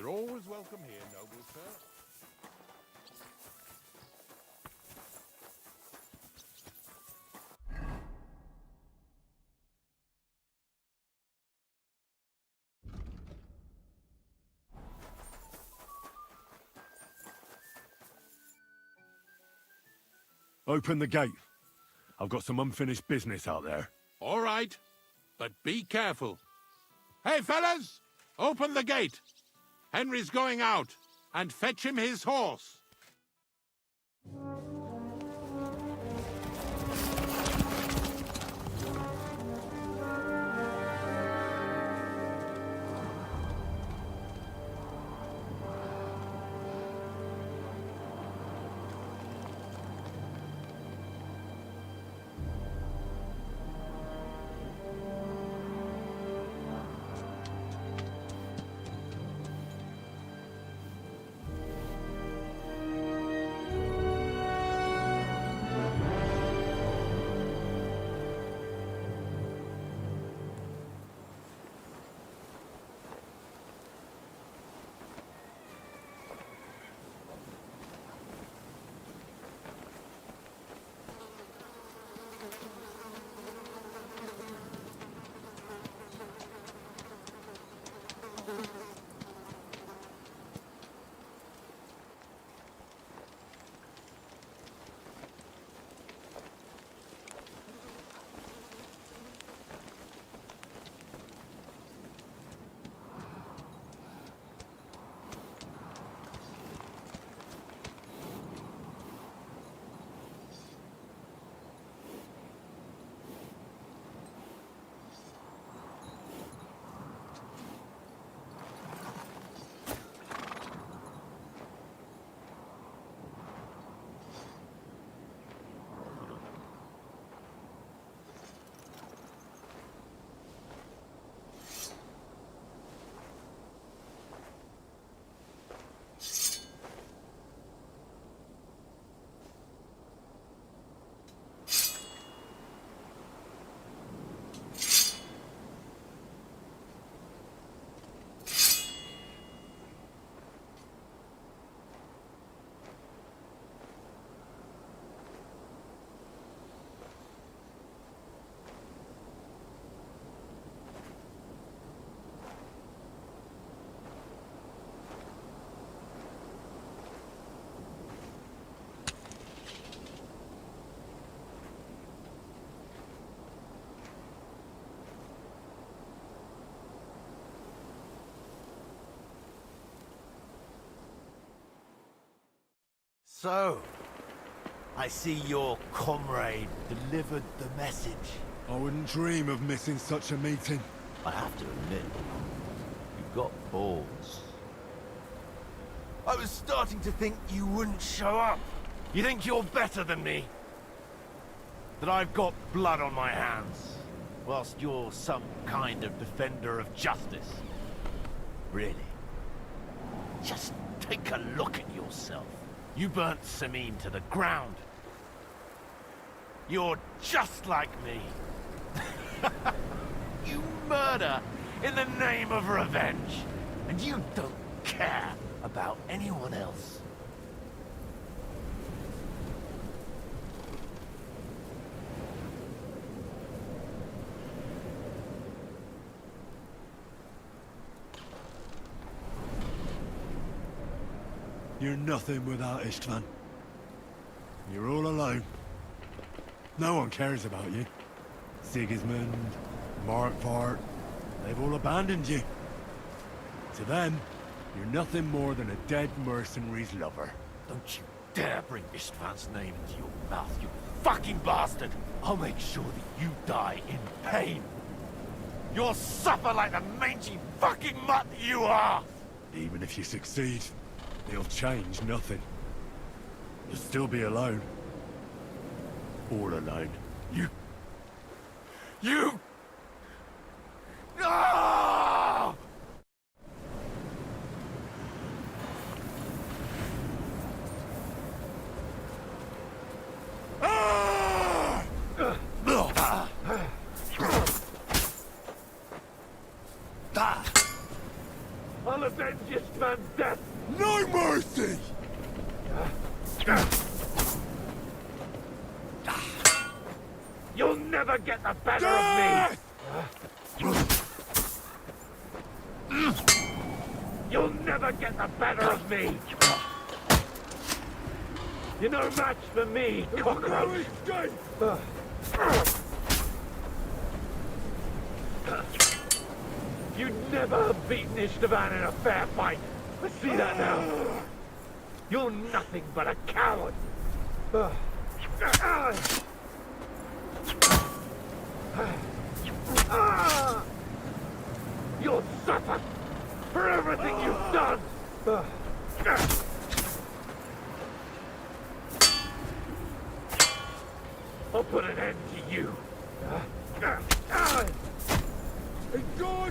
You're always welcome here, noble sir. Open the gate. I've got some unfinished business out there. All right, but be careful. Hey, fellas! Open the gate! Henry's going out, and fetch him his horse. So, I see your comrade delivered the message. I wouldn't dream of missing such a meeting. I have to admit, you've got balls. I was starting to think you wouldn't show up. You think you're better than me? That I've got blood on my hands, whilst you're some kind of defender of justice. Really? Just take a look at yourself. You burnt Sameen to the ground. You're just like me. You murder in the name of revenge. And you don't care about anyone else. You're nothing without Istvan. You're all alone. No one cares about you. Sigismund, Markvart, they've all abandoned you. To them, you're nothing more than a dead mercenary's lover. Don't you dare bring Istvan's name into your mouth, you fucking bastard! I'll make sure that you die in pain. You'll suffer like the mangy fucking mutt you are! Even if you succeed, it'll change nothing. You'll still be alone. All alone. You... No! I'll avenge this man's death! No mercy! You'll never get the better of me! You'll never get the better of me! You're no match for me, cockroach! You'd never have beaten Istvan in a fair fight! I see that now! You're nothing but a coward! You'll suffer for everything you've done! I'll put an end to you!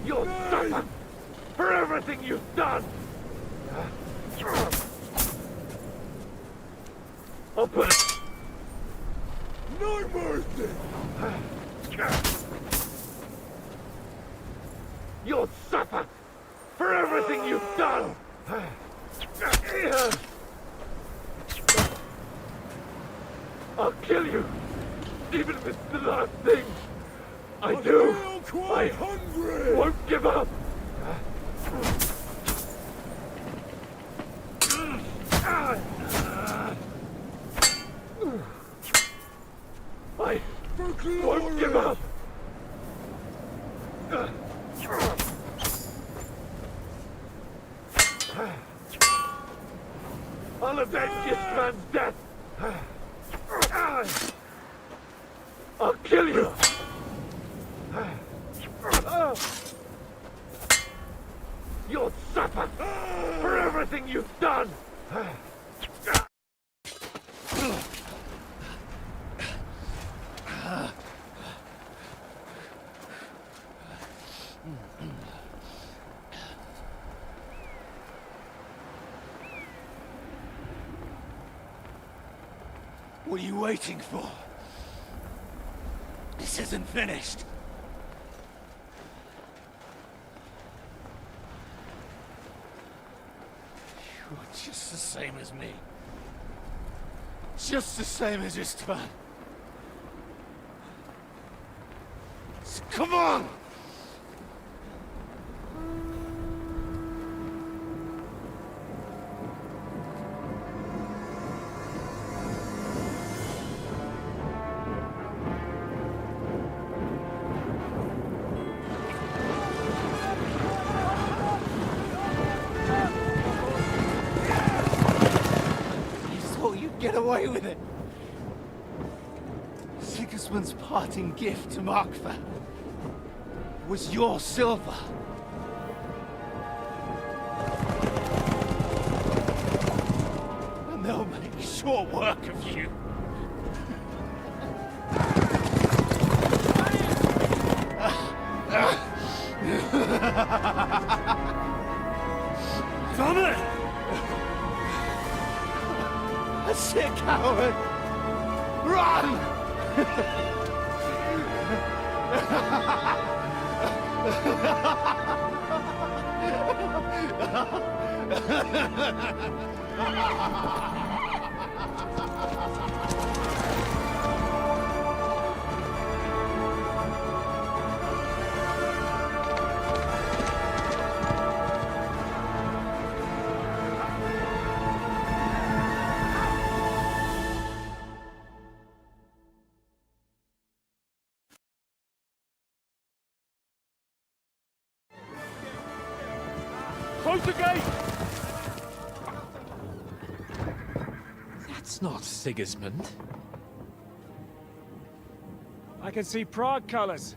You'll suffer for everything you've done! I'll put it... No mercy! You'll suffer for everything you've done! I'll kill you, even if it's the last thing I do. I hungry! won't give up! I won't give up! I'll avenge this man's death! I'll kill you! You'll suffer for everything you've done! What are you waiting for? This isn't finished. You're just the same as me. Just the same as Istvan. So come on! Get away with it! Sigismund's parting gift to Markva was your silver. And they'll make short work of you. Damn it! That's it, coward! Run! Close the gate! That's not Sigismund. I can see Prague colors.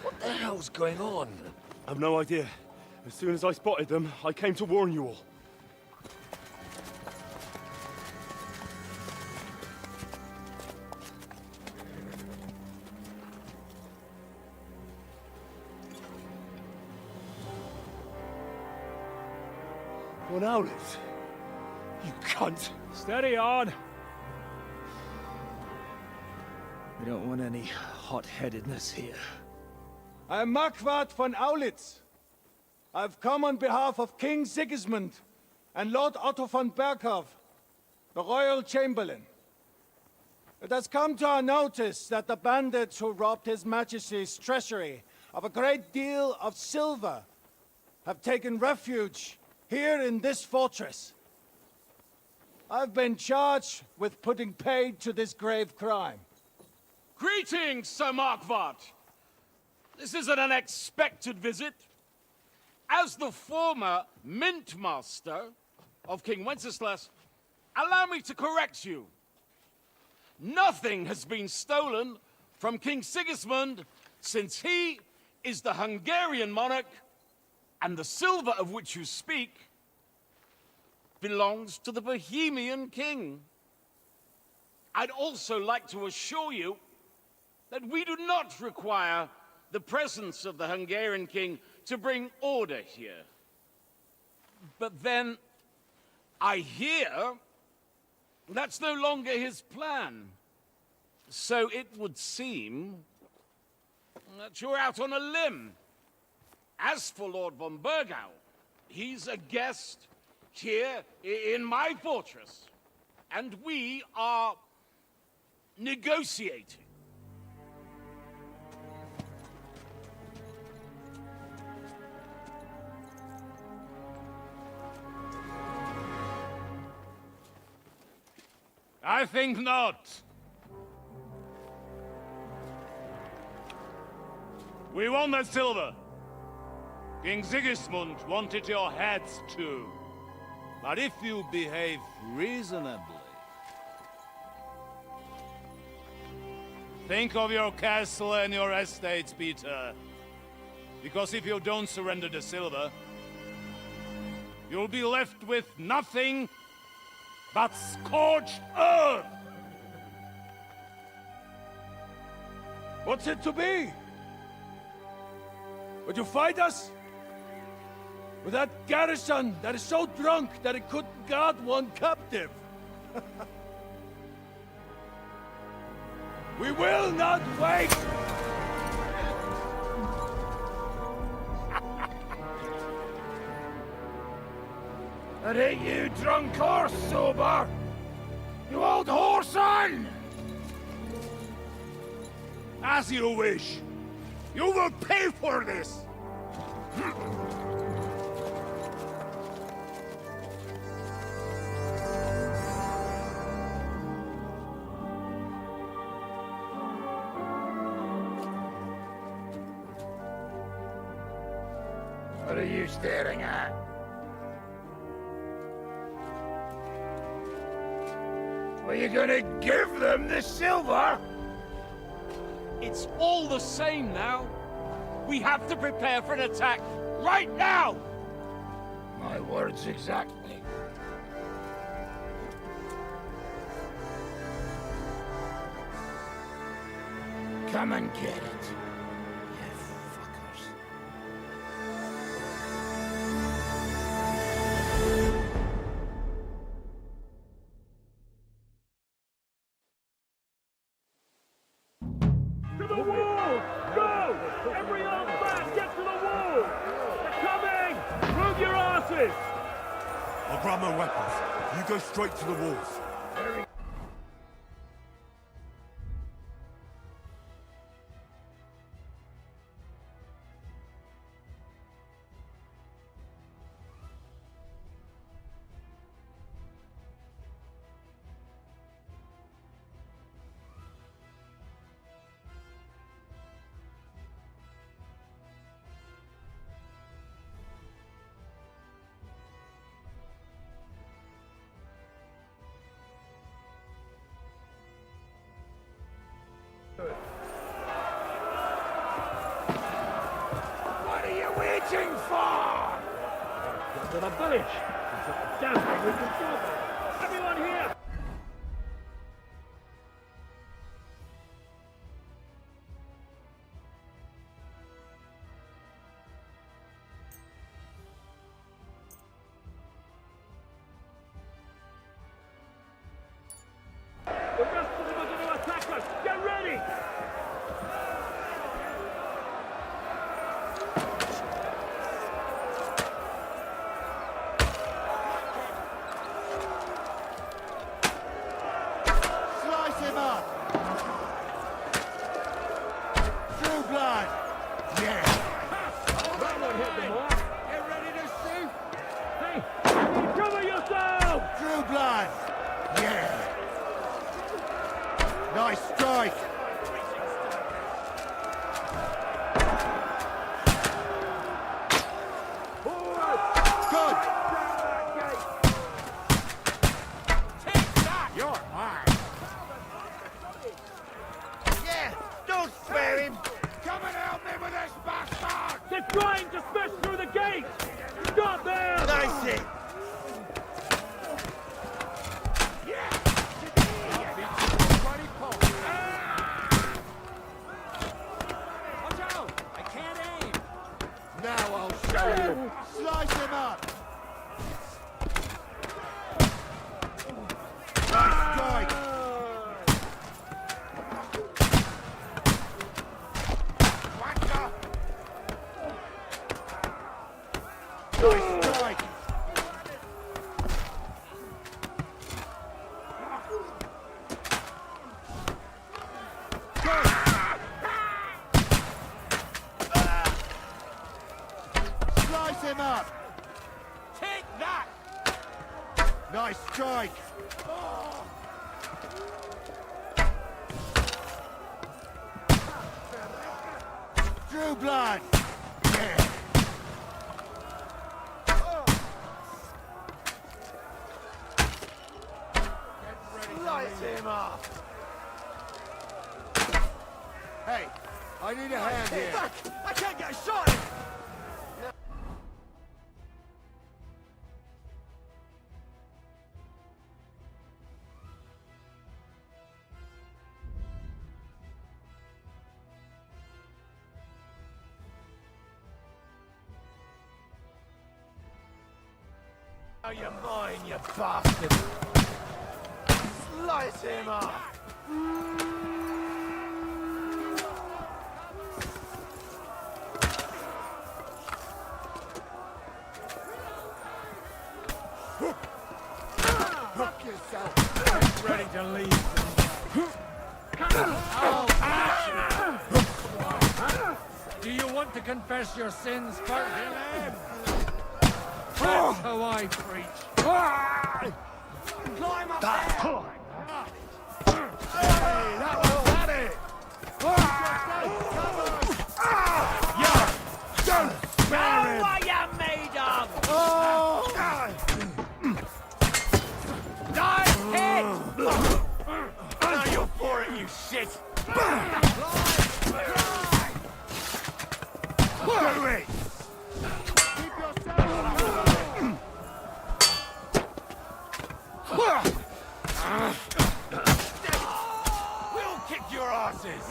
What the hell's going on? I've no idea. As soon as I spotted them, I came to warn you all. Von Owlets? You cunt! Steady on. We don't want any hot-headedness here. I'm Marquardt von Aulitz. I've come on behalf of King Sigismund and Lord Otto von Berghoff, the Royal Chamberlain. It has come to our notice that the bandits who robbed His Majesty's treasury of a great deal of silver have taken refuge here in this fortress. I've been charged with putting paid to this grave crime. Greetings, Sir Marquardt. This is an unexpected visit. As the former Mint Master of King Wenceslas, allow me to correct you. Nothing has been stolen from King Sigismund since he is the Hungarian monarch, and the silver of which you speak belongs to the Bohemian king. I'd also like to assure you that we do not require the presence of the Hungarian king to bring order here. But then, I hear that's no longer his plan. So it would seem that you're out on a limb. As for Lord von Bergau, he's a guest here in my fortress, and we are negotiating. I think not. We want that silver. King Sigismund wanted your heads too. But if you behave reasonably... Think of your castle and your estates, Peter. Because if you don't surrender the silver, you'll be left with nothing but scorched earth! What's it to be? Would you fight us? With that garrison that is so drunk that it couldn't guard one captive? We will not wait! Are you drunk or sober? You old whoreson! As you wish. You will pay for this! What are you staring at? Were you gonna give them the silver? It's all the same now. We have to prepare for an attack right now! My words exactly. Come and get it, you fuckers. To the wall! Go! Every armed man, get to the wall! They're coming! Move your asses! I'll grab my weapons. You go straight to the walls. What are you waiting for? To the village! Damn thing, we can do it! Everyone here! blood! Yeah! Nice strike! Good! Take that! You're mine! Yeah! Don't spare him! Come and help me with this bastard! They're trying to smash through the gate! Stop there! Nice hit! Watch out! I can't aim! Now I'll show you! Slice him up! Nice strike! Wanker! Nice strike! Slice him up! Take that! Nice strike! Drew blood! Yeah! Slice him up! Hey, I need a hand here. I can't get a shot in! Now you're mine, you bastard! Slice him up! Fuck yourself! Get ready to leave. Do you want to confess your sins first? That's how I preach. Climb up there! Hey, that was at it! Don't spare him! What are you made of? Nice hit! Now you're for it, you shit! Do it! Keep yourself We'll kick your asses!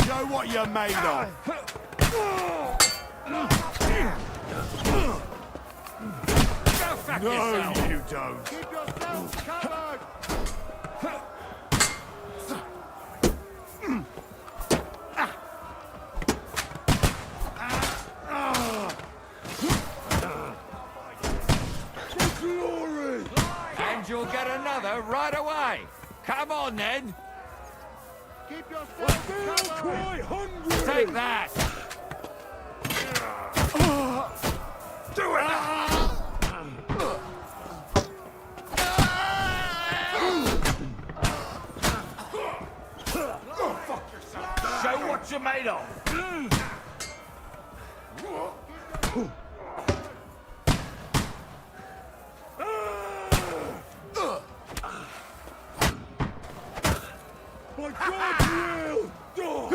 Show what you're made of! Go fuck No, yourself. you don't! Keep yourself covered! Glory! And you'll get another right away. Come on, then. Keep yourself covered! Quite hungry! Take that. Do it! Show what you're made of. My God will die!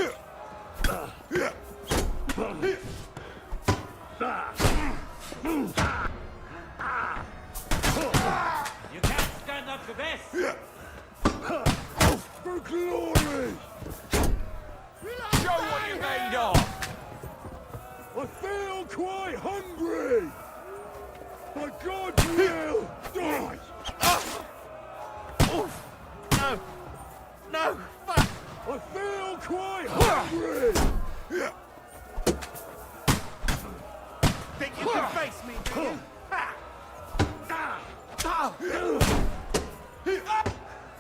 You can't stand up to this. For glory! Show what you're made of. I feel quite hungry! My God will die! No! No! Fuck! I feel quite hungry! Think you can face me, do you?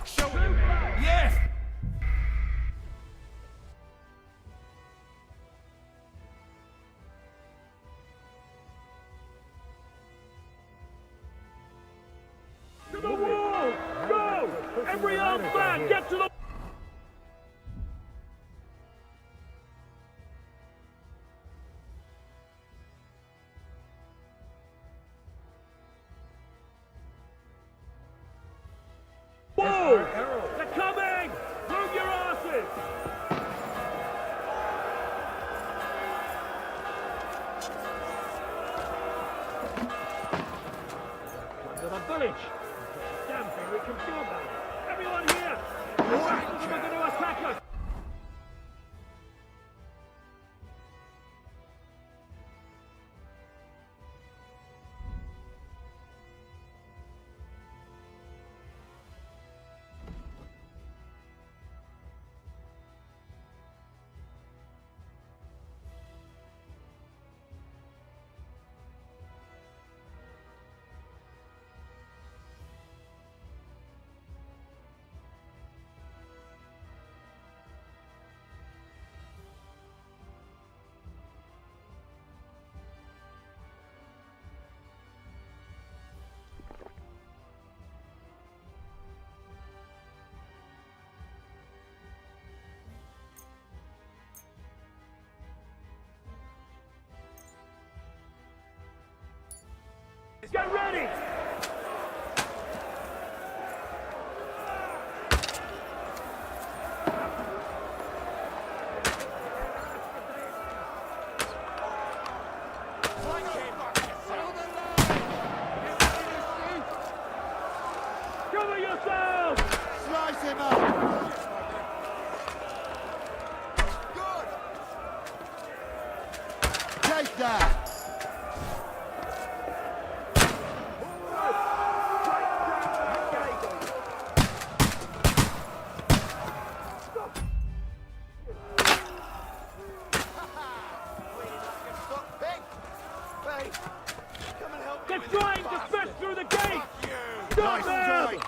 Show him. Yeah. To the wall! Go! Every armed man, get to the... Whoa! They're coming! Move your asses! Under the village! Stamping, we can feel that! Everyone here! We're going to attack us! Get ready! Cover yourselves! Slice him up! Good! Take that! They're trying to smash through the gate! Stop them!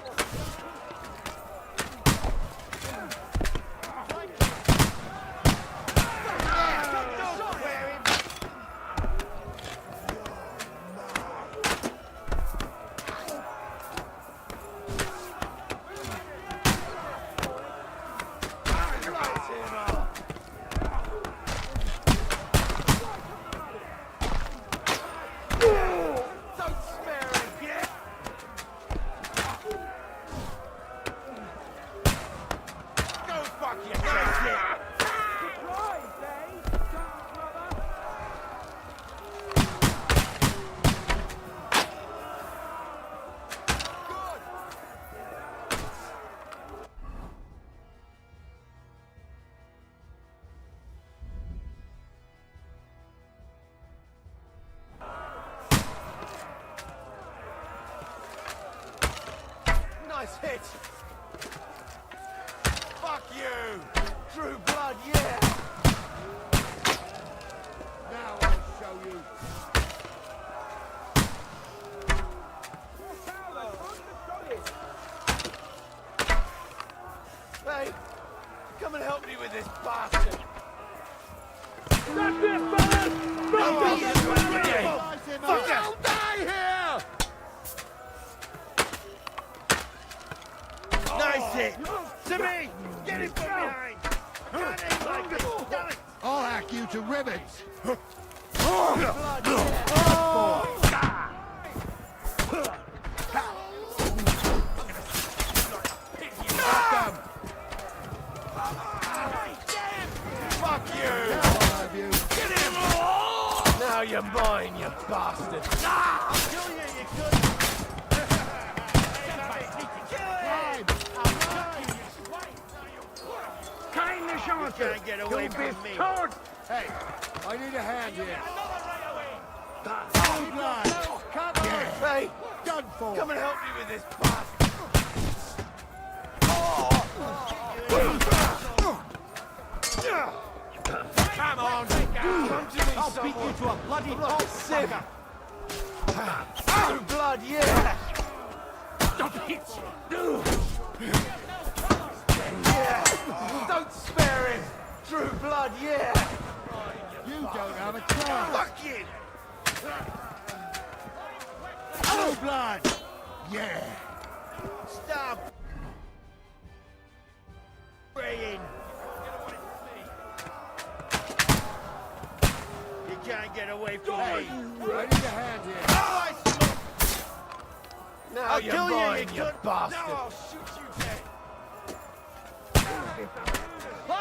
Nice hit! Fuck you! True blood, yeah! Now I'll show you. Hey, come and help me with this bastard! That's it, fellas! Slice him up! I'll die here! Nice hit! To me! Get him from behind! Can't aim like this! Damn it! I'll hack you to ribbons! Blood, yeah! Fuck you! I'll have you. Get him! Now you're mine, you bastard! I'll kill you, you good! You can't get away from me! Hey, I need a hand here. Blue blood! Hey, Done for! come and help me with this bastard! Come on! Come to me, I'll beat you to a bloody pulp, Sim! True blood, yeah! Yeah! Don't spare him! True blood, yeah! You don't have a chance! Fuck you! Blue blood! Yeah! Stop! Praying! You can't get away from me! Ready to hand here. Now I'll you're kill you, mine, you you cunt. bastard! Now I'll shoot you dead.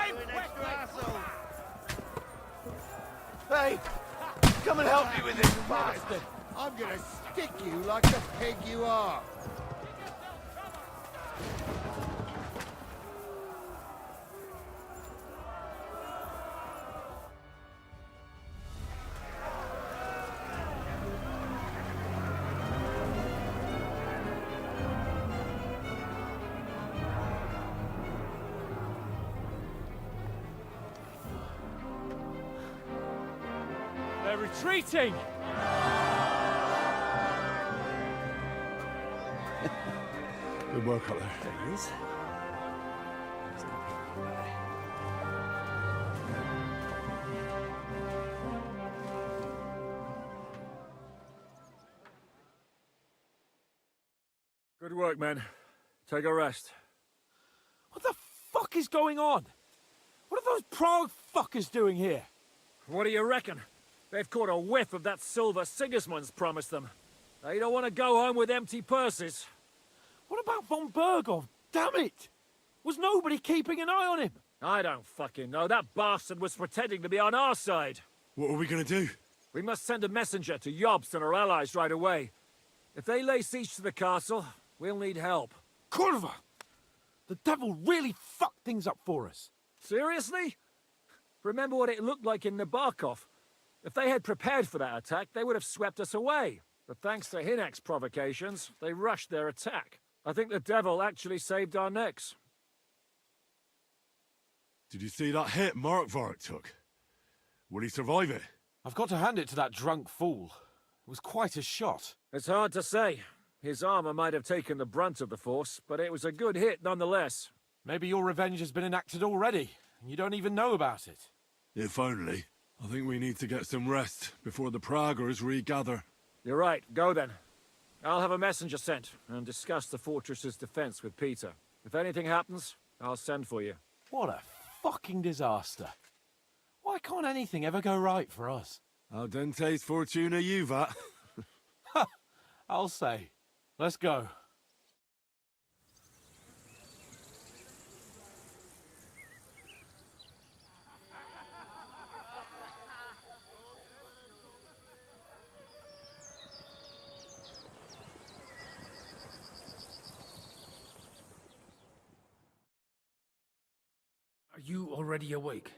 You an extra asshole! Hey, come and help me with this bastard. I'm gonna stick you like the pig you are. They're retreating! Good work up there. There he is. Good work, men. Take a rest. What the fuck is going on? What are those Prague fuckers doing here? What do you reckon? They've caught a whiff of that silver Sigismund's promised them. They don't want to go home with empty purses. What about von Bergov? Damn it! Was nobody keeping an eye on him? I don't fucking know. That bastard was pretending to be on our side. What are we gonna do? We must send a messenger to Jobst and our allies right away. If they lay siege to the castle, we'll need help. Kurva! The devil really fucked things up for us. Seriously? Remember what it looked like in Nabokov. If they had prepared for that attack, they would have swept us away. But thanks to Hinek's provocations, they rushed their attack. I think the devil actually saved our necks. Did you see that hit Markvark took? Will he survive it? I've got to hand it to that drunk fool. It was quite a shot. It's hard to say. His armor might have taken the brunt of the force, but it was a good hit nonetheless. Maybe your revenge has been enacted already, and you don't even know about it. If only. I think we need to get some rest before the Praggers regather. You're right. Go then. I'll have a messenger sent and discuss the fortress's defense with Peter. If anything happens, I'll send for you. What a fucking disaster. Why can't anything ever go right for us? Al dente's fortuna juvat. I'll say. Let's go. Are you already awake?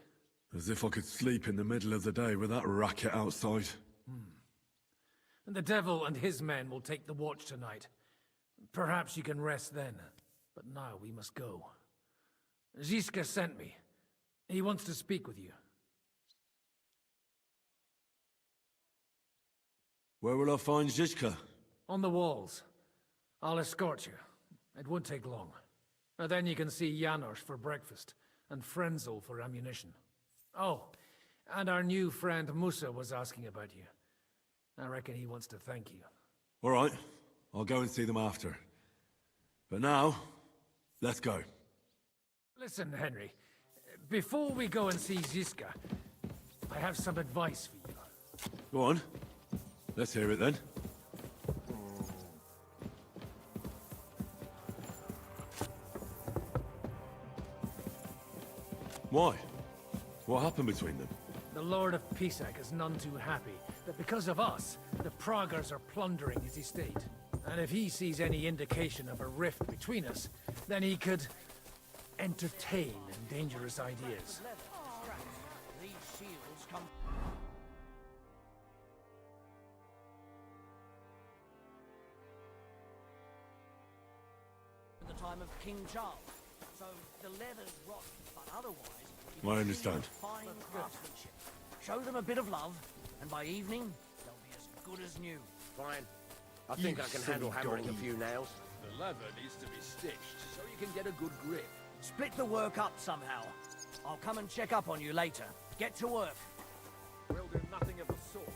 As if I could sleep in the middle of the day with that racket outside. And the devil and his men will take the watch tonight. Perhaps you can rest then. But now we must go. Ziska sent me. He wants to speak with you. Where will I find Zizka? On the walls. I'll escort you. It won't take long. And then you can see Janos for breakfast, and Frenzel for ammunition. Oh, and our new friend Musa was asking about you. I reckon he wants to thank you. All right, I'll go and see them after. But now, let's go. Listen, Henry. Before we go and see Ziska, I have some advice for you. Go on. Let's hear it then. Why? What happened between them? The Lord of Pisak is none too happy that because of us, the Praggers are plundering his estate. And if he sees any indication of a rift between us, then he could entertain dangerous ideas. These shields come... the time of King Charles. So the leather's rotten, but otherwise... I understand. Fine craftsmanship. Show them a bit of love, and by evening, they'll be as good as new. Fine. I think I can handle hammering a few nails. The leather needs to be stitched so you can get a good grip. Split the work up somehow. I'll come and check up on you later. Get to work. We'll do nothing of the sort.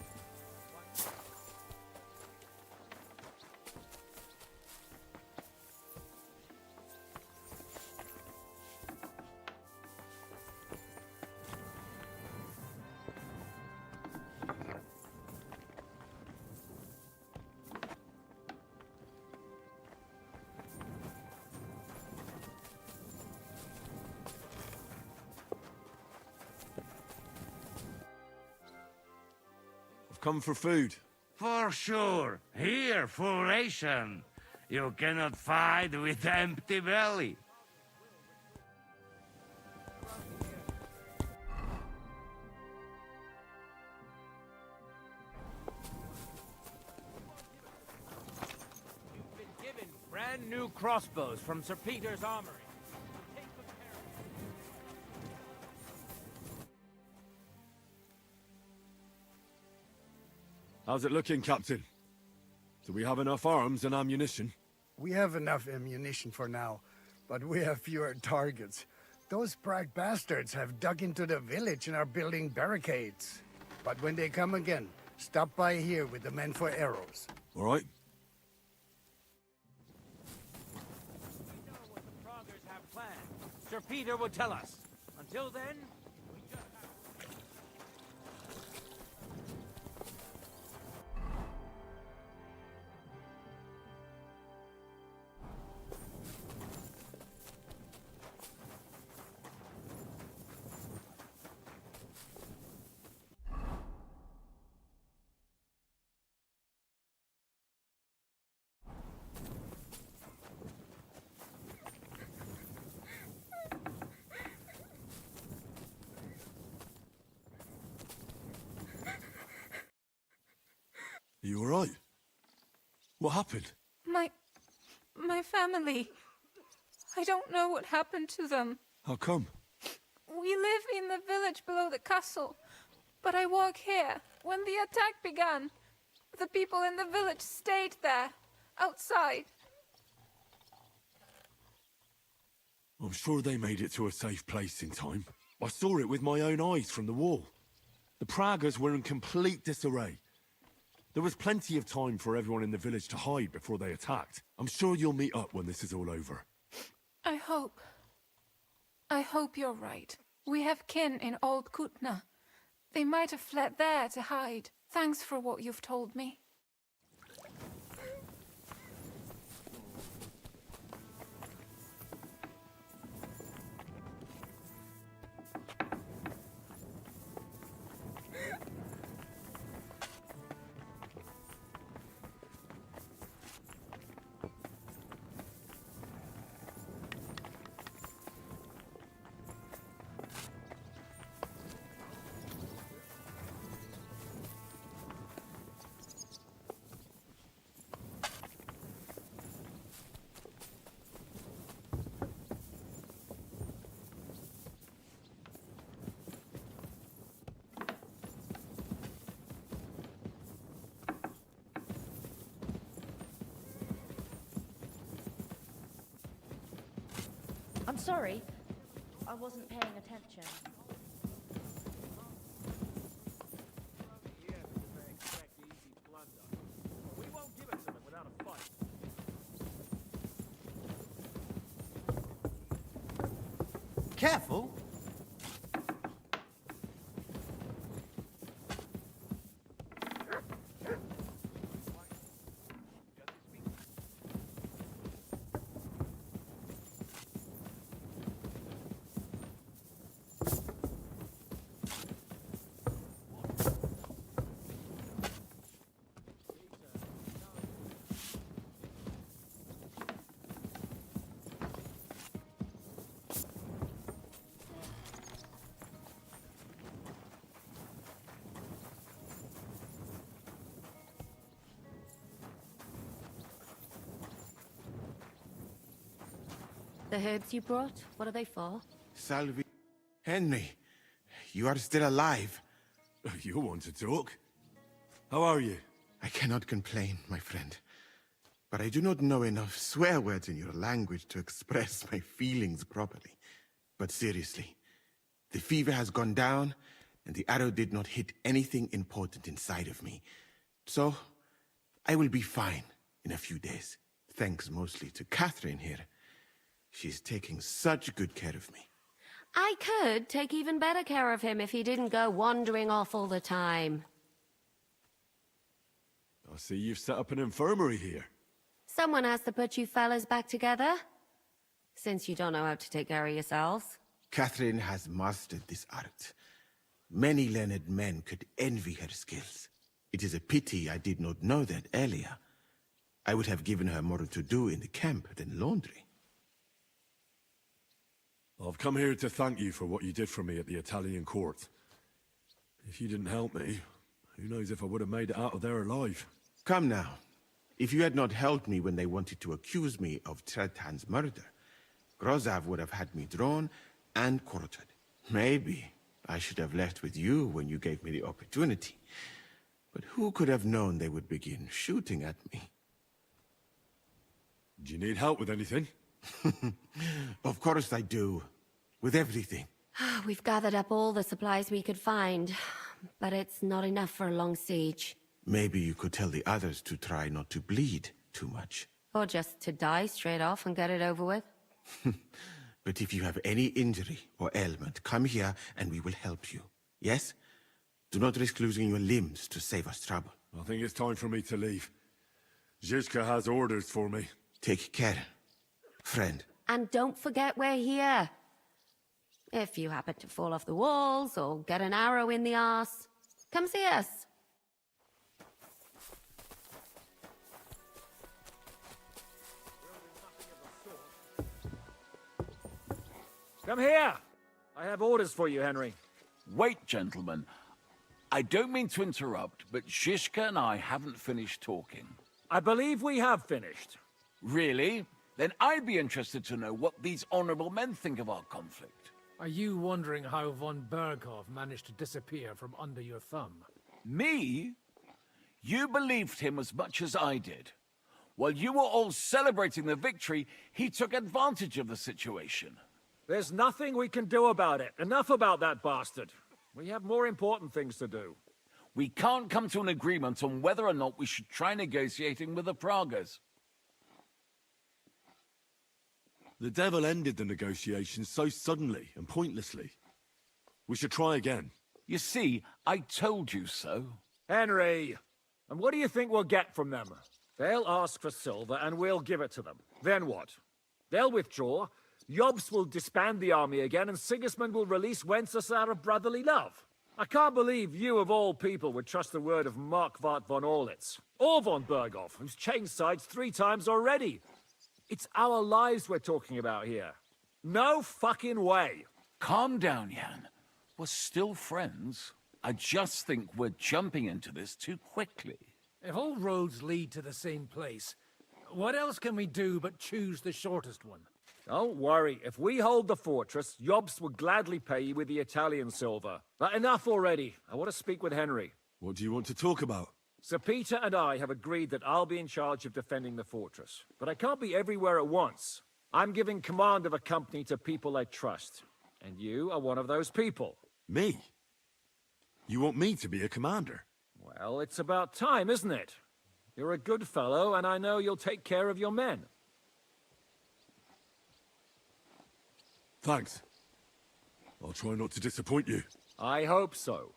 come for food. For sure. Here, full ration. You cannot fight with empty belly. You've been given brand new crossbows from Sir Peter's armory. Take good care of them. How's it looking, Captain? Do we have enough arms and ammunition? We have enough ammunition for now, but we have fewer targets. Those Prague bastards have dug into the village and are building barricades. But when they come again, stop by here with the men for arrows. All right. We know what the Praguers have planned. Sir Peter will tell us. Until then, we just have... Are you all right? What happened? My family. I don't know what happened to them. How come? We live in the village below the castle, but I work here. When the attack began, the people in the village stayed there, outside. I'm sure they made it to a safe place in time. I saw it with my own eyes from the wall. The Praguers were in complete disarray. There was plenty of time for everyone in the village to hide before they attacked. I'm sure you'll meet up when this is all over. I hope you're right. We have kin in Old Kutna. They might have fled there to hide. Thanks for what you've told me. I'm sorry. I wasn't paying attention. We won't give it to them without a fight. Careful! The herbs you brought, what are they for? Salvi... Henry, you are still alive. You want to talk? How are you? I cannot complain, my friend. But I do not know enough swear words in your language to express my feelings properly. But seriously, the fever has gone down, and the arrow did not hit anything important inside of me. So, I will be fine in a few days. Thanks mostly to Catherine here. She's taking such good care of me. I could take even better care of him if he didn't go wandering off all the time. I see you've set up an infirmary here. Someone has to put you fellas back together. Since you don't know how to take care of yourselves. Catherine has mastered this art. Many learned men could envy her skills. It is a pity I did not know that earlier. I would have given her more to do in the camp than laundry. I've come here to thank you for what you did for me at the Italian court. If you didn't help me, who knows if I would have made it out of there alive. Come now. If you had not helped me when they wanted to accuse me of Tretan's murder, Grozav would have had me drawn and quartered. Maybe I should have left with you when you gave me the opportunity. But who could have known they would begin shooting at me? Do you need help with anything? Of course I do. With everything. We've gathered up all the supplies we could find, but it's not enough for a long siege. Maybe you could tell the others to try not to bleed too much. Or just to die straight off and get it over with. But if you have any injury or ailment, come here and we will help you. Yes? Do not risk losing your limbs to save us trouble. I think it's time for me to leave. Zizka has orders for me. Take care, friend. And don't forget we're here. If you happen to fall off the walls or get an arrow in the arse, come see us. Come here! I have orders for you, Henry. Wait, gentlemen. I don't mean to interrupt, but Zizka and I haven't finished talking. I believe we have finished. Really? Then I'd be interested to know what these honorable men think of our conflict. Are you wondering how von Berghoff managed to disappear from under your thumb? Me? You believed him as much as I did. While you were all celebrating the victory, he took advantage of the situation. There's nothing we can do about it. Enough about that bastard. We have more important things to do. We can't come to an agreement on whether or not we should try negotiating with the Pragas. The devil ended the negotiations so suddenly and pointlessly. We should try again. You see, I told you so. Henry! And what do you think we'll get from them? They'll ask for silver and we'll give it to them. Then what? They'll withdraw, Jobst will disband the army again, and Sigismund will release Wenceslas out of brotherly love. I can't believe you, of all people, would trust the word of Markvart von Orlitz, or von Berghoff, who's changed sides 3 times already. It's our lives we're talking about here. No fucking way. Calm down, Jan. We're still friends. I just think we're jumping into this too quickly. If all roads lead to the same place, what else can we do but choose the shortest one? Don't worry. If we hold the fortress, Jobst will gladly pay you with the Italian silver. But enough already. I want to speak with Henry. What do you want to talk about? Sir Peter and I have agreed that I'll be in charge of defending the fortress. But I can't be everywhere at once. I'm giving command of a company to people I trust. And you are one of those people. Me? You want me to be a commander? Well, it's about time, isn't it? You're a good fellow, and I know you'll take care of your men. Thanks. I'll try not to disappoint you. I hope so.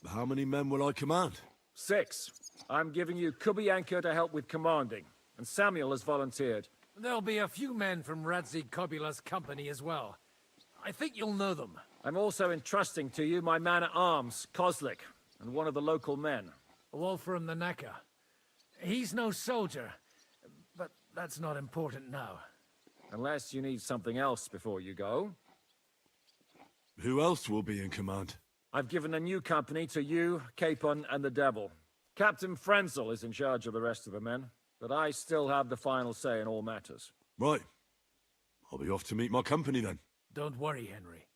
How many men will I command? 6. I'm giving you Kubianka to help with commanding, and Samuel has volunteered. There'll be a few men from Radzi Kobula's company as well. I think you'll know them. I'm also entrusting to you my man-at-arms, Kozlik, and one of the local men. Wolfram the Necker. He's no soldier, but that's not important now. Unless you need something else before you go. Who else will be in command? I've given a new company to you, Capon, and the Devil. Captain Frenzel is in charge of the rest of the men, but I still have the final say in all matters. Right. I'll be off to meet my company then. Don't worry, Henry.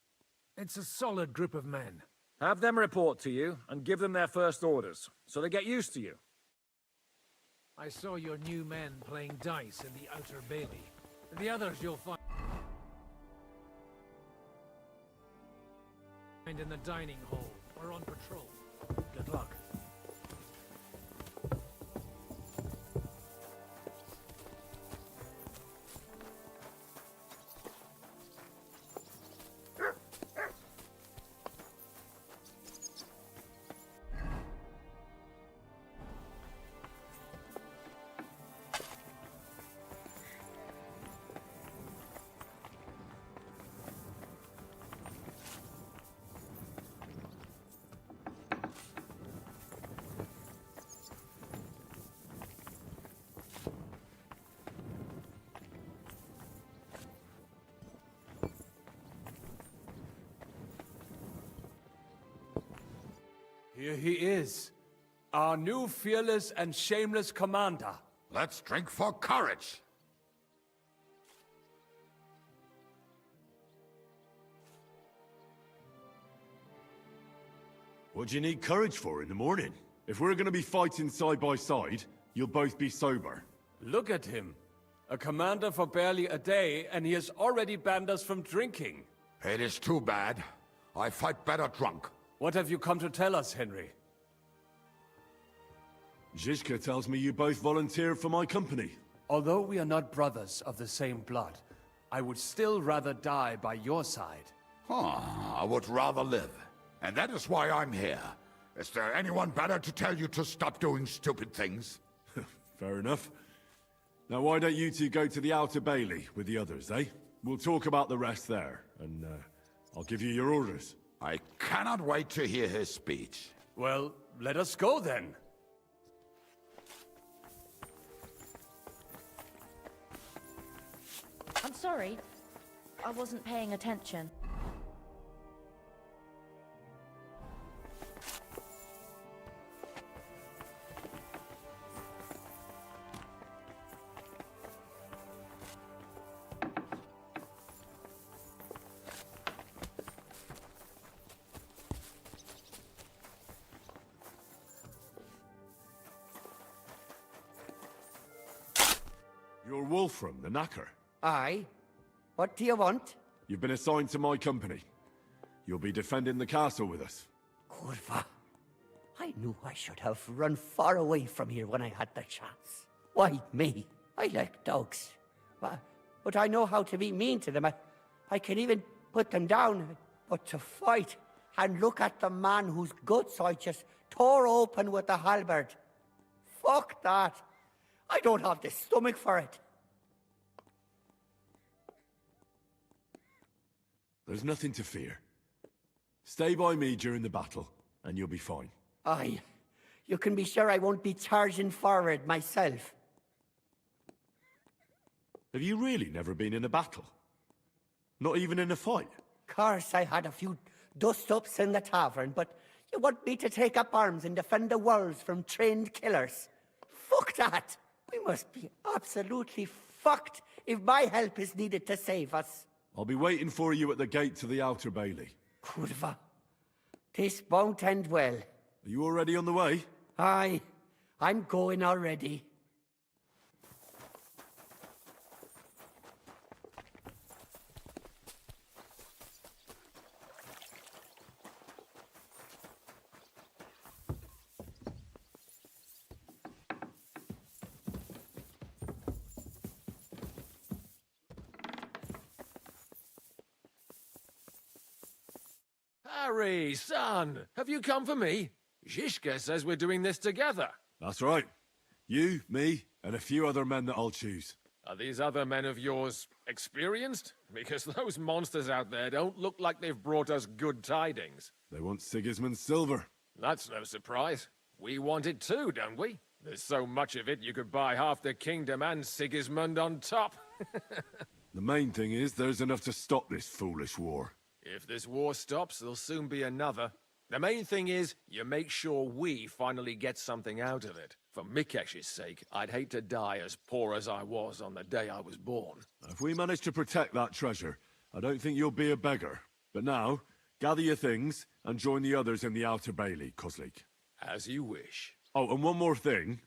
It's a solid group of men. Have them report to you, and give them their first orders, so they get used to you. I saw your new men playing dice in the outer bailey. The others you'll find in the dining hall or on patrol. Good luck. Here he is, our new fearless and shameless commander. Let's drink for courage. What do you need courage for in the morning? If we're gonna be fighting side by side, you'll both be sober. Look at him. A commander for barely a day, and he has already banned us from drinking. It is too bad. I fight better drunk. What have you come to tell us, Henry? Zizka tells me you both volunteered for my company. Although we are not brothers of the same blood, I would still rather die by your side. I would rather live. And that is why I'm here. Is there anyone better to tell you to stop doing stupid things? Fair enough. Now why don't you two go to the Outer Bailey with the others, eh? We'll talk about the rest there, and I'll give you your orders. I cannot wait to hear his speech. Well, let us go then. I'm sorry. I wasn't paying attention. You're Wolfram, the Knacker. Aye. What do you want? You've been assigned to my company. You'll be defending the castle with us. Kurva. I knew I should have run far away from here when I had the chance. Why me? I like dogs. But I know how to be mean to them. I can even put them down. But to fight and look at the man whose guts I just tore open with the halberd. Fuck that. I don't have the stomach for it. There's nothing to fear. Stay by me during the battle, and you'll be fine. Aye. You can be sure I won't be charging forward myself. Have you really never been in a battle? Not even in a fight? Course, I had a few dust-ups in the tavern, but you want me to take up arms and defend the walls from trained killers? Fuck that! We must be absolutely fucked if my help is needed to save us. I'll be waiting for you at the gate to the Outer Bailey. Kurva. This won't end well. Are you already on the way? Aye. I'm going already. Harry, son, have you come for me? Zizka says we're doing this together. That's right. You, me, and a few other men that I'll choose. Are these other men of yours experienced? Because those monsters out there don't look like they've brought us good tidings. They want Sigismund's silver. That's no surprise. We want it too, don't we? There's so much of it you could buy half the kingdom and Sigismund on top. The main thing is there's enough to stop this foolish war. If this war stops, there'll soon be another. The main thing is, you make sure we finally get something out of it. For Mikesh's sake, I'd hate to die as poor as I was on the day I was born. If we manage to protect that treasure, I don't think you'll be a beggar. But now, gather your things and join the others in the Outer Bailey, Kozlik. As you wish. Oh, and one more thing.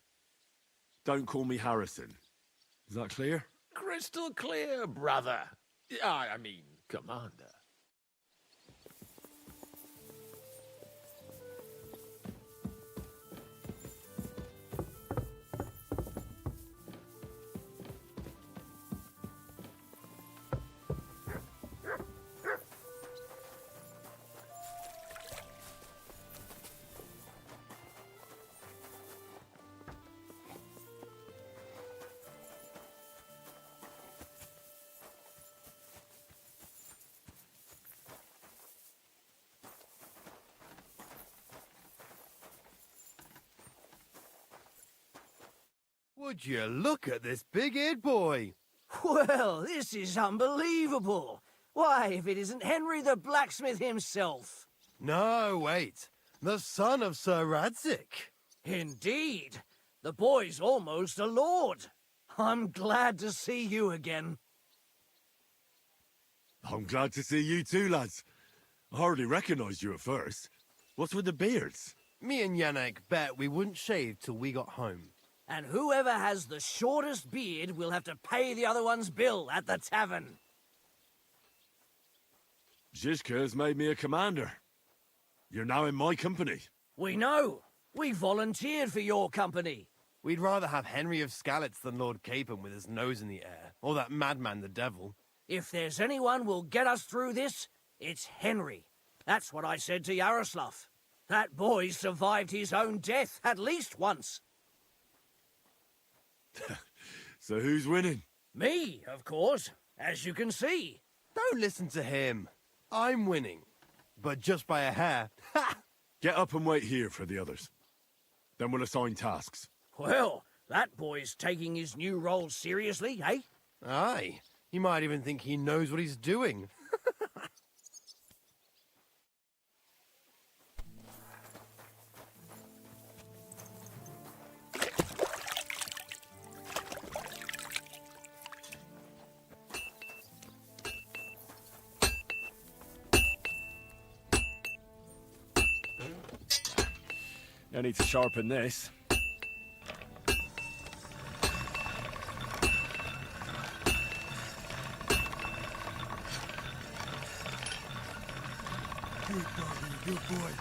Don't call me Harrison. Is that clear? Crystal clear, brother. I mean, Commander. Would you look at this big-eared boy? Well, this is unbelievable. Why, if it isn't Henry the blacksmith himself. No, wait. The son of Sir Radzik. Indeed. The boy's almost a lord. I'm glad to see you again. I'm glad to see you too, lads. I hardly recognized you at first. What's with the beards? Me and Yannick bet we wouldn't shave till we got home. And whoever has the shortest beard will have to pay the other one's bill at the tavern. Zizka has made me a commander. You're now in my company. We know. We volunteered for your company. We'd rather have Henry of Skalitz than Lord Capon with his nose in the air, or that madman the devil. If there's anyone will get us through this, it's Henry. That's what I said to Yaroslav. That boy survived his own death at least once. So who's winning? Me, of course, as you can see. Don't listen to him. I'm winning. But just by a hair. Ha! Get up and wait here for the others. Then we'll assign tasks. Well, that boy's taking his new role seriously, eh? Aye. He might even think he knows what he's doing. No need to sharpen this. Good doggy, good boy.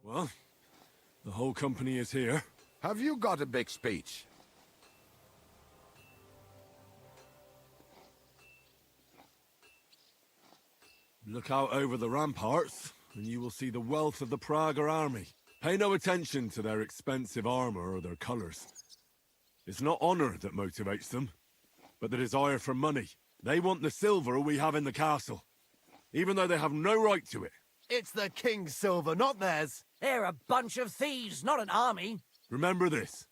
Well, the whole company is here. Have you got a big speech? Look out over the ramparts, and you will see the wealth of the Prager army. Pay no attention to their expensive armor or their colors. It's not honor that motivates them, but the desire for money. They want the silver we have in the castle, even though they have no right to it. It's the king's silver, not theirs. They're a bunch of thieves, not an army. Remember this.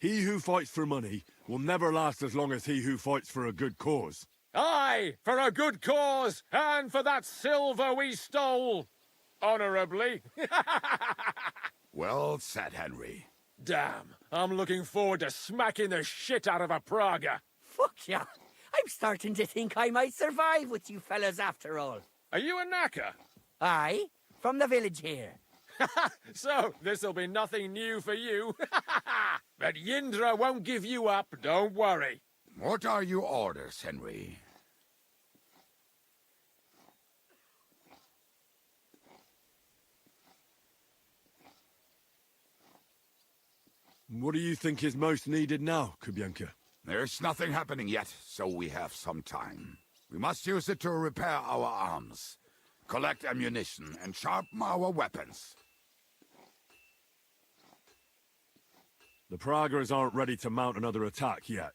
He who fights for money will never last as long as he who fights for a good cause. Aye, for a good cause, and for that silver we stole. Honorably. Well said, Henry. Damn, I'm looking forward to smacking the shit out of a Praga. Fuck yeah. I'm starting to think I might survive with you fellas after all. Are you a knacker? Aye, from the village here. So, this'll be nothing new for you. But Yindra won't give you up, don't worry. What are your orders, Henry? What do you think is most needed now, Kubienka? There's nothing happening yet, so we have some time. We must use it to repair our arms, collect ammunition, and sharpen our weapons. The Pragas aren't ready to mount another attack yet,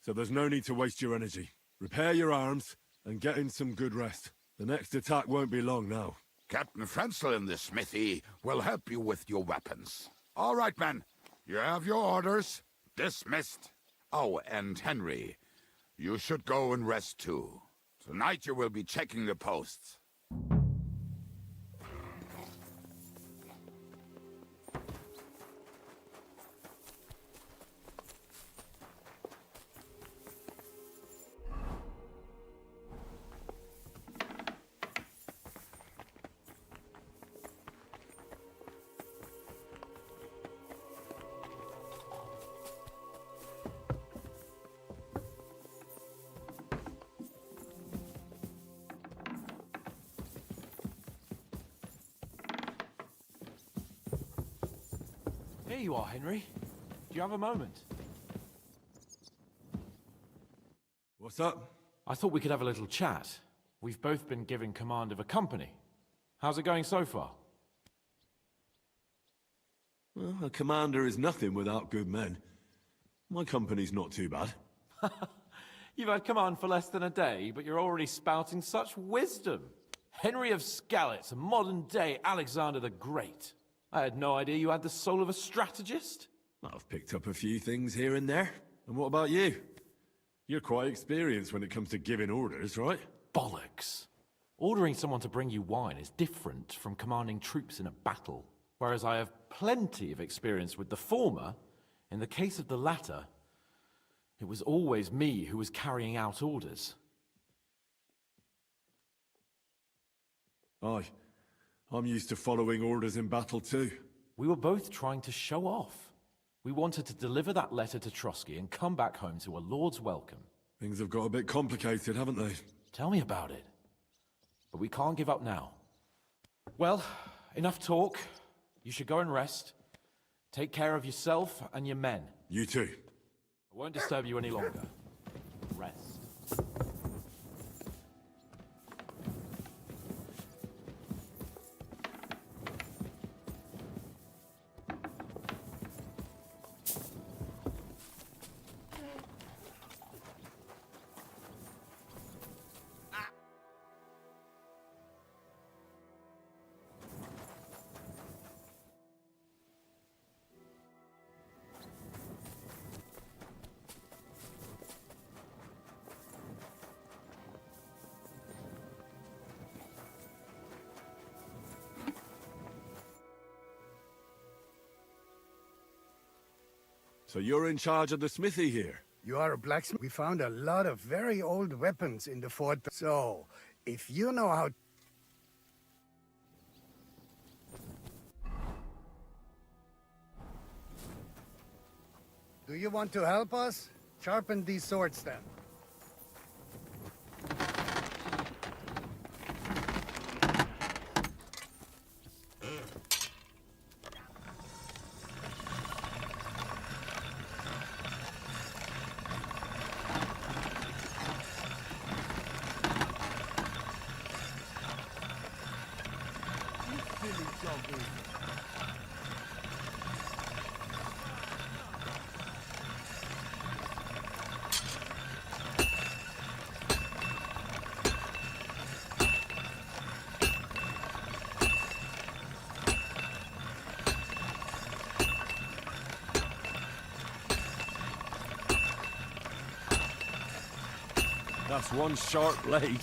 so there's no need to waste your energy. Repair your arms, and get in some good rest. The next attack won't be long now. Captain Frenzel in the smithy will help you with your weapons. All right, men. You have your orders. Dismissed. Oh, and Henry, you should go and rest too. Tonight you will be checking the posts. Here you are, Henry. Do you have a moment? What's up? I thought we could have a little chat. We've both been given command of a company. How's it going so far? Well, a commander is nothing without good men. My company's not too bad. You've had command for less than a day, but you're already spouting such wisdom. Henry of Skalitz, a modern-day Alexander the Great. I had no idea you had the soul of a strategist. I've picked up a few things here and there. And what about you? You're quite experienced when it comes to giving orders, right? Bollocks. Ordering someone to bring you wine is different from commanding troops in a battle. Whereas I have plenty of experience with the former, in the case of the latter, it was always me who was carrying out orders. Aye. I'm used to following orders in battle too. We were both trying to show off. We wanted to deliver that letter to Trotsky and come back home to a lord's welcome. Things have got a bit complicated, haven't they? Tell me about it. But we can't give up now. Well, enough talk. You should go and rest. Take care of yourself and your men. You too. I won't disturb you any longer. Rest. So you're in charge of the smithy here? You are a blacksmith? We found a lot of very old weapons in the fort. So, if you know how... Do you want to help us? Sharpen these swords then. That's one sharp blade.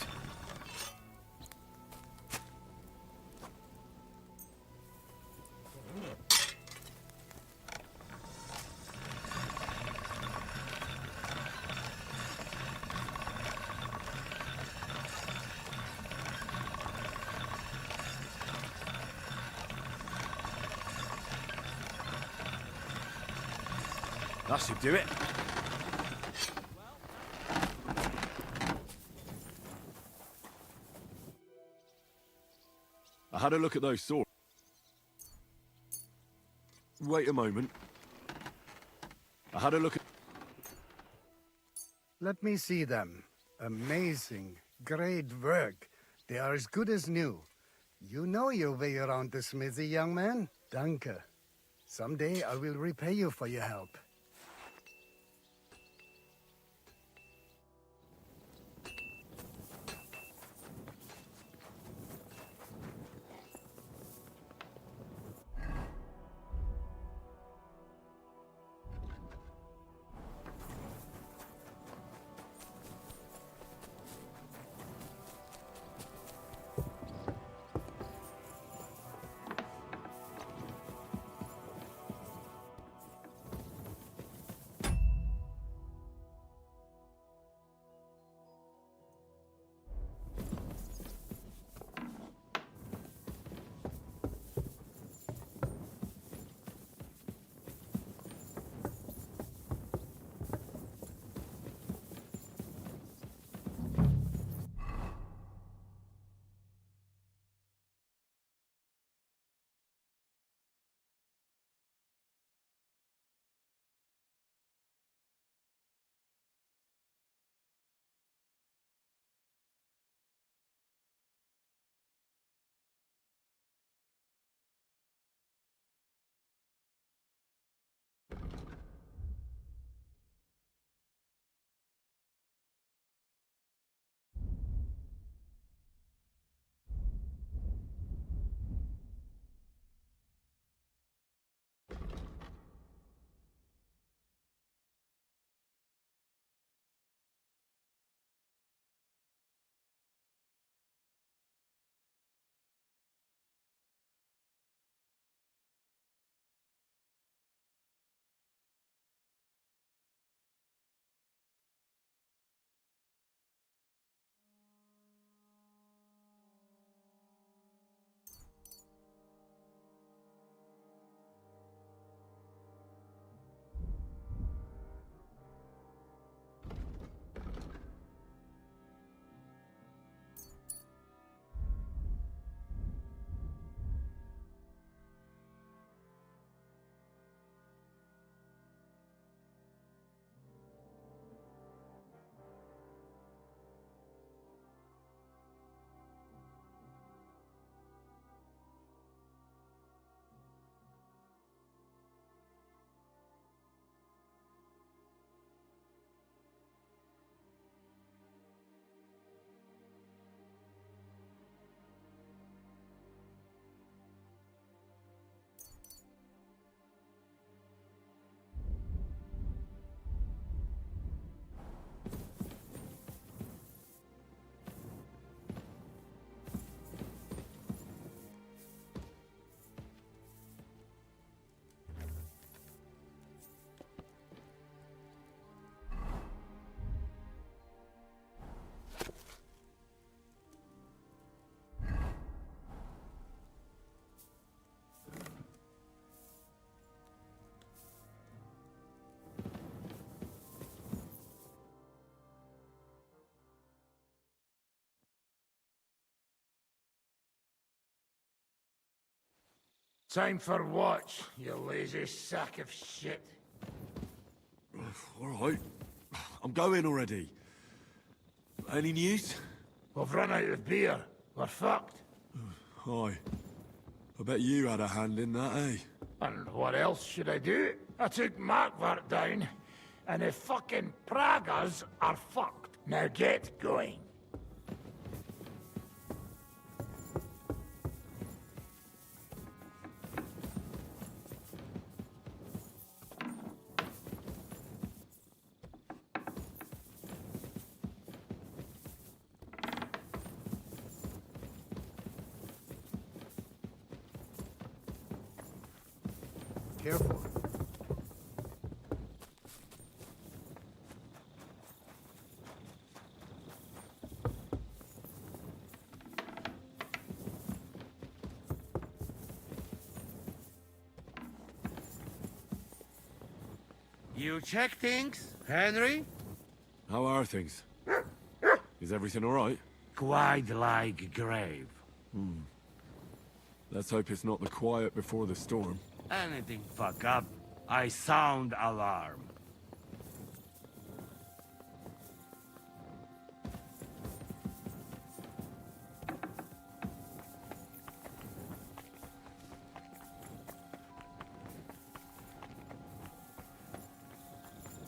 That should do it. I had a look at those swords. Wait a moment. I had a look at... Let me see them. Amazing. Great work. They are as good as new. You know your way around the smithy, young man. Danke. Someday I will repay you for your help. Time for what, you lazy sack of shit? All right. I'm going already. Any news? We've run out of beer. We're fucked. Aye. I bet you had a hand in that, eh? And what else should I do? I took Markvart down, and the fucking Pragas are fucked. Now get going. careful. You check things, Henry? How are things? Is everything all right? Quite like a grave. Let's hope it's not the quiet before the storm. Anything fuck up, I sound alarm.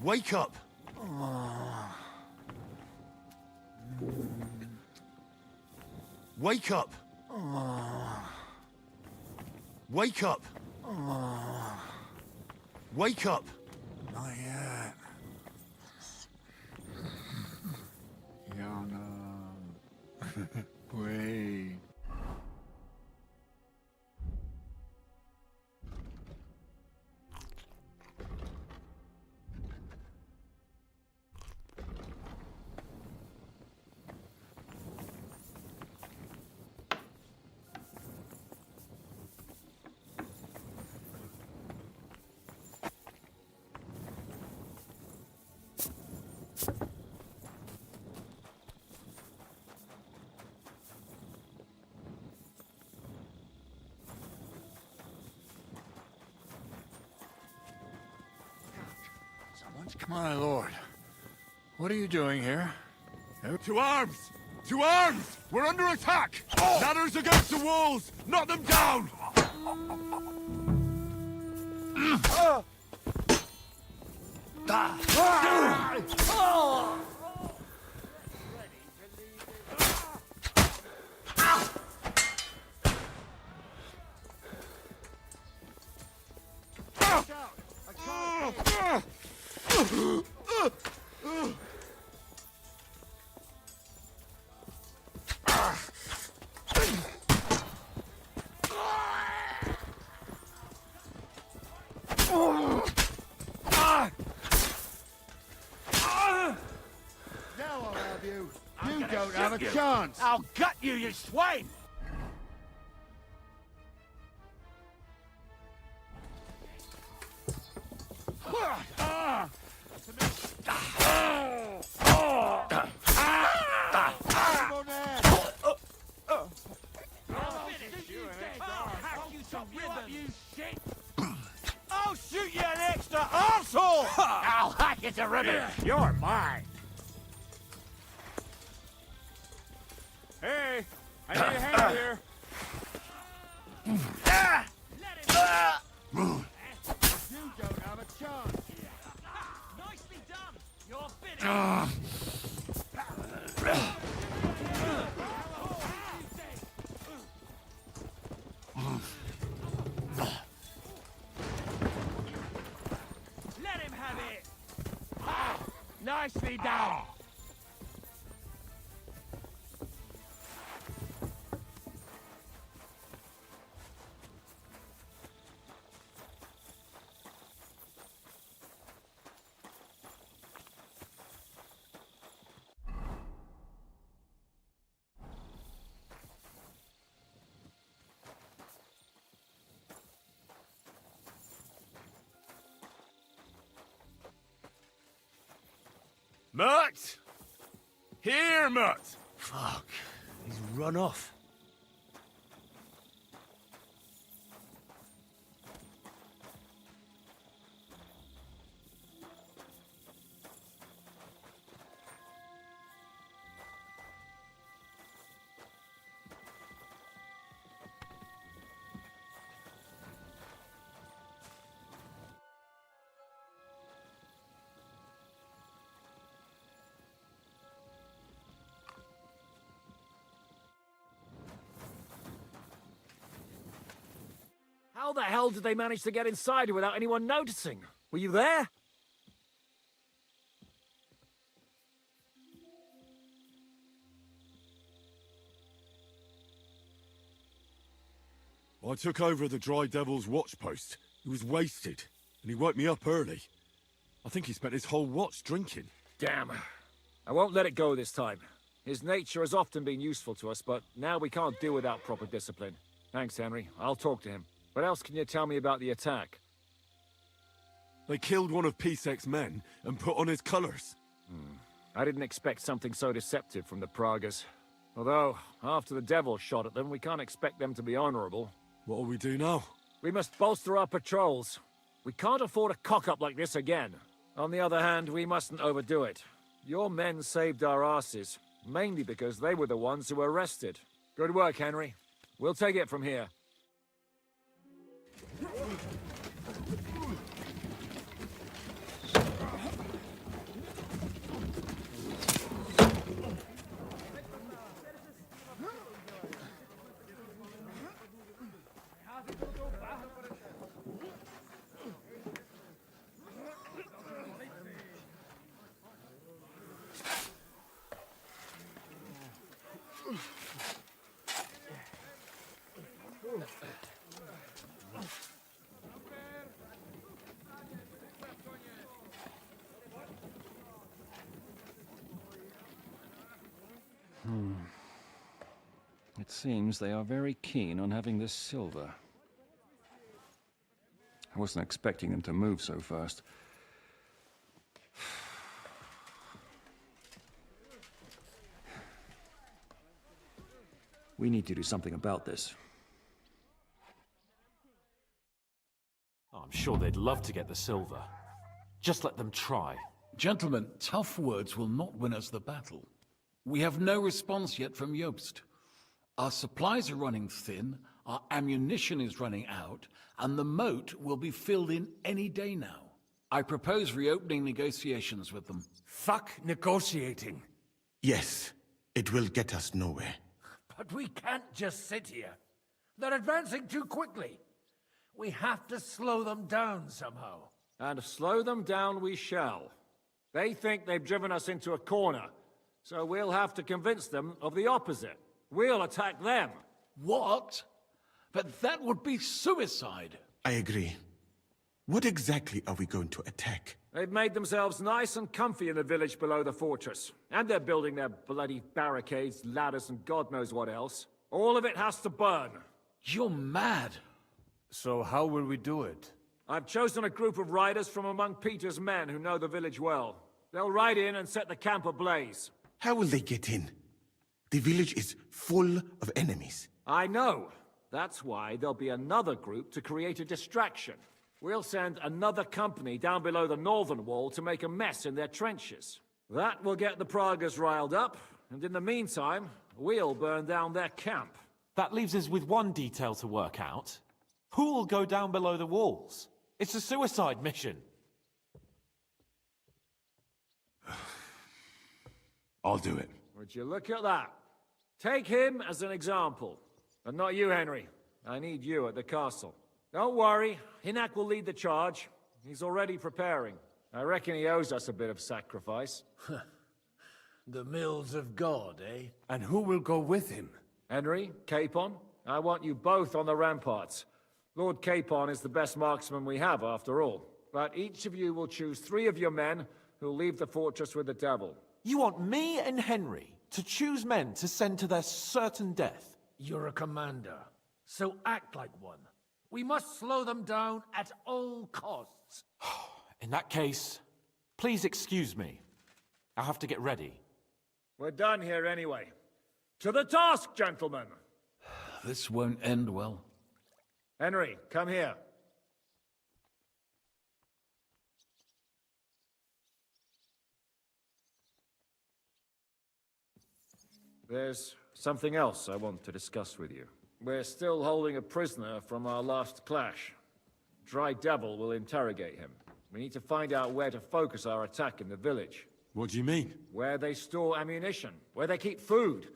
Wake up! Wake up! Wake up! Wake up! Not yet. Yana. Wait. My lord, what are you doing here? To arms! To arms! We're under attack! Ladders against the walls! Knock them down! You don't have a chance! I'll gut you, you swine! I'll shoot you an extra arsehole! I'll hack you to ribbons! You're mine! Hey, I need a hand here. You don't have a chance! Nicely done! You're finished! Let him have it! Nicely done! Mutt! Here, Mutt! Fuck. He's run off. How the hell did they manage to get inside without anyone noticing? Were you there? I took over the Dry Devil's watch post. He was wasted, and he woke me up early. I think he spent his whole watch drinking. Damn. I won't let it go this time. His nature has often been useful to us, but now we can't do without proper discipline. Thanks, Henry. I'll talk to him. What else can you tell me about the attack? They killed one of Pisek's men and put on his colors. I didn't expect something so deceptive from the Pragas. Although, after the devil shot at them, we can't expect them to be honorable. What'll we do now? We must bolster our patrols. We can't afford a cock-up like this again. On the other hand, we mustn't overdo it. Your men saved our asses, mainly because they were the ones who were arrested. Good work, Henry. We'll take it from here. It seems they are very keen on having this silver. I wasn't expecting them to move so fast. We need to do something about this. Oh, I'm sure they'd love to get the silver. Just let them try. Gentlemen, tough words will not win us the battle. We have no response yet from Jobst. Our supplies are running thin, our ammunition is running out, and the moat will be filled in any day now. I propose reopening negotiations with them. Fuck negotiating. Yes, it will get us nowhere. But we can't just sit here. They're advancing too quickly. We have to slow them down somehow. And slow them down we shall. They think they've driven us into a corner, so we'll have to convince them of the opposite. We'll attack them. What? But that would be suicide. I agree. What exactly are we going to attack? They've made themselves nice and comfy in the village below the fortress. And they're building their bloody barricades, ladders, and God knows what else. All of it has to burn. You're mad. So how will we do it? I've chosen a group of riders from among Peter's men who know the village well. They'll ride in and set the camp ablaze. How will they get in? The village is full of enemies. I know. That's why there'll be another group to create a distraction. We'll send another company down below the northern wall to make a mess in their trenches. That will get the Pragas riled up, and in the meantime, we'll burn down their camp. That leaves us with one detail to work out. Who will go down below the walls? It's a suicide mission. I'll do it. Would you look at that? Take him as an example. And not you, Henry. I need you at the castle. Don't worry, Hinak will lead the charge. He's already preparing. I reckon he owes us a bit of sacrifice. The mills of God, eh? And who will go with him? Henry, Capon, I want you both on the ramparts. Lord Capon is the best marksman we have, after all. But each of you will choose 3 of your men who'll leave the fortress with the devil. You want me and Henry to choose men to send to their certain death? You're a commander, so act like one. We must slow them down at all costs. In that case, please excuse me. I have to get ready. We're done here anyway. To the task, gentlemen! This won't end well. Henry, come here. There's something else I want to discuss with you. We're still holding a prisoner from our last clash. Dry Devil will interrogate him. We need to find out where to focus our attack in the village. What do you mean? Where they store ammunition, where they keep food,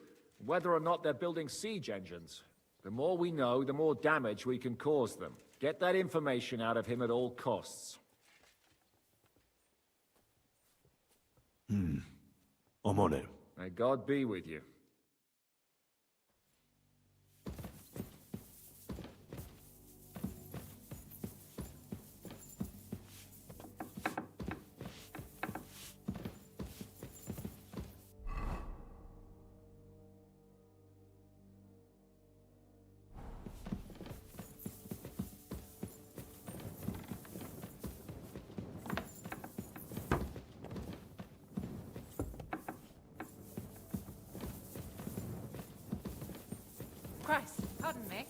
whether or not they're building siege engines. The more we know, the more damage we can cause them. Get that information out of him at all costs. I'm on it. May God be with you. Pardon me.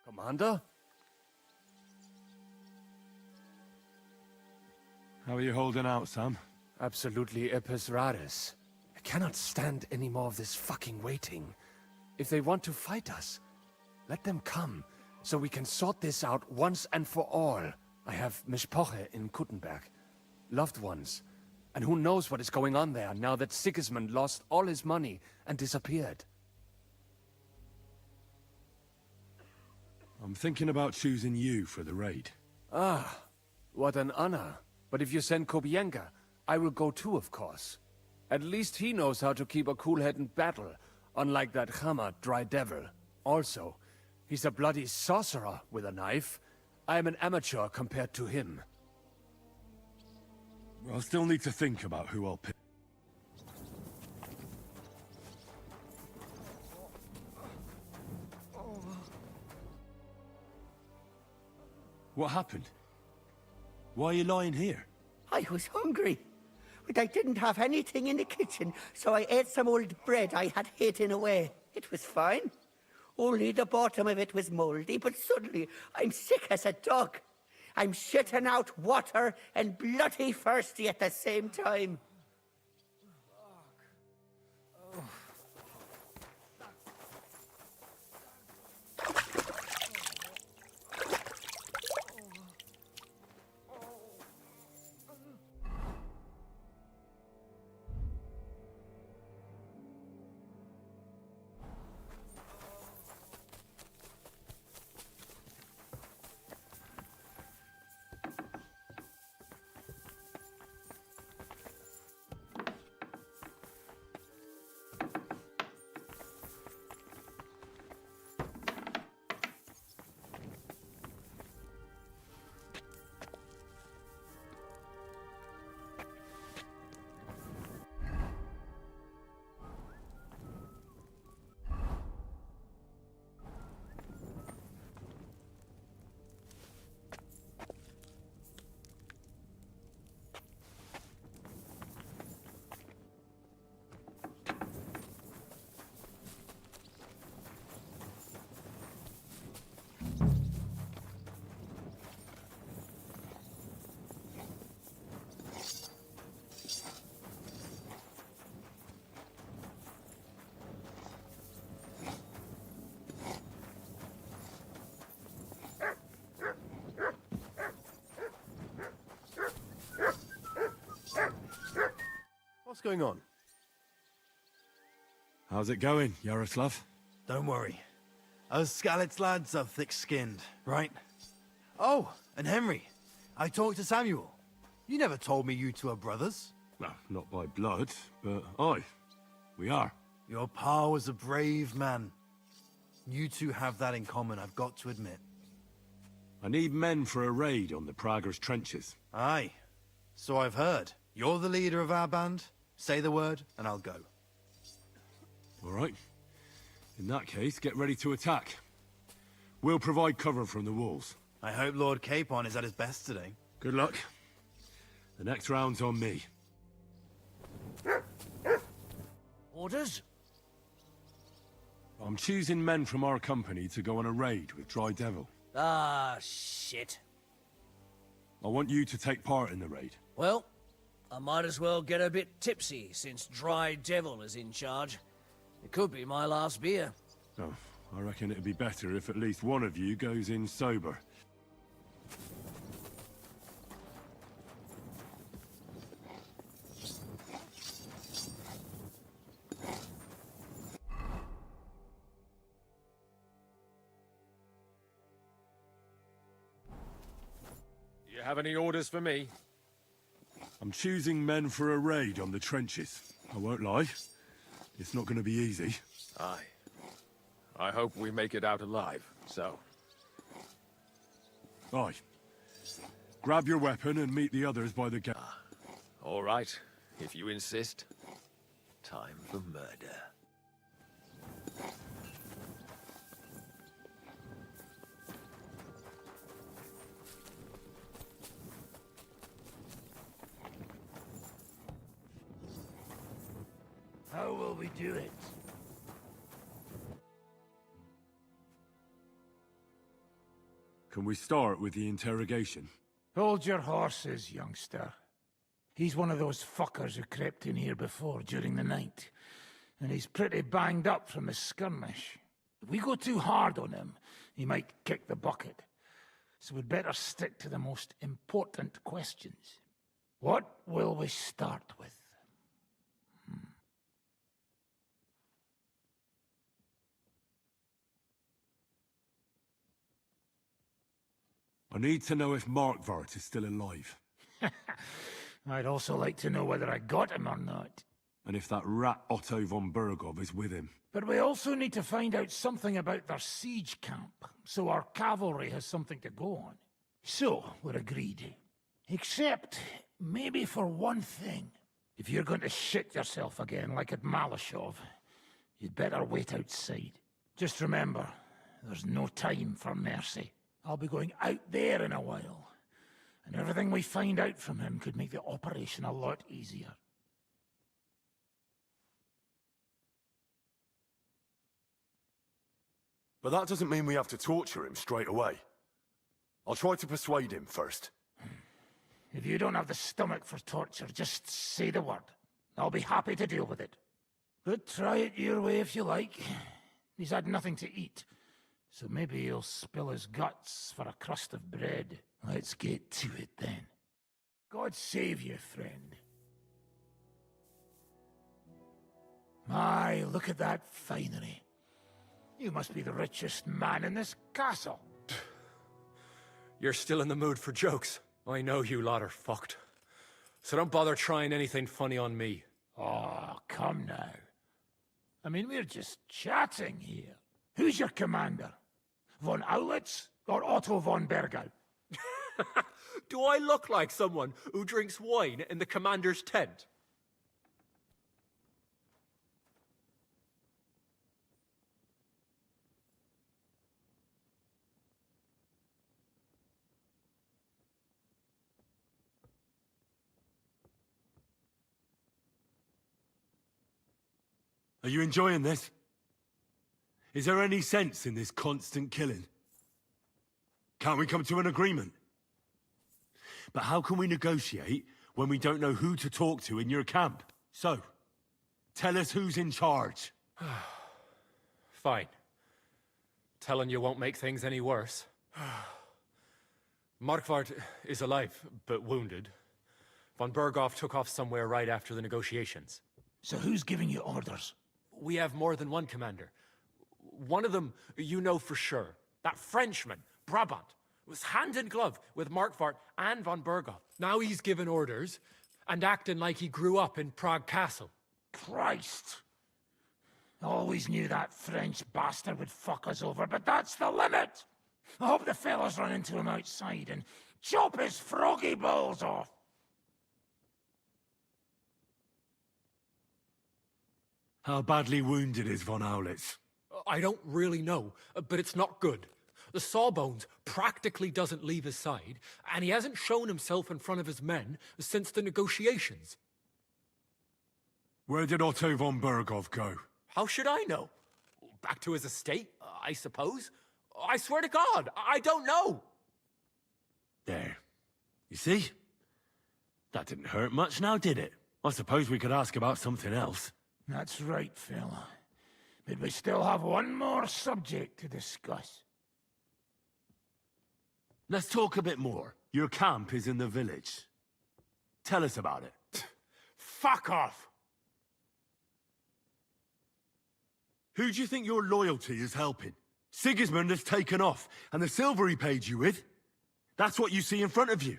Commander? How are you holding out, Sam? Absolutely epis raris. I cannot stand any more of this fucking waiting. If they want to fight us, let them come, so we can sort this out once and for all. I have Mishpoche in Kuttenberg, loved ones, and who knows what is going on there now that Sigismund lost all his money and disappeared. I'm thinking about choosing you for the raid. Ah, what an honor. But if you send Kobienka, I will go too, of course. At least he knows how to keep a cool head in battle, unlike that Hammer dry devil. Also, he's a bloody sorcerer with a knife. I am an amateur compared to him. I'll still need to think about who I'll pick. What happened? Why are you lying here? I was hungry, but I didn't have anything in the kitchen, so I ate some old bread I had hidden away. It was fine. Only the bottom of it was moldy, but suddenly I'm sick as a dog. I'm shitting out water and bloody thirsty at the same time. What's going on? How's it going, Yaroslav? Don't worry. Us Skalitz lads are thick-skinned, right? Oh, and Henry. I talked to Samuel. You never told me you two are brothers. Well, not by blood, but aye, we are. Your pa was a brave man. You two have that in common, I've got to admit. I need men for a raid on the Prager's trenches. Aye. So I've heard. You're the leader of our band. Say the word, and I'll go. All right. In that case, get ready to attack. We'll provide cover from the walls. I hope Lord Capon is at his best today. Good luck. The next round's on me. Orders? I'm choosing men from our company to go on a raid with Dry Devil. Ah, shit. I want you to take part in the raid. Well, I might as well get a bit tipsy since Dry Devil is in charge. It could be my last beer. Oh, I reckon it'd be better if at least one of you goes in sober. You have any orders for me? I'm choosing men for a raid on the trenches. I won't lie. It's not going to be easy. Aye. I hope we make it out alive, so. Aye. Grab your weapon and meet the others by the gate. All right, if you insist. Time for murder. How will we do it? Can we start with the interrogation? Hold your horses, youngster. He's one of those fuckers who crept in here before during the night. And he's pretty banged up from the skirmish. If we go too hard on him, he might kick the bucket. So we'd better stick to the most important questions. What will we start with? I need to know if Markvart is still alive. I'd also like to know whether I got him or not. And if that rat Otto von Bergov is with him. But we also need to find out something about their siege camp, so our cavalry has something to go on. So, we're agreed. Except, maybe for one thing. If you're going to shit yourself again like at Malashov, you'd better wait outside. Just remember, there's no time for mercy. I'll be going out there in a while, and everything we find out from him could make the operation a lot easier. But that doesn't mean we have to torture him straight away. I'll try to persuade him first. If you don't have the stomach for torture, just say the word. I'll be happy to deal with it. But try it your way if you like. He's had nothing to eat, so maybe he'll spill his guts for a crust of bread. Let's get to it then. God save you, friend. My, look at that finery. You must be the richest man in this castle. You're still in the mood for jokes. I know you lot are fucked. So don't bother trying anything funny on me. Oh, come now. I mean, we're just chatting here. Who's your commander? Von Aulitz or Otto von Bergau? Do I look like someone who drinks wine in the commander's tent? Are you enjoying this? Is there any sense in this constant killing? Can't we come to an agreement? But how can we negotiate when we don't know who to talk to in your camp? So, tell us who's in charge. Fine. Telling you won't make things any worse. Markvart is alive, but wounded. Von Berghoff took off somewhere right after the negotiations. So who's giving you orders? We have more than one commander. One of them you know for sure. That Frenchman, Brabant, was hand in glove with Markvart and von Berghoff. Now he's given orders and acting like he grew up in Prague Castle. Christ! Always knew that French bastard would fuck us over, but that's the limit! I hope the fellas run into him outside and chop his froggy balls off! How badly wounded is von Aulitz? I don't really know, but it's not good. The sawbones practically doesn't leave his side, and he hasn't shown himself in front of his men since the negotiations. Where did Otto von Berghoff go? How should I know? Back to his estate, I suppose? I swear to God, I don't know! There. You see? That didn't hurt much now, did it? I suppose we could ask about something else. That's right, fella. But we still have one more subject to discuss. Let's talk a bit more. Your camp is in the village. Tell us about it. Fuck off! Who do you think your loyalty is helping? Sigismund has taken off, and the silver he paid you with? That's what you see in front of you.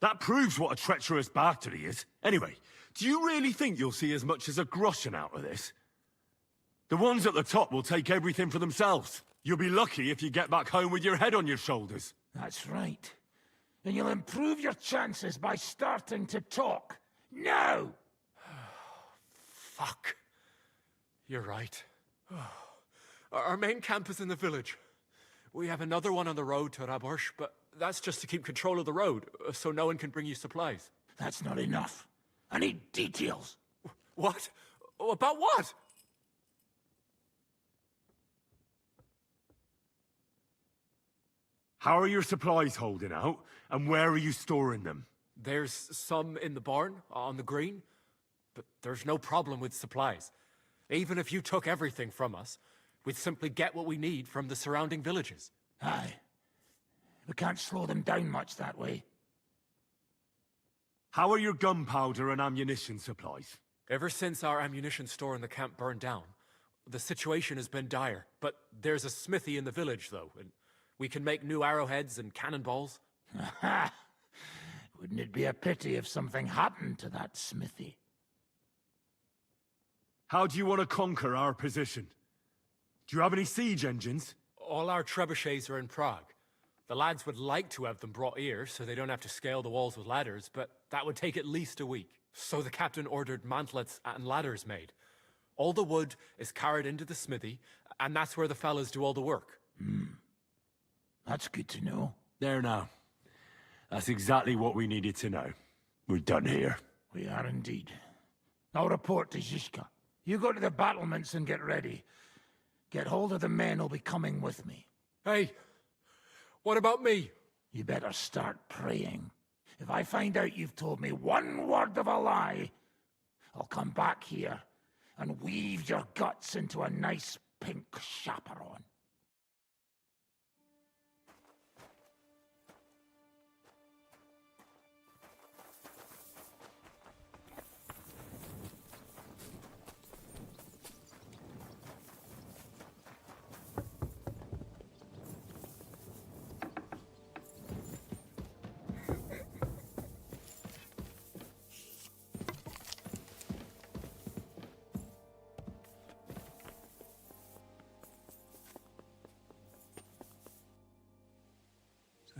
That proves what a treacherous bastard he is. Anyway, do you really think you'll see as much as a groschen out of this? The ones at the top will take everything for themselves. You'll be lucky if you get back home with your head on your shoulders. That's right. And you'll improve your chances by starting to talk. Now! Fuck. You're right. Our main camp is in the village. We have another one on the road to Raborsh, but that's just to keep control of the road, so no one can bring you supplies. That's not enough. I need details. What? About what? How are your supplies holding out, and where are you storing them? There's some in the barn, on the green, but there's no problem with supplies. Even if you took everything from us, we'd simply get what we need from the surrounding villages. Aye. We can't slow them down much that way. How are your gunpowder and ammunition supplies? Ever since our ammunition store in the camp burned down, the situation has been dire. But there's a smithy in the village, though, and we can make new arrowheads and cannonballs. Ha! Wouldn't it be a pity if something happened to that smithy? How do you want to conquer our position? Do you have any siege engines? All our trebuchets are in Prague. The lads would like to have them brought here, so they don't have to scale the walls with ladders, but that would take at least a week. So the captain ordered mantlets and ladders made. All the wood is carried into the smithy, and that's where the fellas do all the work. That's good to know. There now. That's exactly what we needed to know. We're done here. We are indeed. I'll report to Zizka. You go to the battlements and get ready. Get hold of the men who'll be coming with me. Hey, what about me? You better start praying. If I find out you've told me one word of a lie, I'll come back here and weave your guts into a nice pink chaperon.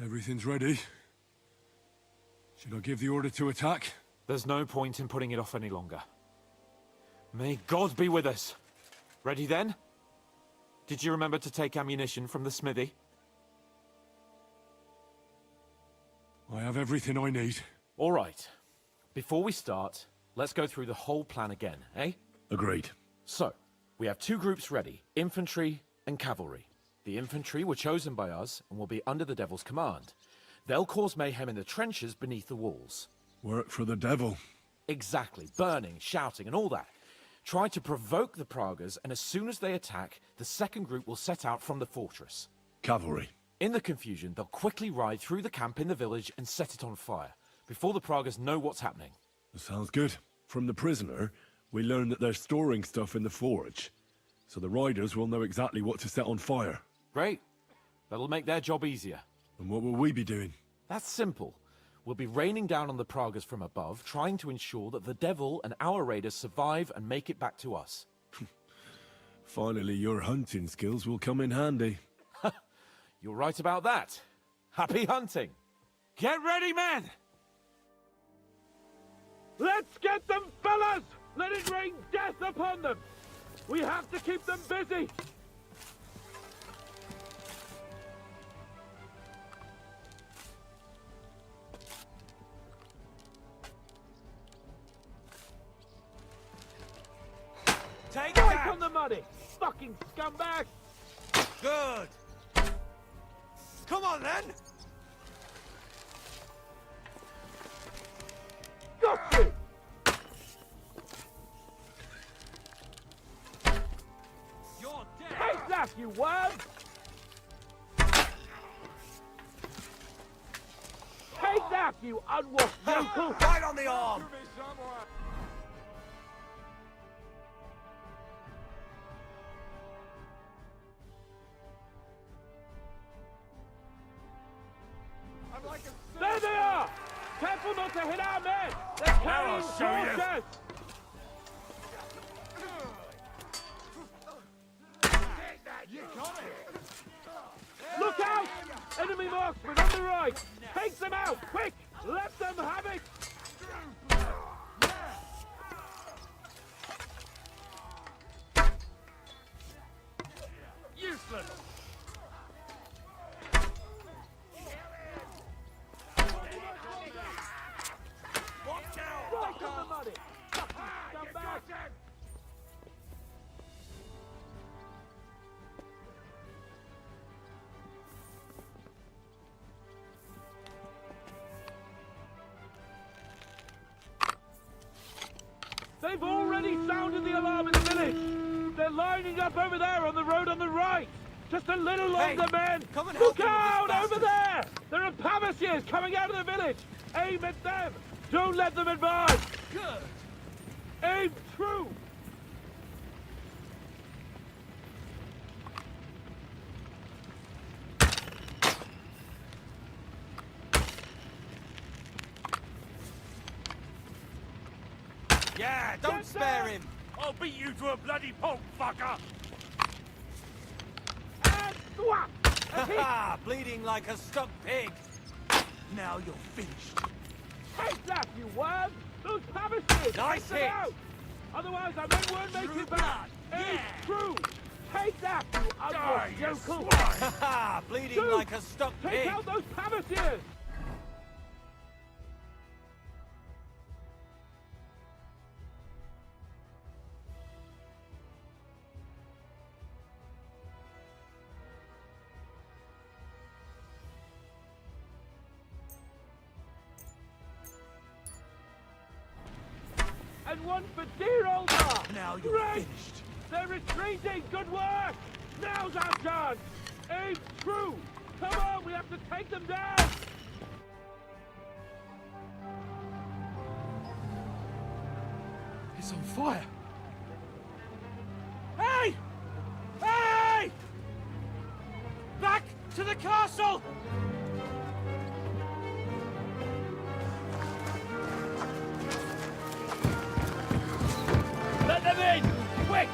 Everything's ready. Should I give the order to attack? There's no point in putting it off any longer. May God be with us. Ready then? Did you remember to take ammunition from the smithy? I have everything I need. All right. Before we start, let's go through the whole plan again, eh? Agreed. So, we have two groups ready, infantry and cavalry. The infantry were chosen by us and will be under the Devil's command. They'll cause mayhem in the trenches beneath the walls. Work for the Devil. Exactly. Burning, shouting, and all that. Try to provoke the Pragas, and as soon as they attack, the second group will set out from the fortress. Cavalry. In the confusion, they'll quickly ride through the camp in the village and set it on fire, before the Pragas know what's happening. That sounds good. From the prisoner, we learned that they're storing stuff in the forge, so the riders will know exactly what to set on fire. Great. That'll make their job easier. And what will we be doing? That's simple. We'll be raining down on the Pragas from above, trying to ensure that the Devil and our raiders survive and make it back to us. Finally, your hunting skills will come in handy. You're right about that. Happy hunting. Get ready, men! Let's get them, fellas! Let it rain death upon them! We have to keep them busy! Take Away that! from the money! Fucking scumbag! Good! Come on, then! Got you! You're dead! Take that, you worm! Take that, you unwashed yokel! Right on the arm! There they are! Careful not to hit our men! They're carrying torches! Look out! Enemy marksmen on the right! Take them out, quick! Let them have it! Useless! Right on the money! Fucking scumbag! They're lining up over there on the road on the right! Just a little longer, men! Come and help Look me with this out over bastard. there! There are Pavasiers coming out of the village! Aim at them! Don't let them advance! Good! Aim true! Yeah, don't spare him! I'll beat you to a bloody pulp, fucker! Ha! Bleeding like a stuck pig! Now you're finished. Take that, you worm! Those Pavasiers! Nice Take them hit. out! Otherwise, our men won't make True it back! blood. Aim true! Take that, you ugly yokel! Ha! Bleeding Dude, like a stuck Take pig! out those Pavasiers! And one for dear old Mark! Now you're Great! finished. They're retreating! Good work! Now's our chance! Aim true! Come on, we have to take them down! It's on fire. Hey! Hey! Back to the castle! Let them in! Quick!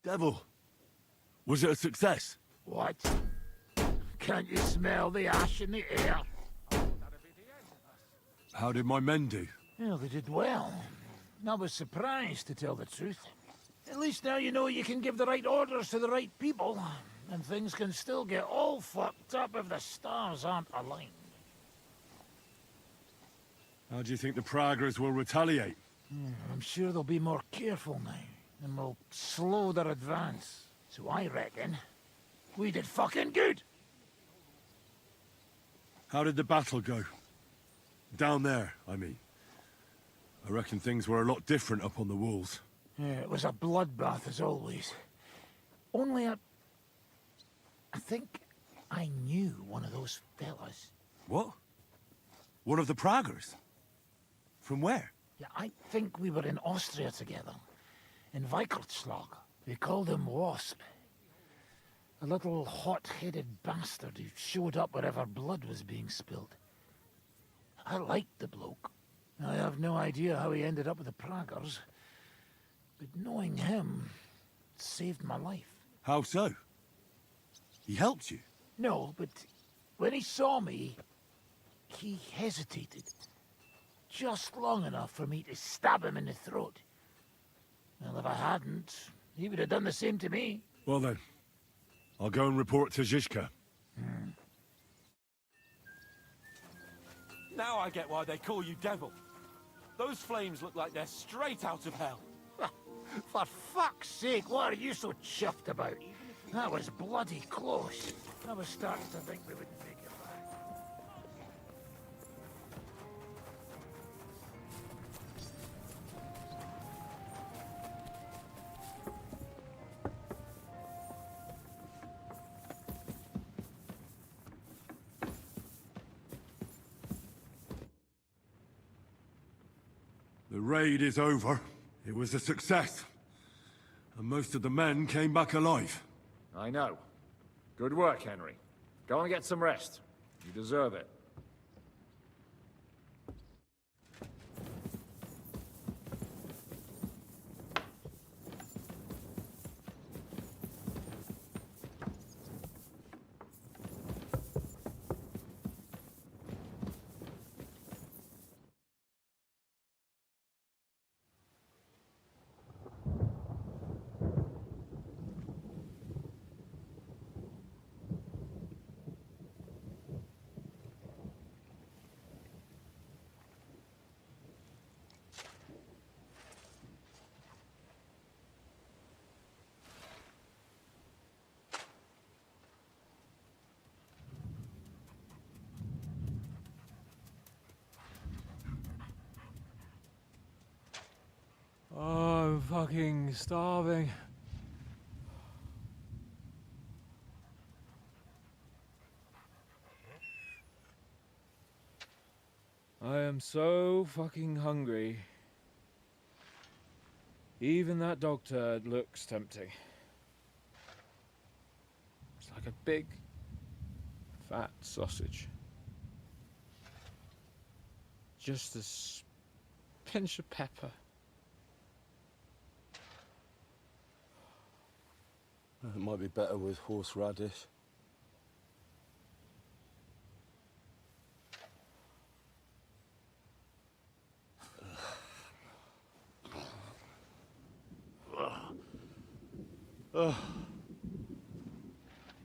Devil, was it a success? What? Can't you smell the ash in the air? How did my men do? Well, they did well. I was surprised, to tell the truth. At least now you know you can give the right orders to the right people, and things can still get all fucked up if the stars aren't aligned. How do you think the Praggers will retaliate? I'm sure they'll be more careful now, and will slow their advance. So I reckon we did fucking good. How did the battle go? Down there, I mean. I reckon things were a lot different up on the walls. Yeah, it was a bloodbath as always. Only I think I knew one of those fellas. What? One of the Praggers? From where? Yeah, I think we were in Austria together. In Weikertslag. They called him Wasp. A little hot-headed bastard who showed up wherever blood was being spilled. I liked the bloke. I have no idea how he ended up with the Praggers, but knowing him saved my life. How so? He helped you? No, but when he saw me, he hesitated. Just long enough for me to stab him in the throat. Well, if I hadn't, he would have done the same to me. Well then, I'll go and report to Zizka. Now I get why they call you Devil. Those flames look like they're straight out of hell. For fuck's sake, what are you so chuffed about? That was bloody close. I was starting to think we wouldn't make it back. The raid is over. It was a success. And most of the men came back alive. I know. Good work, Henry. Go and get some rest. You deserve it. Oh, I'm fucking starving. I am so fucking hungry. Even that dog turd looks tempting. It's like a big, fat sausage. Just a pinch of pepper. It might be better with horseradish.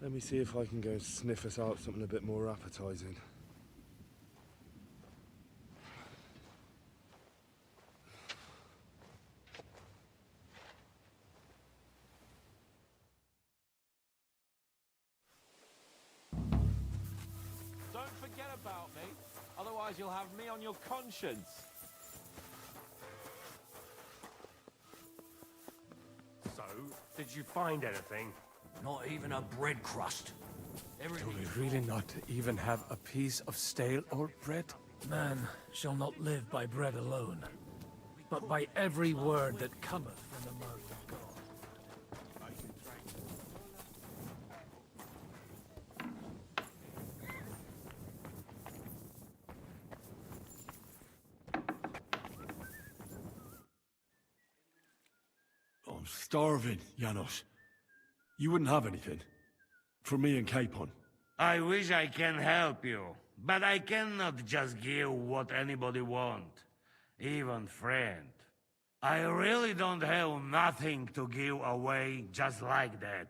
Let me see if I can go sniff us out something a bit more appetizing. Don't forget about me, otherwise you'll have me on your conscience. So, did you find anything? Not even a bread crust. Do we really not even have a piece of stale old bread? Man shall not live by bread alone, but by every word that cometh from the mouth of God. I'm starving, Janos. You wouldn't have anything? For me and Capon. I wish I can help you, but I cannot just give what anybody want, even friend. I really don't have nothing to give away just like that.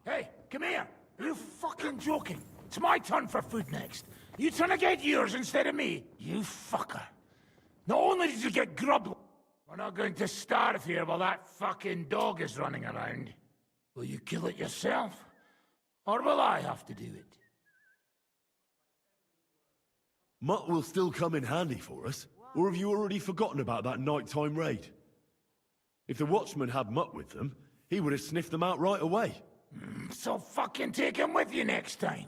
Hey, come here! Are you fucking joking? It's my turn for food next. You trying to get yours instead of me? You fucker. Not only did you get grub... We're not going to starve here while that fucking dog is running around. Will you kill it yourself? Or will I have to do it? Mutt will still come in handy for us. Or have you already forgotten about that nighttime raid? If the watchman had Mutt with them, he would have sniffed them out right away. So fucking take him with you next time.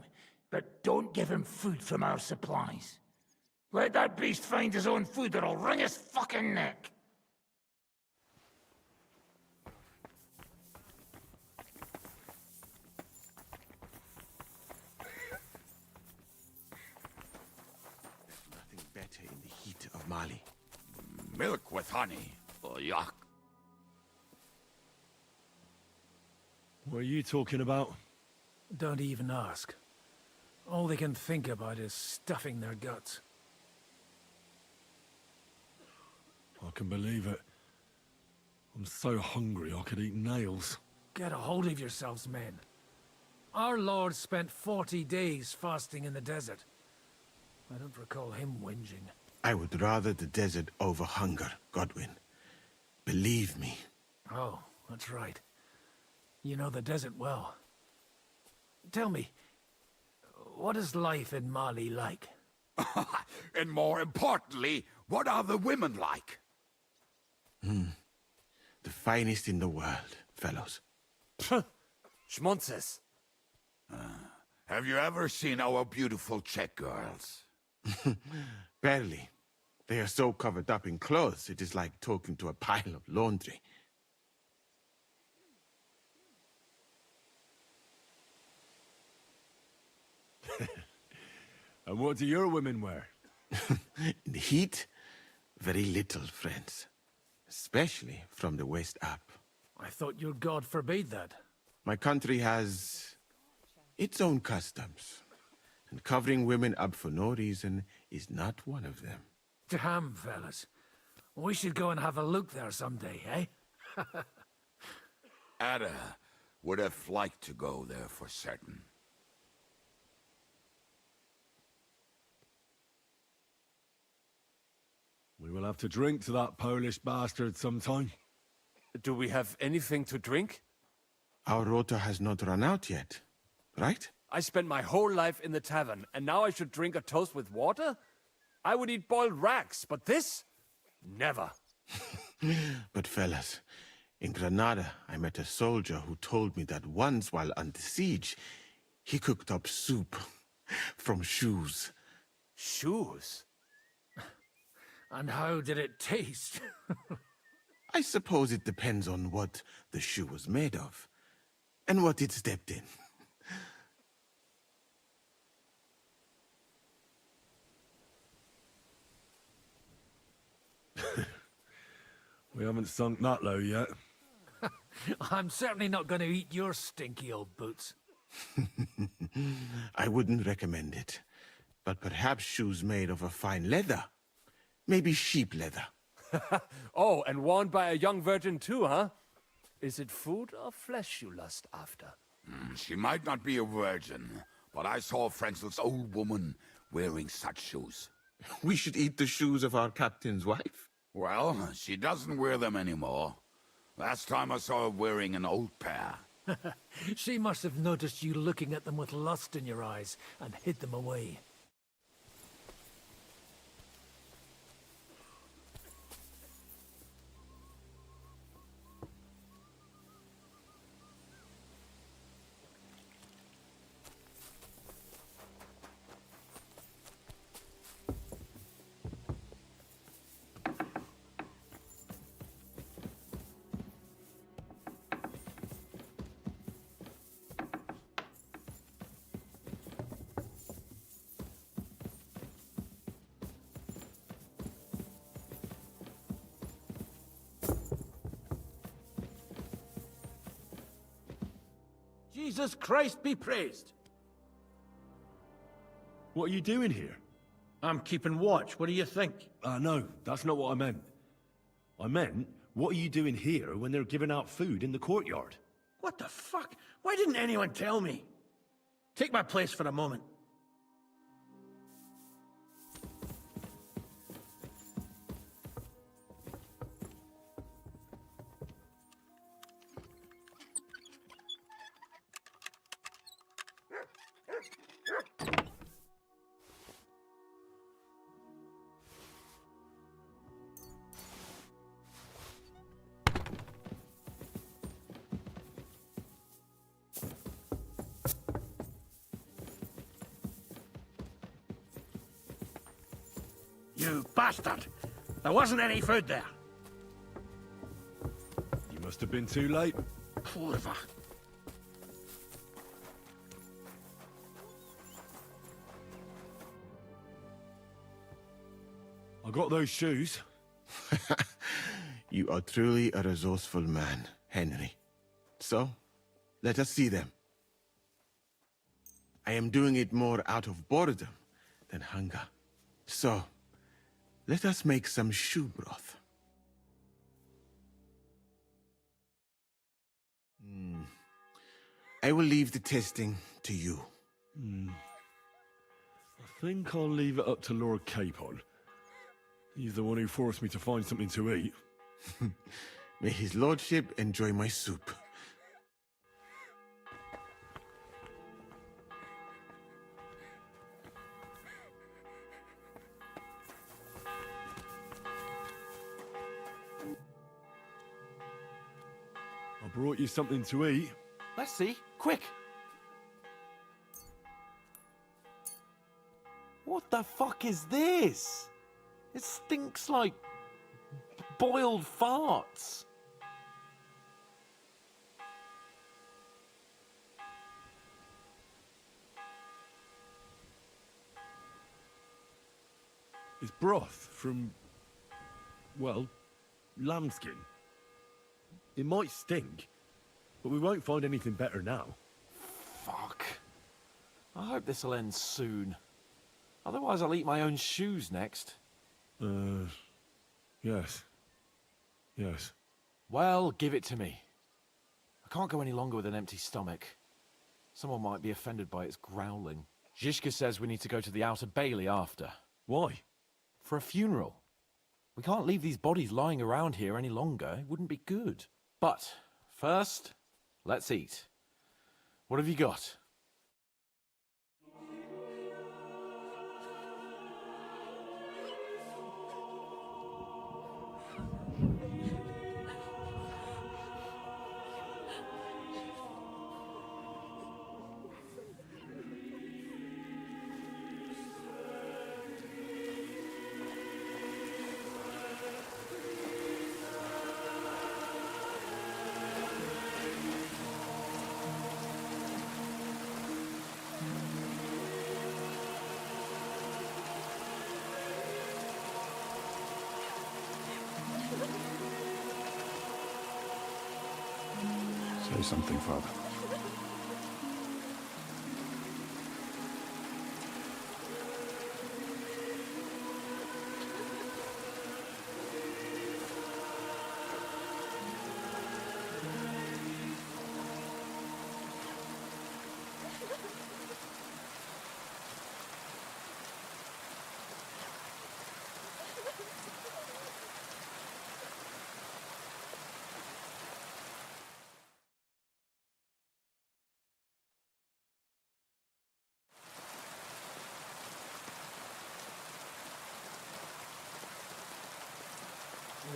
But don't give him food from our supplies. Let that beast find his own food or I'll wring his fucking neck. Nothing better in the heat of Mali. Milk with honey. Oh, yuck. What are you talking about? Don't even ask. All they can think about is stuffing their guts. I can believe it. I'm so hungry I could eat nails. Get a hold of yourselves, men. Our Lord spent 40 days fasting in the desert. I don't recall him whinging. I would rather the desert over hunger, Godwin. Believe me. Oh, that's right. You know the desert well. Tell me, what is life in Mali like? And more importantly, what are the women like? The finest in the world, fellows. Schmonzes. Have you ever seen our beautiful Czech girls? Barely. They are so covered up in clothes, it is like talking to a pile of laundry. And what do your women wear? In the heat, very little, friends. Especially from the west up. I thought your god forbade that. My country has its own customs. And covering women up for no reason is not one of them. Damn, fellas. We should go and have a look there someday, eh? Ada would have liked to go there for certain. We will have to drink to that Polish bastard sometime. Do we have anything to drink? Our rota has not run out yet, right? I spent my whole life in the tavern, and now I should drink a toast with water? I would eat boiled rags, but this? Never. But fellas, in Granada, I met a soldier who told me that once while under siege, he cooked up soup from shoes. Shoes? And how did it taste? I suppose it depends on what the shoe was made of, and what it stepped in. We haven't sunk that low yet. I'm certainly not going to eat your stinky old boots. I wouldn't recommend it, but perhaps shoes made of a fine leather. Maybe sheep leather. Oh, and worn by a young virgin too, huh? Is it food or flesh you lust after? She might not be a virgin, but I saw Frenzel's old woman wearing such shoes. We should eat the shoes of our captain's wife? Well, she doesn't wear them anymore. Last time I saw her wearing an old pair. She must have noticed you looking at them with lust in your eyes and hid them away. Jesus Christ be praised! What are you doing here? I'm keeping watch. What do you think? No, that's not what I meant. I meant, what are you doing here when they're giving out food in the courtyard? What the fuck? Why didn't anyone tell me? Take my place for a moment. You bastard! There wasn't any food there. You must have been too late. Whatever. I got those shoes. You are truly a resourceful man, Henry. So, let us see them. I am doing it more out of boredom than hunger. So, let us make some shoe broth. I will leave the testing to you. I think I'll leave it up to Lord Capon. He's the one who forced me to find something to eat. May his lordship enjoy my soup. I brought you something to eat. Let's see. Quick! What the fuck is this? It stinks like boiled farts. It's broth from, well, lambskin. It might stink, but we won't find anything better now. Fuck. I hope this'll end soon. Otherwise I'll eat my own shoes next. Yes. Yes. Well, give it to me. I can't go any longer with an empty stomach. Someone might be offended by its growling. Zizka says we need to go to the Outer Bailey after. Why? For a funeral. We can't leave these bodies lying around here any longer. It wouldn't be good. But, first, let's eat. What have you got? Say something, Father.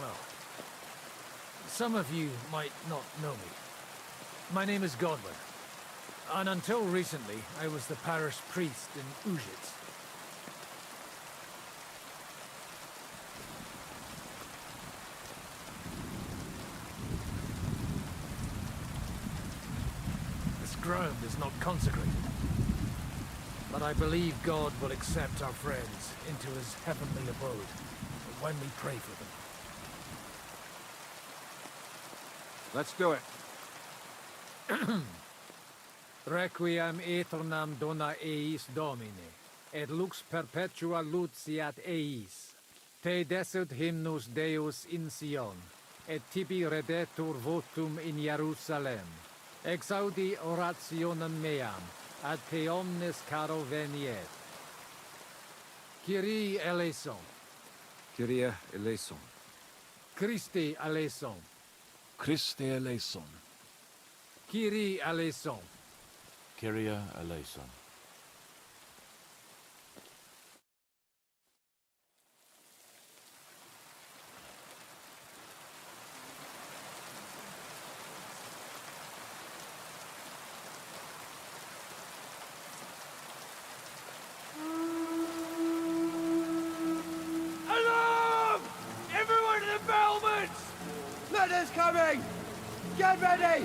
Well, some of you might not know me. My name is Godwin, and until recently, I was the parish priest in Ujitz. This ground is not consecrated, but I believe God will accept our friends into his heavenly abode when we pray for them. Let's do it. Requiem aeternam dona eis Domine, et lux perpetua luciat eis. Te desut hymnus Deus in Sion, et tibi redetur votum in Jerusalem. Exaudi orationem meam, ad te omnes caro veniet. Kyrie eleison. Kyrie eleison. Christe eleison. Christe eleison. Kyrie eleison. Kyrie eleison. Alarm! Everyone to the battlements! Letters coming! Get ready!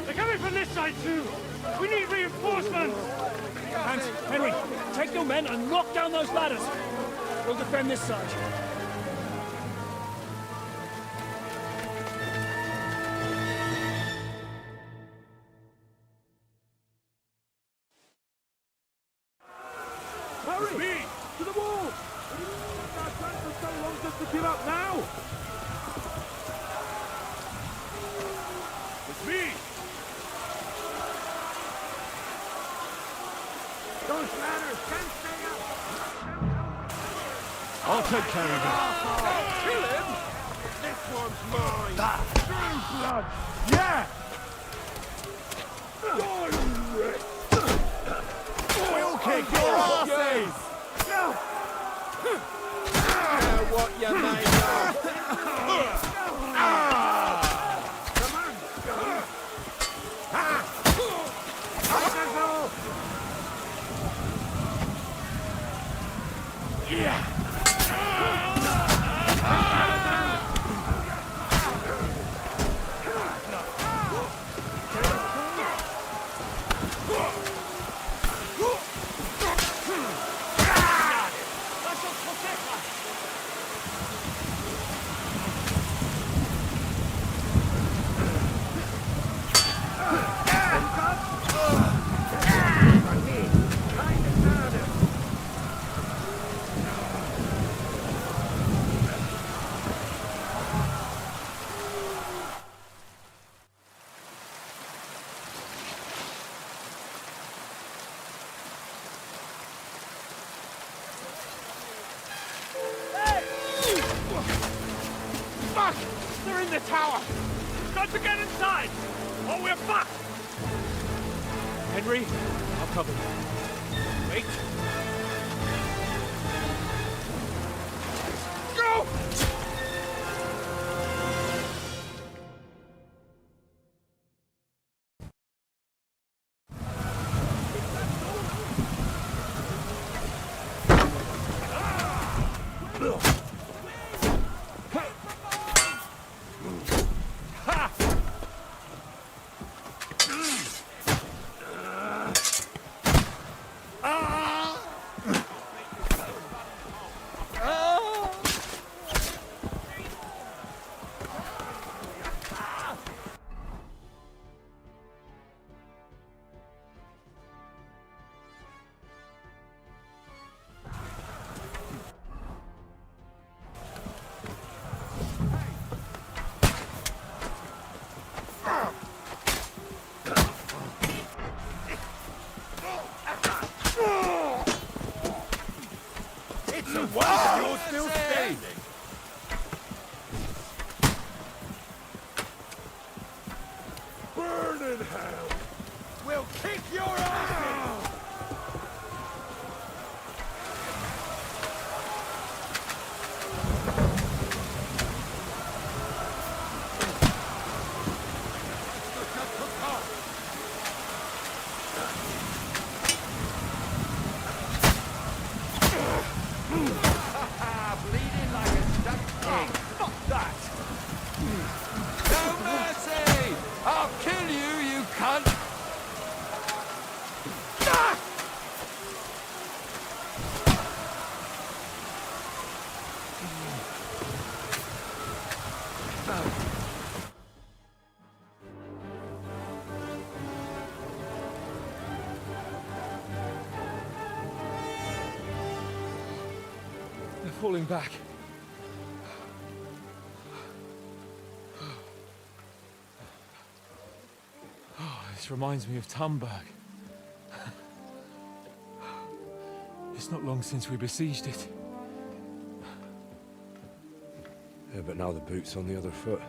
They're coming from this side too! We need reinforcements! Hans, Henry, take your men and knock down those ladders. We'll defend this side. Hurry! Me! To the wall! We didn't want our chance for so long just to give up now! It's me! Those ladders can't stay up! I'll take care of it. Kill him! This one's mine! True blood! Yeah! We'll kick your asses! What you made of! Fuck! They're in the tower! Got to get inside! Or we're fucked! Henry, I'll cover you. Wait. Go! in hell. We'll kick your ass! Bleeding like a stuck pig. Fuck that! No mercy! I'll kill you, you cunt! They're falling back. Oh, this reminds me of Tamberg. It's not long since we besieged it. Yeah, but now the boot's on the other foot.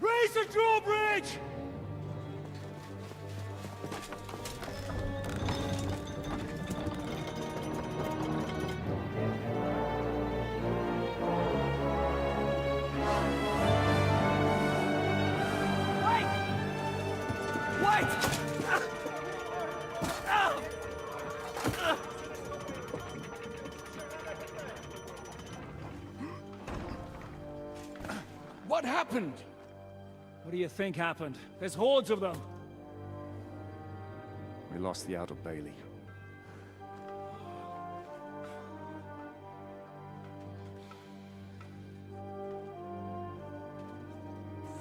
Raise the drawbridge! Wait! What happened? What do you think happened? There's hordes of them. We lost the Outer Bailey.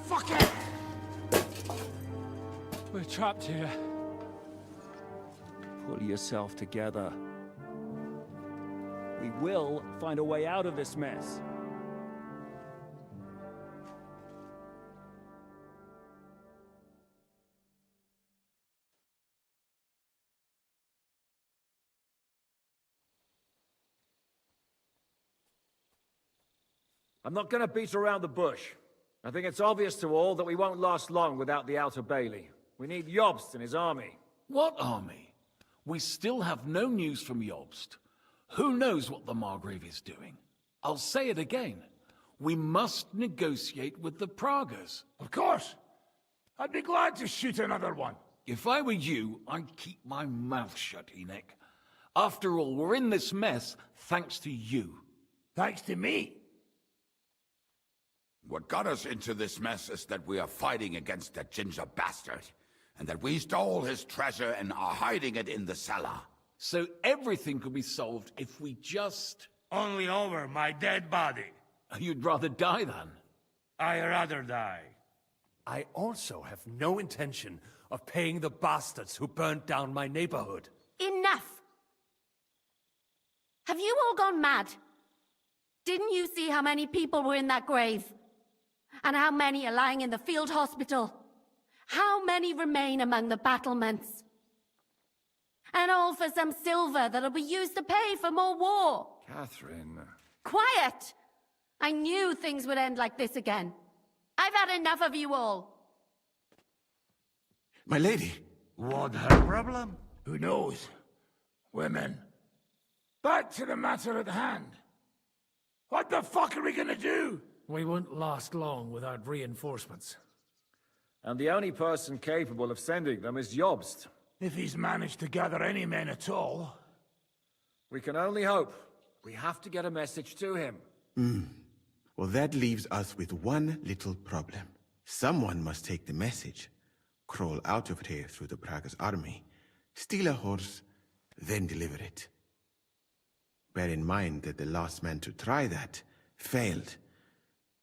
Fuck it! We're trapped here. Pull yourself together. We will find a way out of this mess. I'm not gonna beat around the bush. I think it's obvious to all that we won't last long without the Outer Bailey. We need Jobst and his army. What army? We still have no news from Jobst. Who knows what the Margrave is doing? I'll say it again. We must negotiate with the Pragas. Of course. I'd be glad to shoot another one. If I were you, I'd keep my mouth shut, Enoch. After all, we're in this mess thanks to you. Thanks to me? What got us into this mess is that we are fighting against that ginger bastard, and that we stole his treasure and are hiding it in the cellar. So everything could be solved if we just... Only over my dead body. You'd rather die then? I'd rather die. I also have no intention of paying the bastards who burnt down my neighborhood. Enough! Have you all gone mad? Didn't you see how many people were in that grave? And how many are lying in the field hospital? How many remain among the battlements? And all for some silver that'll be used to pay for more war. Catherine. Quiet! I knew things would end like this again. I've had enough of you all. My lady. What her problem? Who knows? Women. Back to the matter at hand. What the fuck are we gonna do? We won't last long without reinforcements. And the only person capable of sending them is Jobst. If he's managed to gather any men at all. We can only hope. We have to get a message to him. Well, that leaves us with one little problem. Someone must take the message, crawl out of here through the Pragas army, steal a horse, then deliver it. Bear in mind that the last man to try that failed,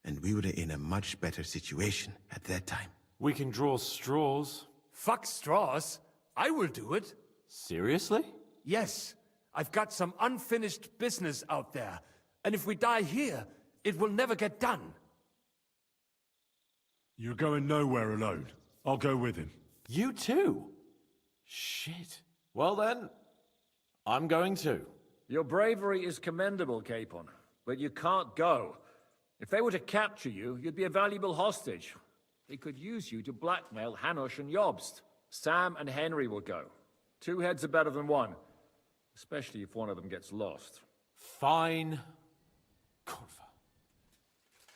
and we were in a much better situation at that time. We can draw straws. Fuck straws. I will do it. Seriously? Yes. I've got some unfinished business out there. And if we die here, it will never get done. You're going nowhere alone. I'll go with him. You too? Shit. Well then, I'm going too. Your bravery is commendable, Capon, but you can't go. If they were to capture you, you'd be a valuable hostage. They could use you to blackmail Hanush and Jobst. Sam and Henry will go. 2 heads are better than 1, especially if one of them gets lost. Fine.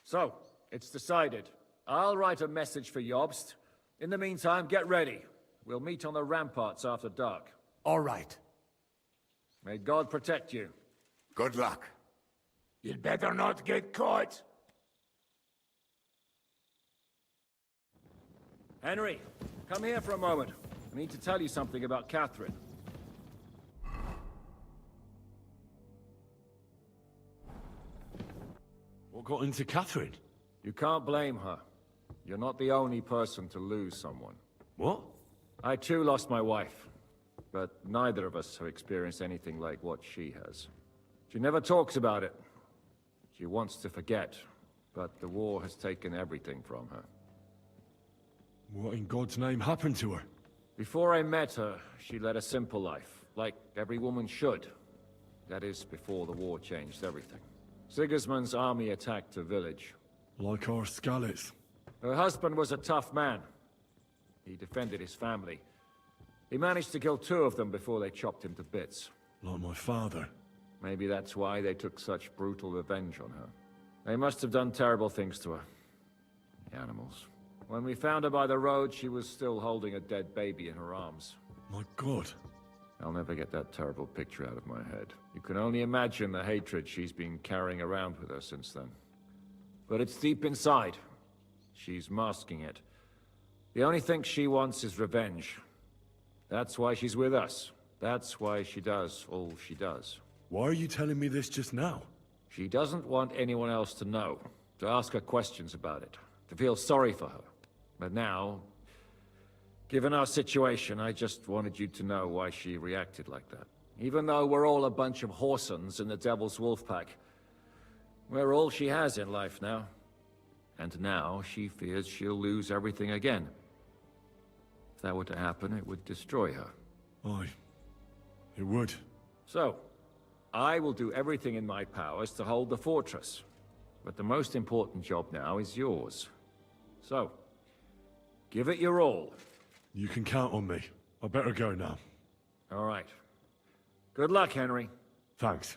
So, it's decided. I'll write a message for Jobst. In the meantime, get ready. We'll meet on the ramparts after dark. All right. May God protect you. Good luck. You'd better not get caught. Henry, come here for a moment. I need to tell you something about Catherine. What got into Catherine? You can't blame her. You're not the only person to lose someone. What? I too lost my wife, but neither of us have experienced anything like what she has. She never talks about it. She wants to forget, but the war has taken everything from her. What in God's name happened to her? Before I met her, she led a simple life, like every woman should. That is, before the war changed everything. Sigismund's army attacked a village. Like our Scalets. Her husband was a tough man. He defended his family. He managed to kill 2 of them before they chopped him to bits. Like my father. Maybe that's why they took such brutal revenge on her. They must have done terrible things to her. The animals. When we found her by the road, she was still holding a dead baby in her arms. My God. I'll never get that terrible picture out of my head. You can only imagine the hatred she's been carrying around with her since then. But it's deep inside. She's masking it. The only thing she wants is revenge. That's why she's with us. That's why she does all she does. Why are you telling me this just now? She doesn't want anyone else to know, to ask her questions about it, to feel sorry for her. But now, given our situation, I just wanted you to know why she reacted like that. Even though we're all a bunch of whoresons in the Devil's Wolf Pack, we're all she has in life now. And now she fears she'll lose everything again. If that were to happen, it would destroy her. Aye, it would. So, I will do everything in my powers to hold the fortress. But the most important job now is yours. So, give it your all. You can count on me. I better go now. All right. Good luck, Henry. Thanks.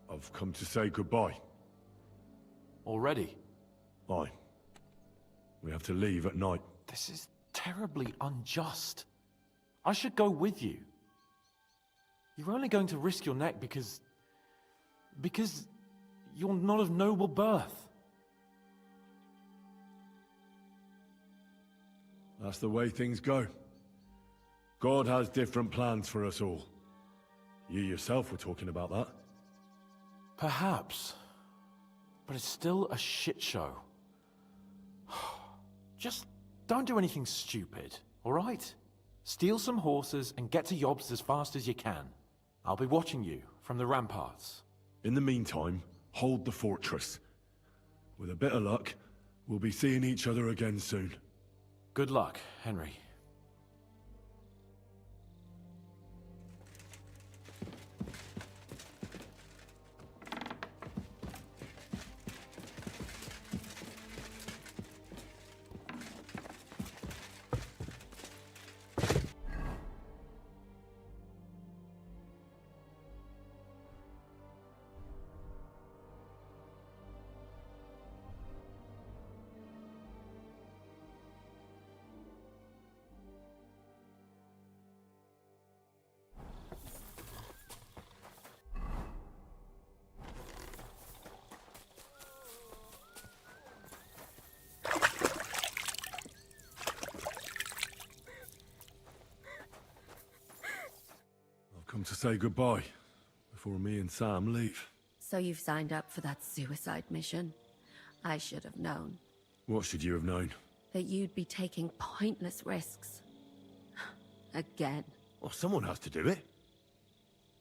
I've come to say goodbye. Already? Aye. We have to leave at night. This is terribly unjust. I should go with you. You're only going to risk your neck because you're not of noble birth. That's the way things go. God has different plans for us all. You yourself were talking about that. Perhaps. But it's still a shit show. Just don't do anything stupid, all right? Steal some horses and get to Jobst as fast as you can. I'll be watching you from the ramparts. In the meantime, hold the fortress. With a bit of luck, We'll be seeing each other again soon. Good luck, Henry. Come to say goodbye before me and Sam leave. So you've signed up for that suicide mission? I should have known. What should you have known? That you'd be taking pointless risks. Again. Well, someone has to do it.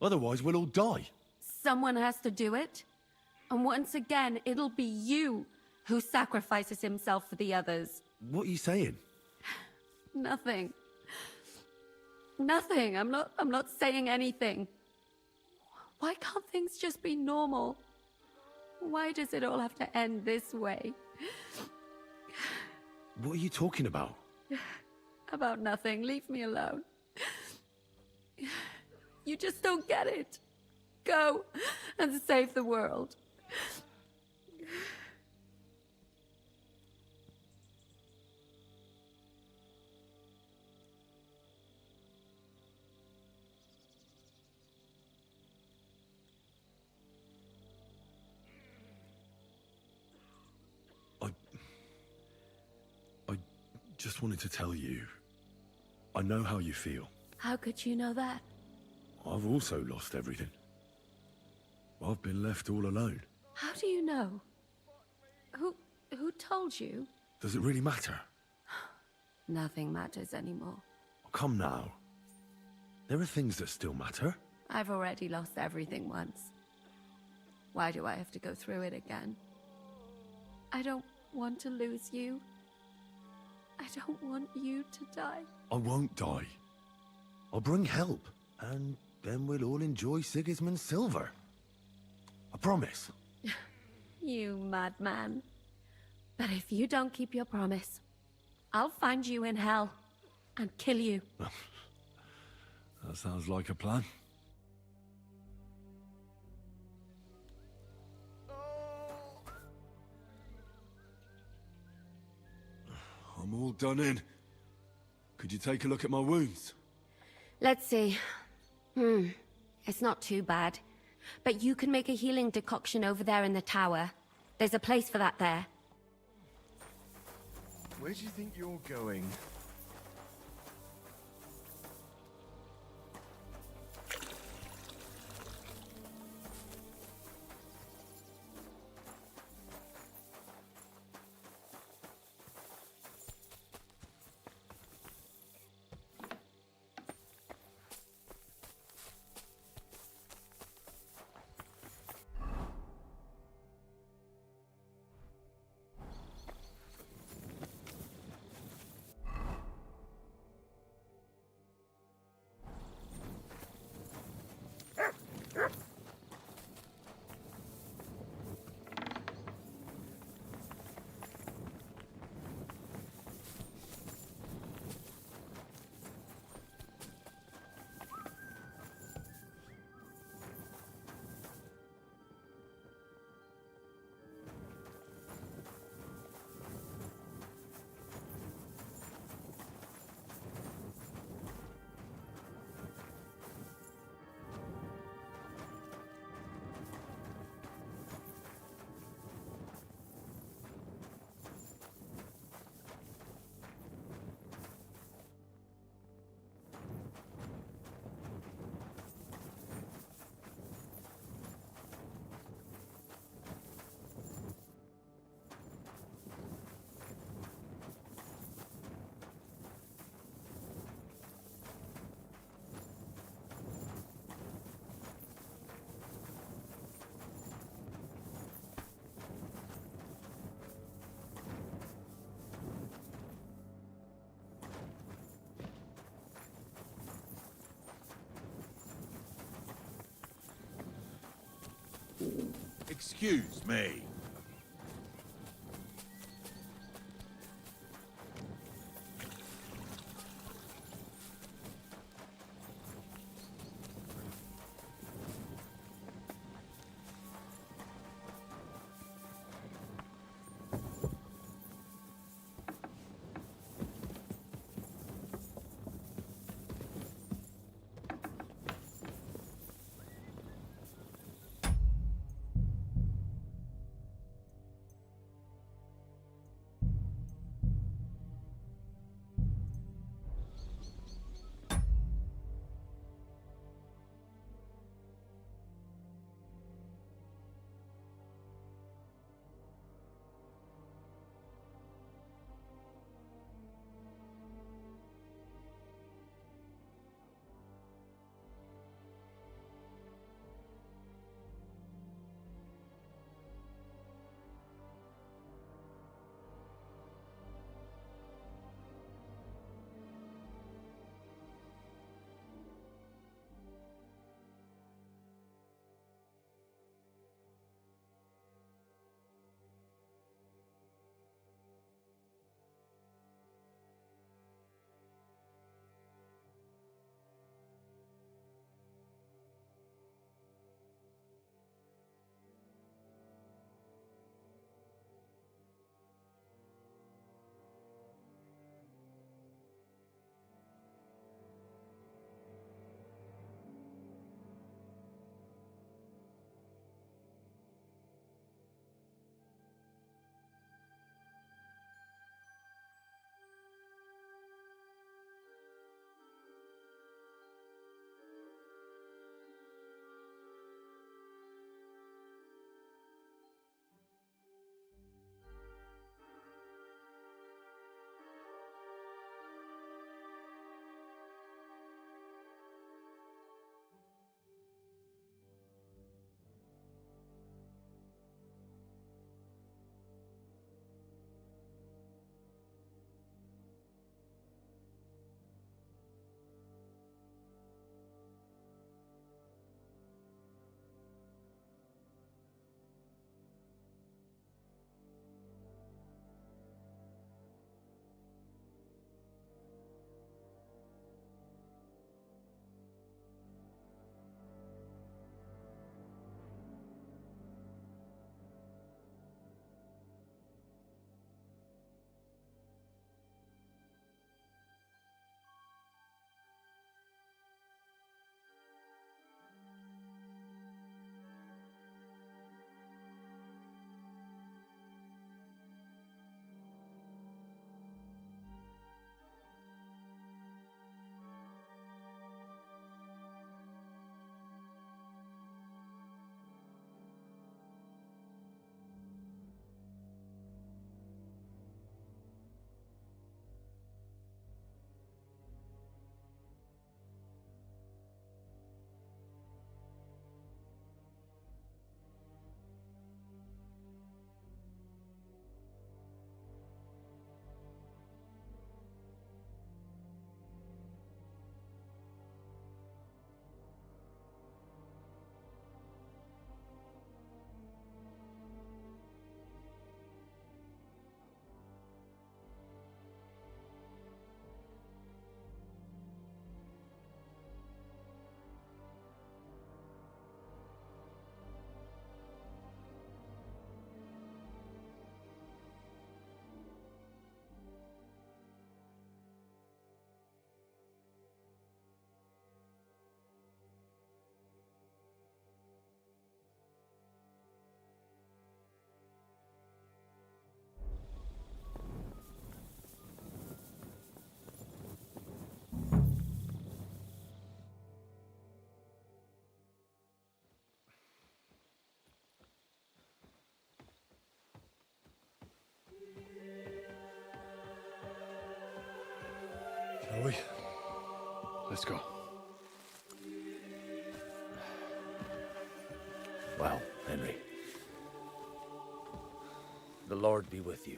Otherwise, we'll all die. Someone has to do it. And once again, it'll be you who sacrifices himself for the others. What are you saying? Nothing. Nothing. I'm not saying anything. Why can't things just be normal? Why does it all have to end this way? What are you talking about? About nothing. Leave me alone. You just don't get it. Go and save the world. I just wanted to tell you, I know how you feel. How could you know that? I've also lost everything. I've been left all alone. How do you know? Who told you? Does it really matter? Nothing matters anymore. Come now. There are things that still matter. I've already lost everything once. Why do I have to go through it again? I don't want to lose you. I don't want you to die. I won't die. I'll bring help, and then we'll all enjoy Sigismund's silver. I promise. You madman. But if you don't keep your promise, I'll find you in hell and kill you. That sounds like a plan. I'm all done in. Could you take a look at my wounds? Let's see. It's not too bad. But you can make a healing decoction over there in the tower. There's a place for that there. Where do you think you're going? Excuse me. Shall we? Let's go. Well, Henry. The Lord be with you.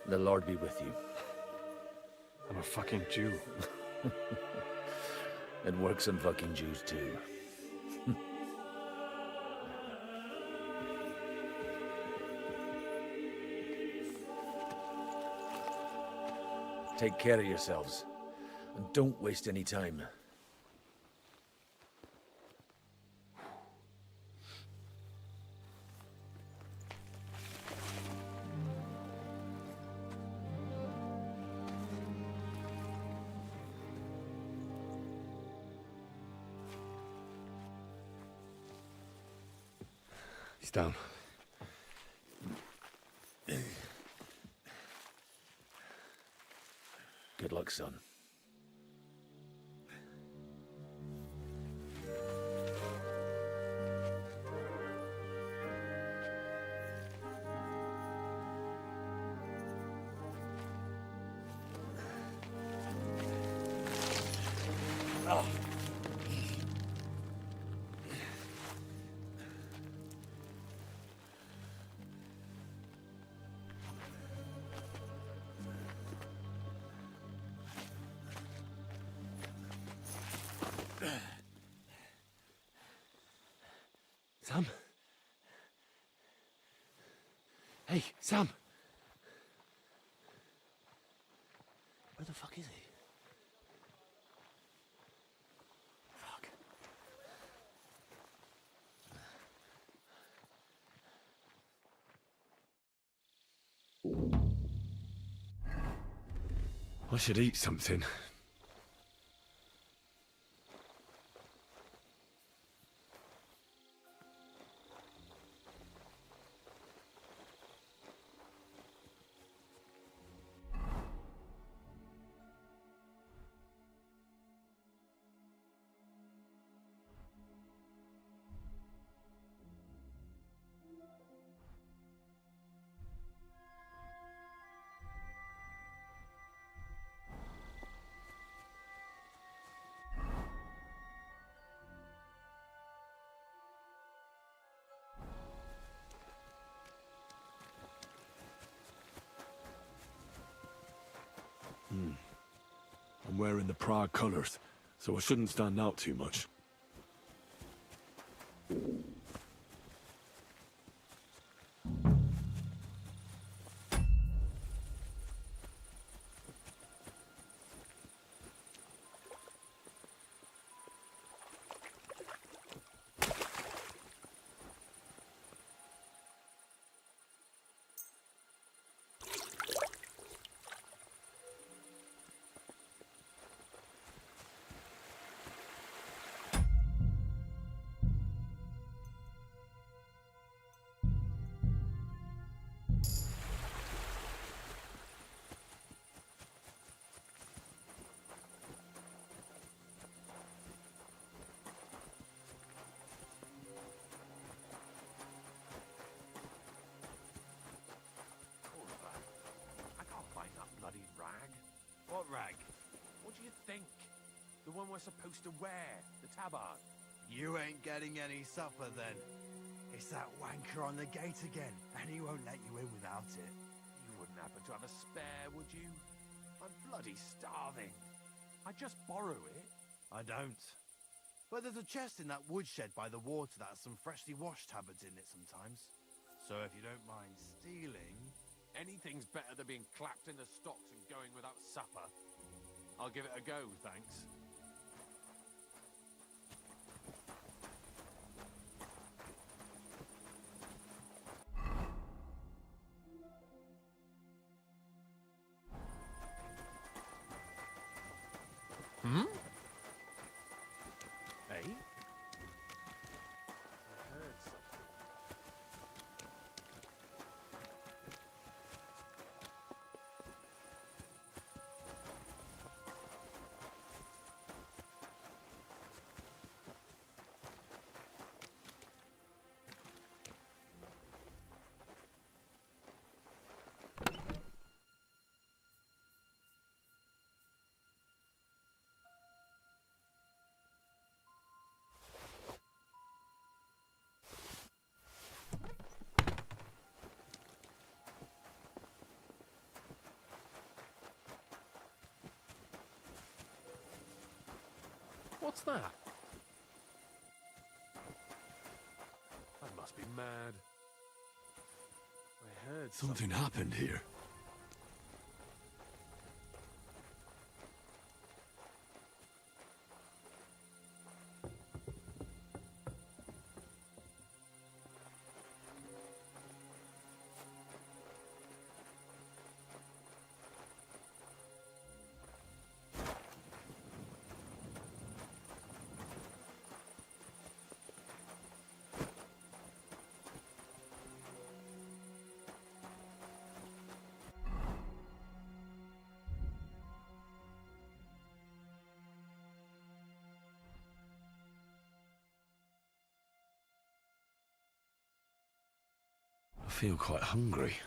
The Lord be with you. I'm a fucking Jew. And work some fucking Jews too. Take care of yourselves. And don't waste any time. He's down. Good luck, son. Oh. Sam? Hey, Sam! Where the fuck is he? Fuck. I should eat something. I'm wearing the Prague colours, so I shouldn't stand out too much. What rag? What do you think? The one we're supposed to wear, the tabard. You ain't getting any supper then. It's that wanker on the gate again, and he won't let you in without it. You wouldn't happen to have a spare, would you? I'm bloody starving. I'd just borrow it. I don't. But there's a chest in that woodshed by the water that has some freshly washed tabards in it sometimes. So if you don't mind stealing... Anything's better than being clapped in the stocks and going without supper. I'll give it a go, thanks. Hmm? Hey? What's that? That must be mad. I heard Something happened here. I feel quite hungry.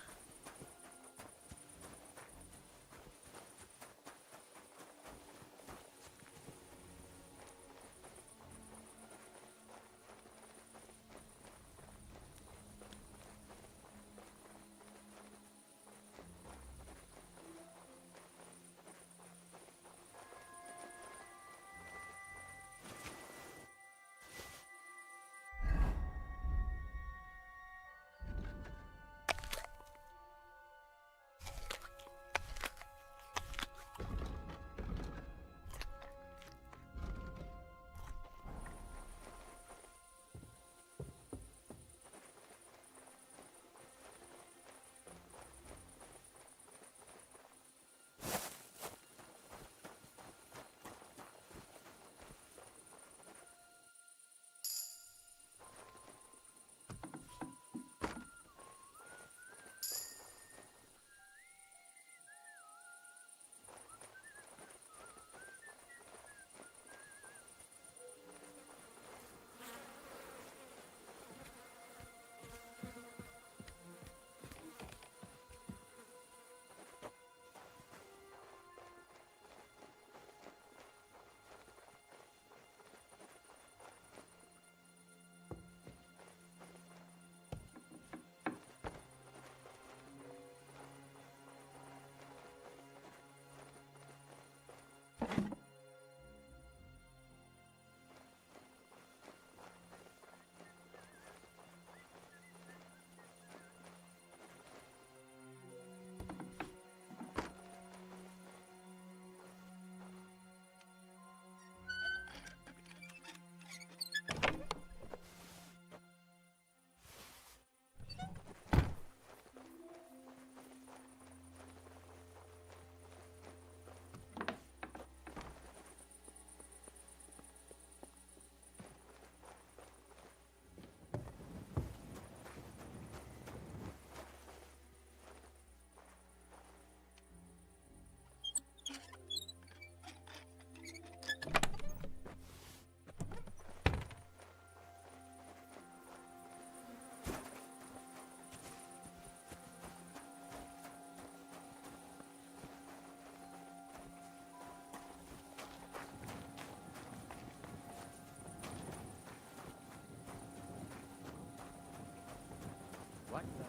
What the?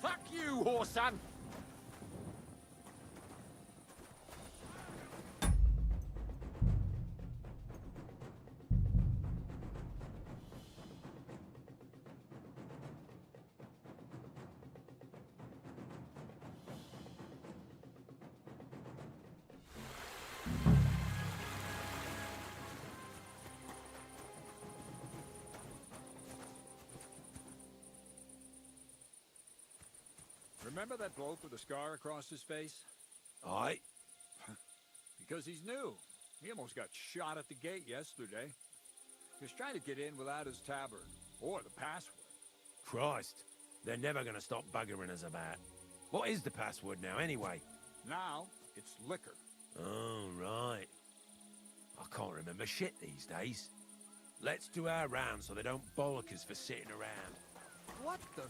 Fuck you, whoreson! Remember that bloke with a scar across his face? Aye. Because he's new. He almost got shot at the gate yesterday. He was trying to get in without his tabard, or the password. Christ. They're never gonna stop buggering us about. What is the password now, anyway? Now, it's liquor. Oh, right. I can't remember shit these days. Let's do our round so they don't bollock us for sitting around. What the...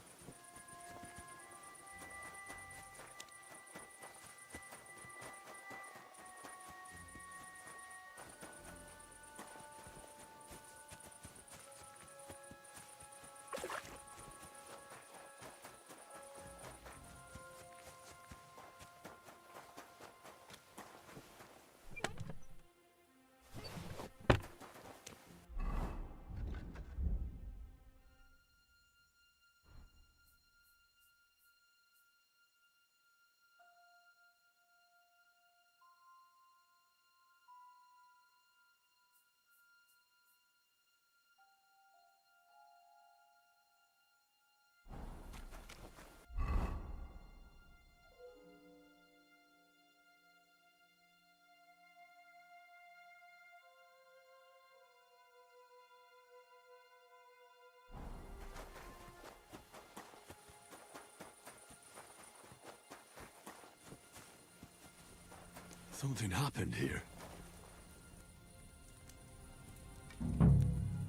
Something happened here.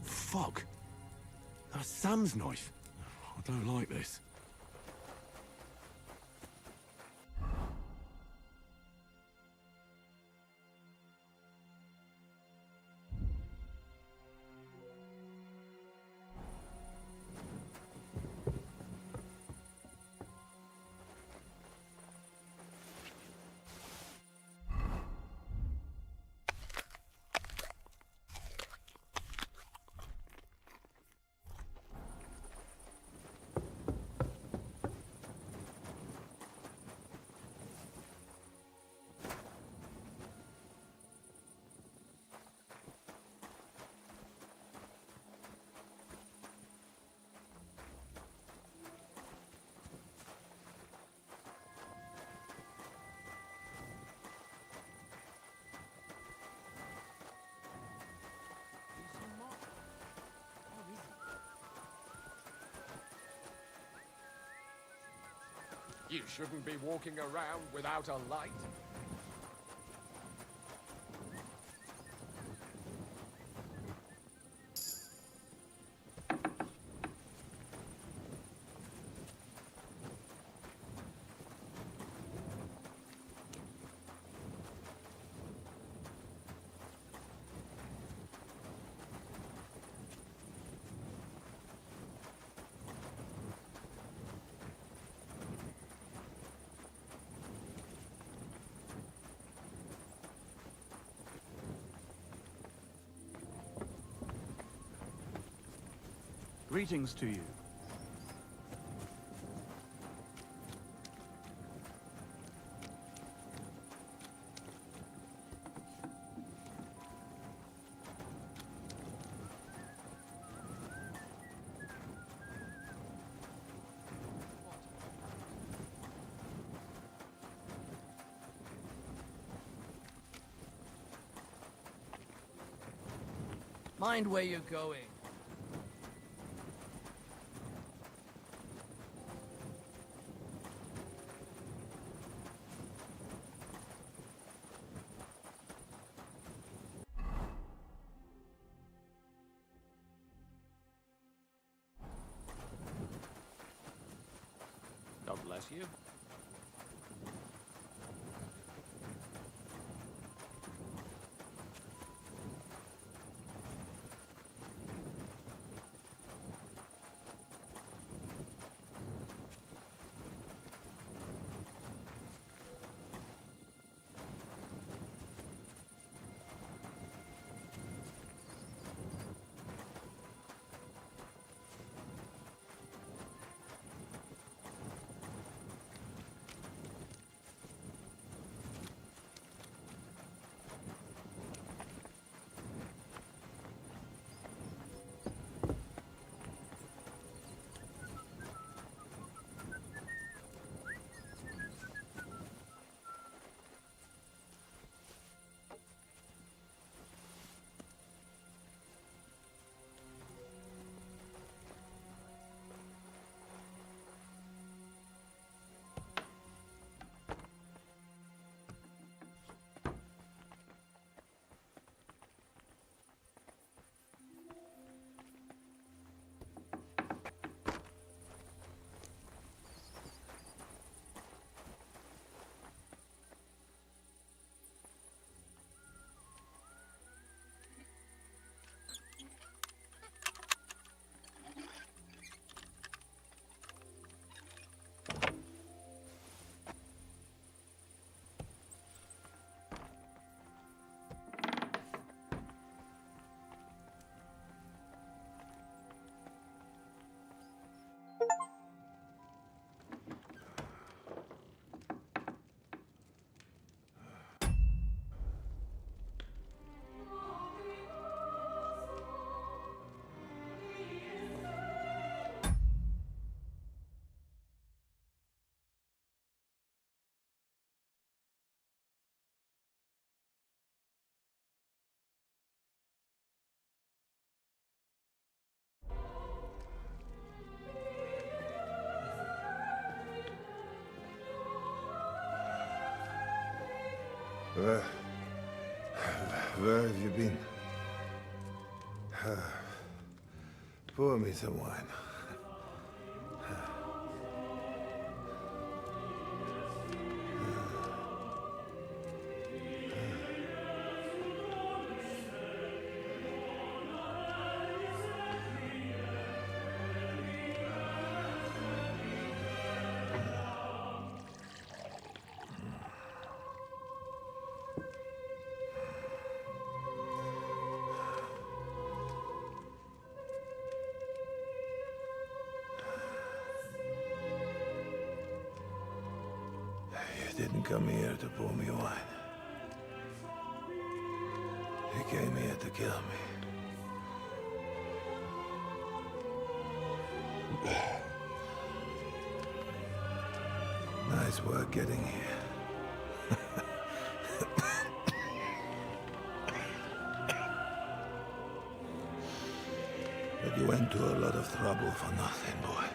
Fuck! That's Sam's knife. I don't like this. You shouldn't be walking around without a light. Greetings to you. Mind where you're going. God bless you. Where have you been? Pour me some wine. You didn't come here to pour me wine. You came here to kill me. Nice work getting here. But you went to a lot of trouble for nothing, boy.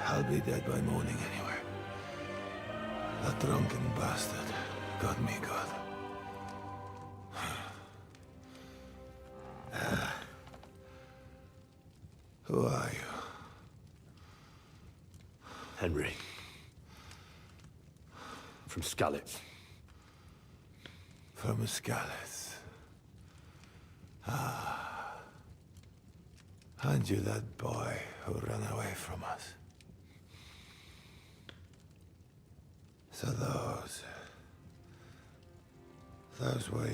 I'll be dead by morning anyway. That drunken bastard got me good. Who are you? Henry. From Skalitz. From Skalitz. Ah. Aren't you that boy who ran away from us? So those were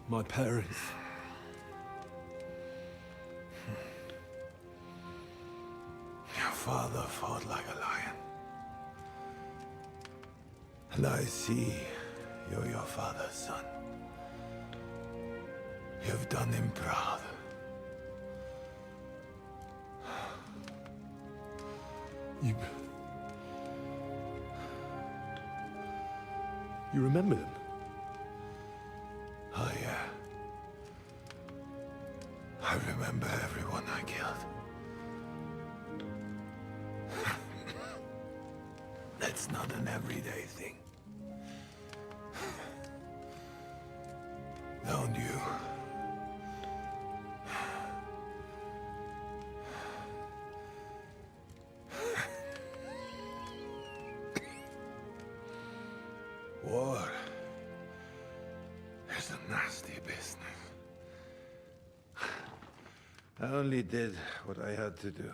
my parents. Your father fought like a lion. And I see you're your father's son. You've done him proud. You remember them? Oh, yeah. I remember everyone I killed. That's not an everyday thing. Don't you? War is a nasty business. I only did what I had to do.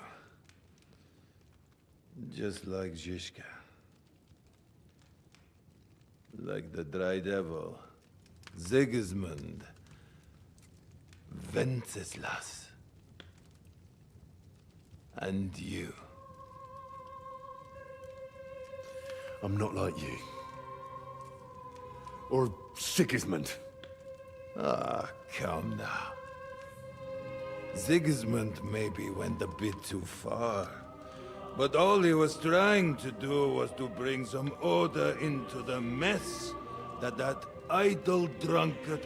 Just like Zizka. Like the Dry Devil, Sigismund, Wenceslas, and you. I'm not like you. Or Sigismund. Ah, come now. Sigismund maybe went a bit too far. But all he was trying to do was to bring some order into the mess that idle drunkard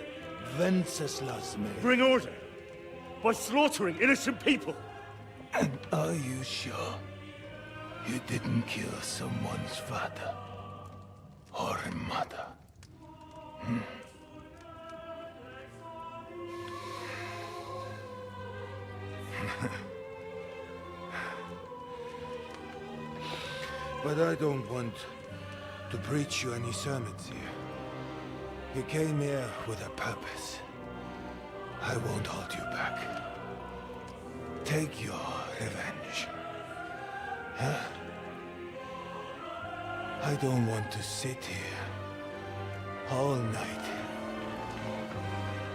Wenceslas made. Bring order? By slaughtering innocent people? And are you sure you didn't kill someone's father or mother? But I don't want to preach you any sermons here. You came here with a purpose. I won't hold you back. Take your revenge. Huh? I don't want to sit here all night,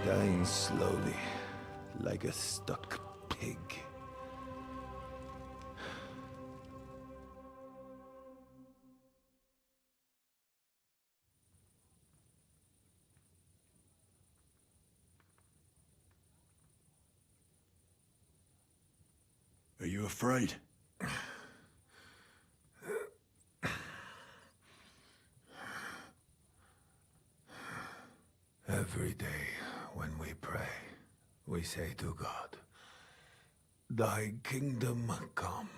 dying slowly like a stuck pig. Are you afraid? Every day when we pray, we say to God, "Thy kingdom come."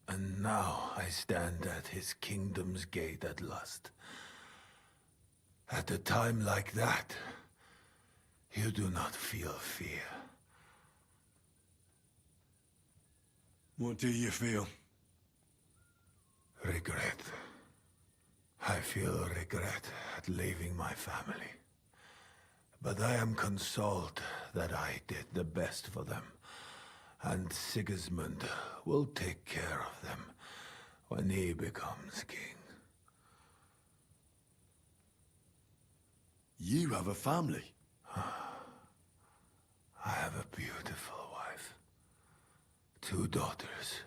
And now I stand at his kingdom's gate at last. At a time like that, you do not feel fear. What do you feel? Regret. I feel regret at leaving my family. But I am consoled that I did the best for them, and Sigismund will take care of them when he becomes king. You have a family? I have a beautiful wife, 2 daughters,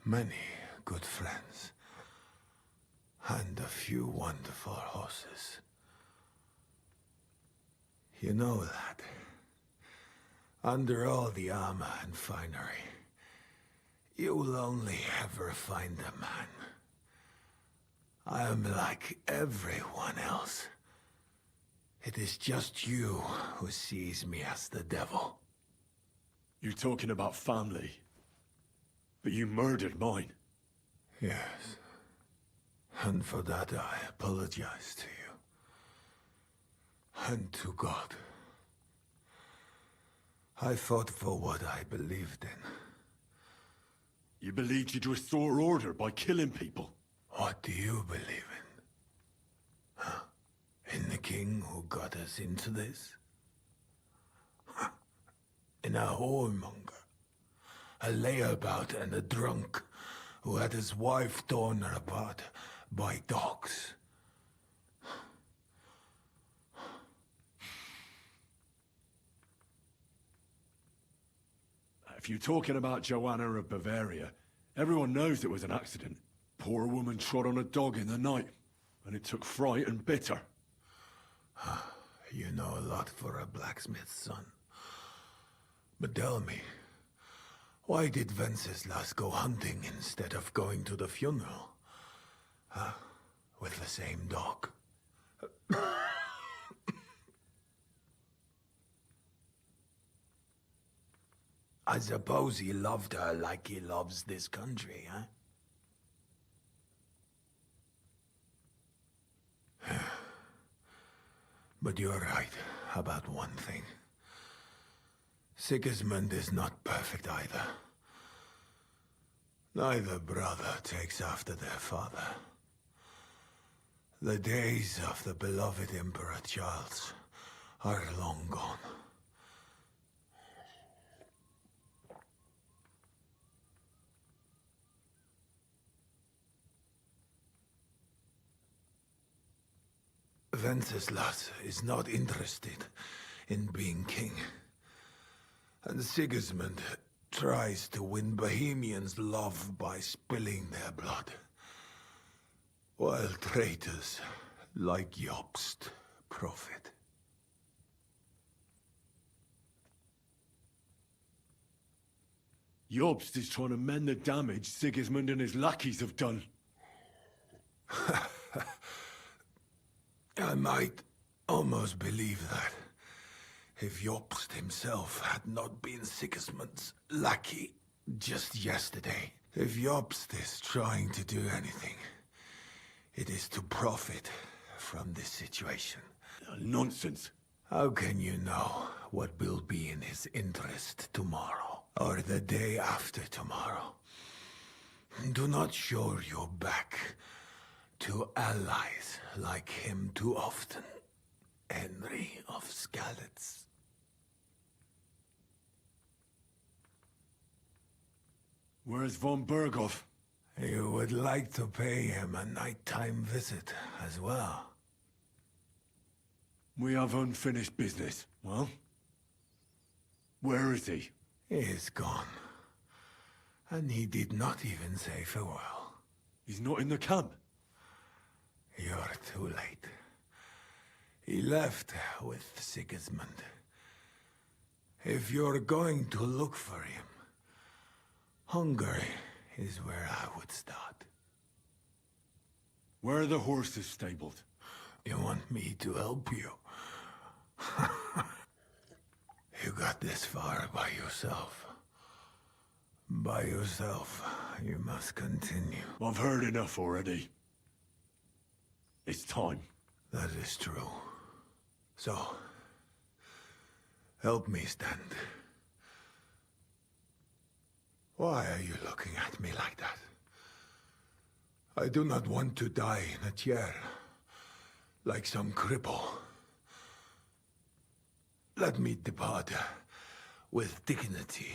many good friends, and a few wonderful horses. You know, lad, under all the armor and finery, you will only ever find a man. I am like everyone else. It is just you who sees me as the devil. You're talking about family. But you murdered mine. Yes. And for that I apologize to you. And to God. I fought for what I believed in. You believed you'd restore order by killing people? What do you believe in? Huh? In the king who got us into this? Huh? In a whoremonger? A layabout and a drunk who had his wife torn apart by dogs? If you're talking about Joanna of Bavaria, everyone knows it was an accident. Poor woman trod on a dog in the night, and it took fright and bitter. You know a lot for a blacksmith's son. But tell me, why did Venceslas go hunting instead of going to the funeral? Huh? With the same dog? I suppose he loved her like he loves this country, huh? But you're right about one thing. Sigismund is not perfect either. Neither brother takes after their father. The days of the beloved Emperor Charles are long gone. Venceslas is not interested in being king. And Sigismund tries to win Bohemians' love by spilling their blood. While traitors like Jobst profit. Jobst is trying to mend the damage Sigismund and his lackeys have done. I might almost believe that, if Jobst himself had not been Sigismund's lackey just yesterday. If Jobst is trying to do anything, it is to profit from this situation. Nonsense. How can you know what will be in his interest tomorrow, or the day after tomorrow? Do not show your back to allies like him too often, Henry of Skalitz. Where's von Berghoff? You would like to pay him a nighttime visit as well. We have unfinished business. Well? Where is he? He is gone. And he did not even say farewell. He's not in the camp? You're too late. He left with Sigismund. If you're going to look for him, Hungary is where I would start. Where are the horses stabled? You want me to help you? You got this far by yourself. By yourself, you must continue. I've heard enough already. It's time. That is true. So, help me stand. Why are you looking at me like that? I do not want to die in a chair, like some cripple. Let me depart with dignity.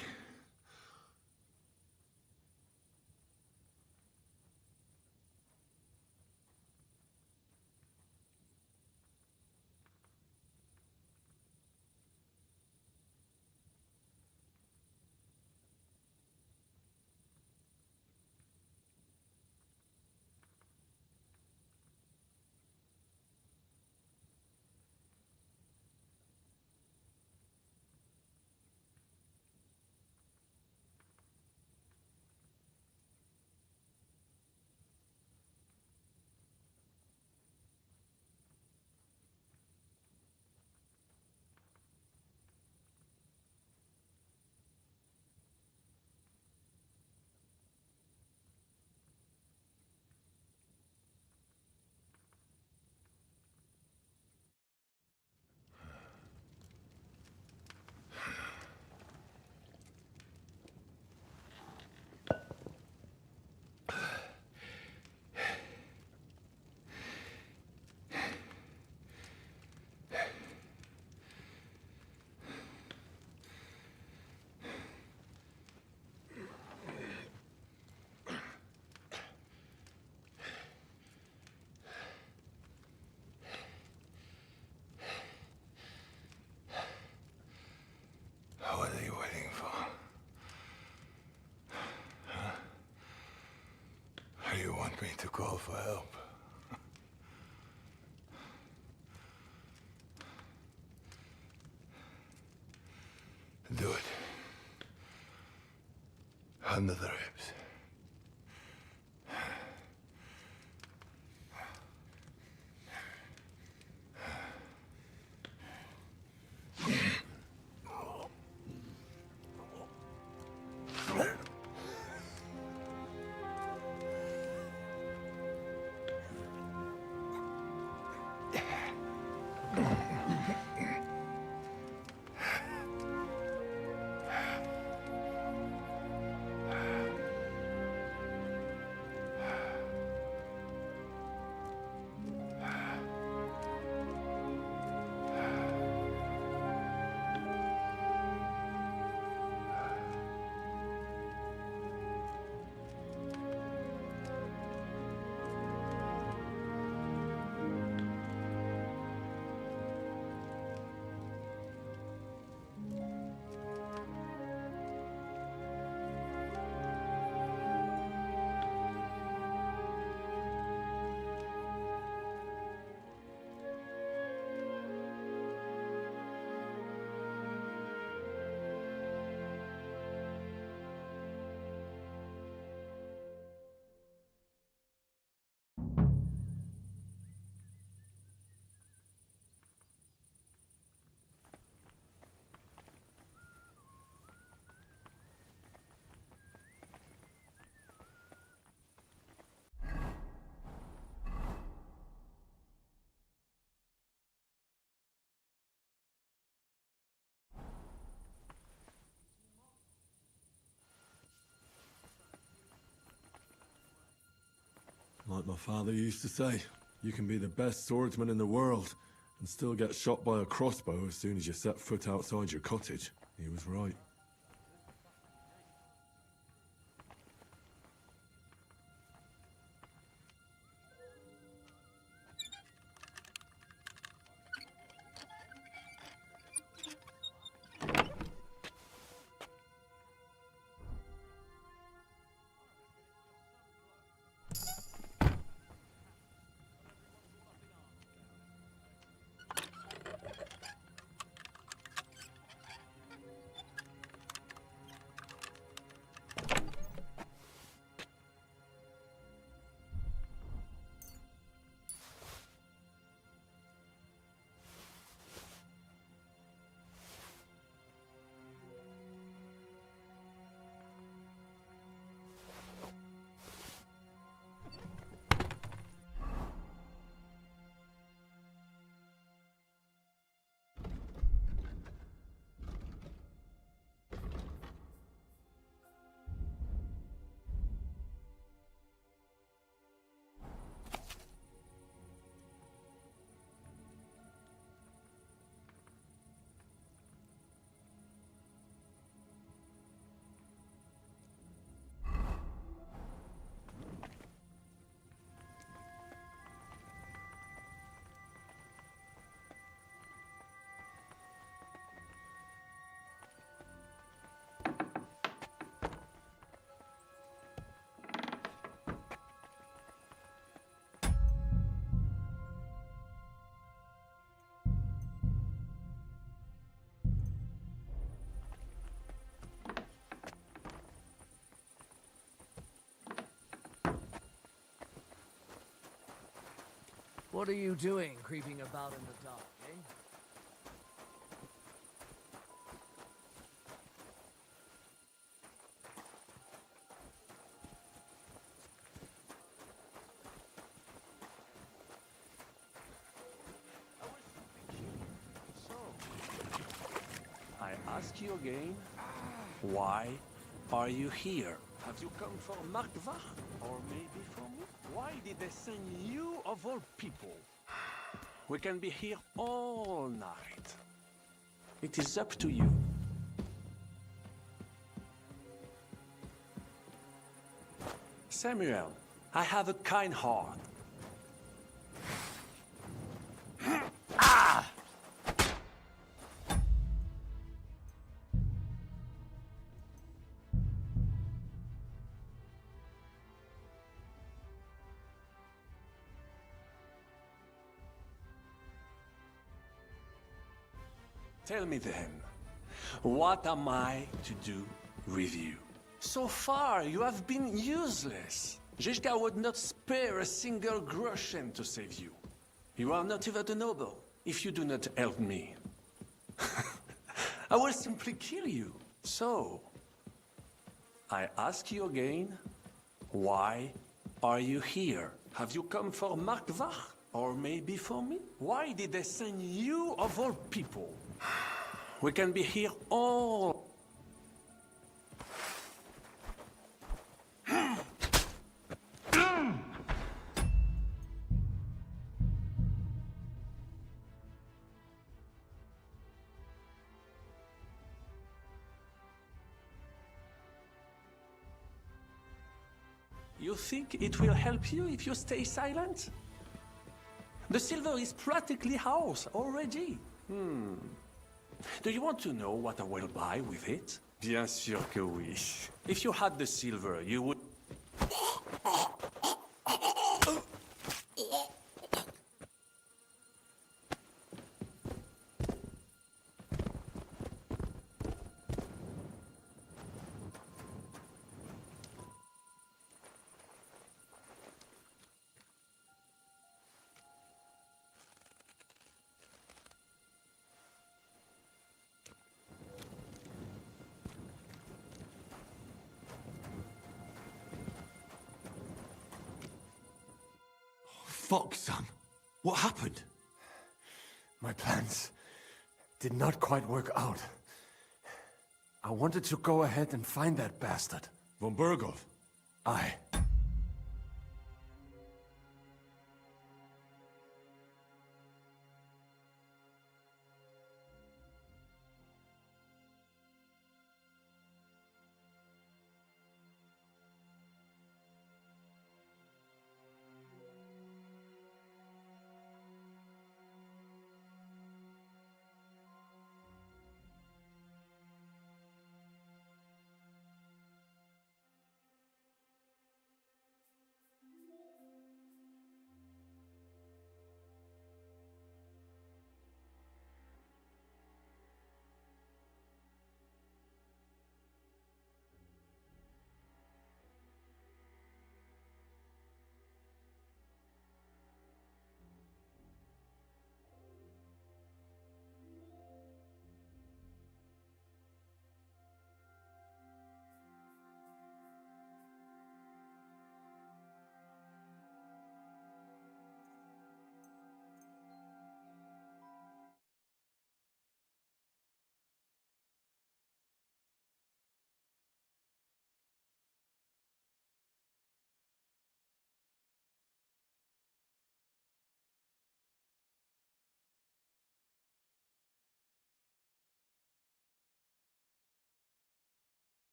What are you waiting for? Huh? You want me to call for help? Do it. Under the ribs. Like my father used to say, you can be the best swordsman in the world and still get shot by a crossbow as soon as you set foot outside your cottage. He was right. What are you doing, creeping about in the dark, eh? I ask you again, why are you here? Have you come for Markvar? Or maybe for me? Why did they send you of all people? We can be here all night. It is up to you. Samuel, I have a kind heart. Ah! Tell me then, what am I to do with you? So far, you have been useless. Zhizka would not spare a single groschen to save you. You are not even a noble, if you do not help me. I will simply kill you. So, I ask you again, why are you here? Have you come for Markvar? Or maybe for me? Why did they send you of all people? We can be here all... You think it will help you if you stay silent? The silver is practically ours already. Do you want to know what I will buy with it? Bien sûr que oui. If you had the silver, you would... Fuck, Sam. What happened? My plans did not quite work out. I wanted to go ahead and find that bastard. Von Burgov? Aye.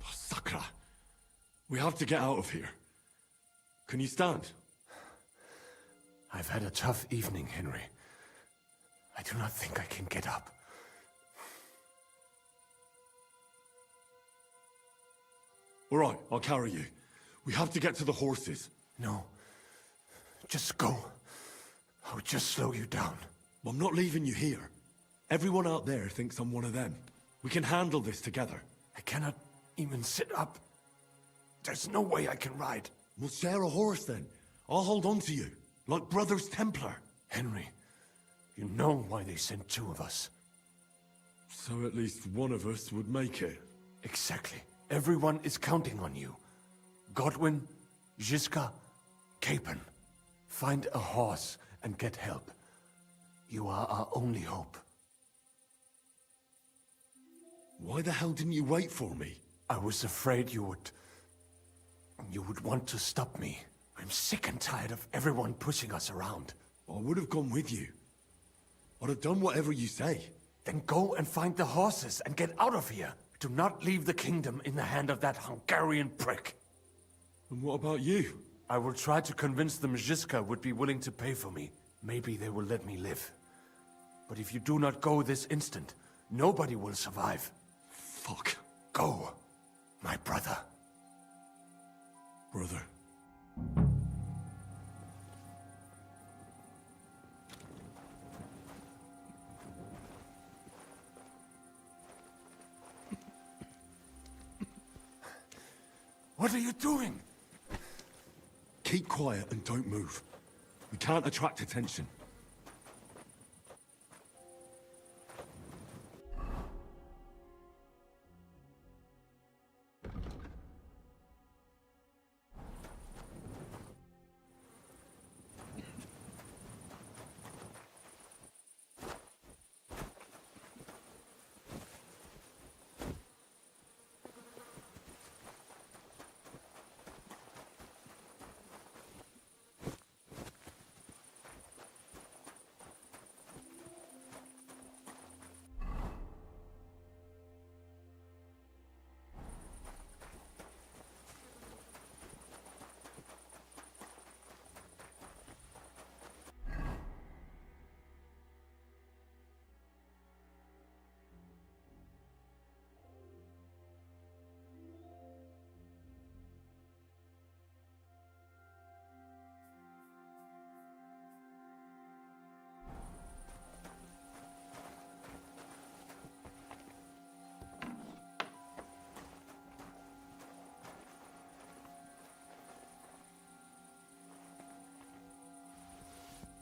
Sakra! We have to get out of here. Can you stand? I've had a tough evening, Henry. I do not think I can get up. All right, I'll carry you. We have to get to the horses. No. Just go. I would just slow you down. I'm not leaving you here. Everyone out there thinks I'm one of them. We can handle this together. I cannot even sit up. There's no way I can ride. We'll share a horse then. I'll hold on to you, like Brothers Templar. Henry, you know why they sent two of us. So at least one of us would make it. Exactly. Everyone is counting on you. Godwin, Jiska, Capon. Find a horse and get help. You are our only hope. Why the hell didn't you wait for me? I was afraid you would want to stop me. I'm sick and tired of everyone pushing us around. I would have gone with you. I'd have done whatever you say. Then go and find the horses and get out of here. Do not leave the kingdom in the hand of that Hungarian prick. And what about you? I will try to convince them Jiska would be willing to pay for me. Maybe they will let me live. But if you do not go this instant, nobody will survive. Fuck. Go, my brother. Brother. What are you doing? Keep quiet and don't move. We can't attract attention.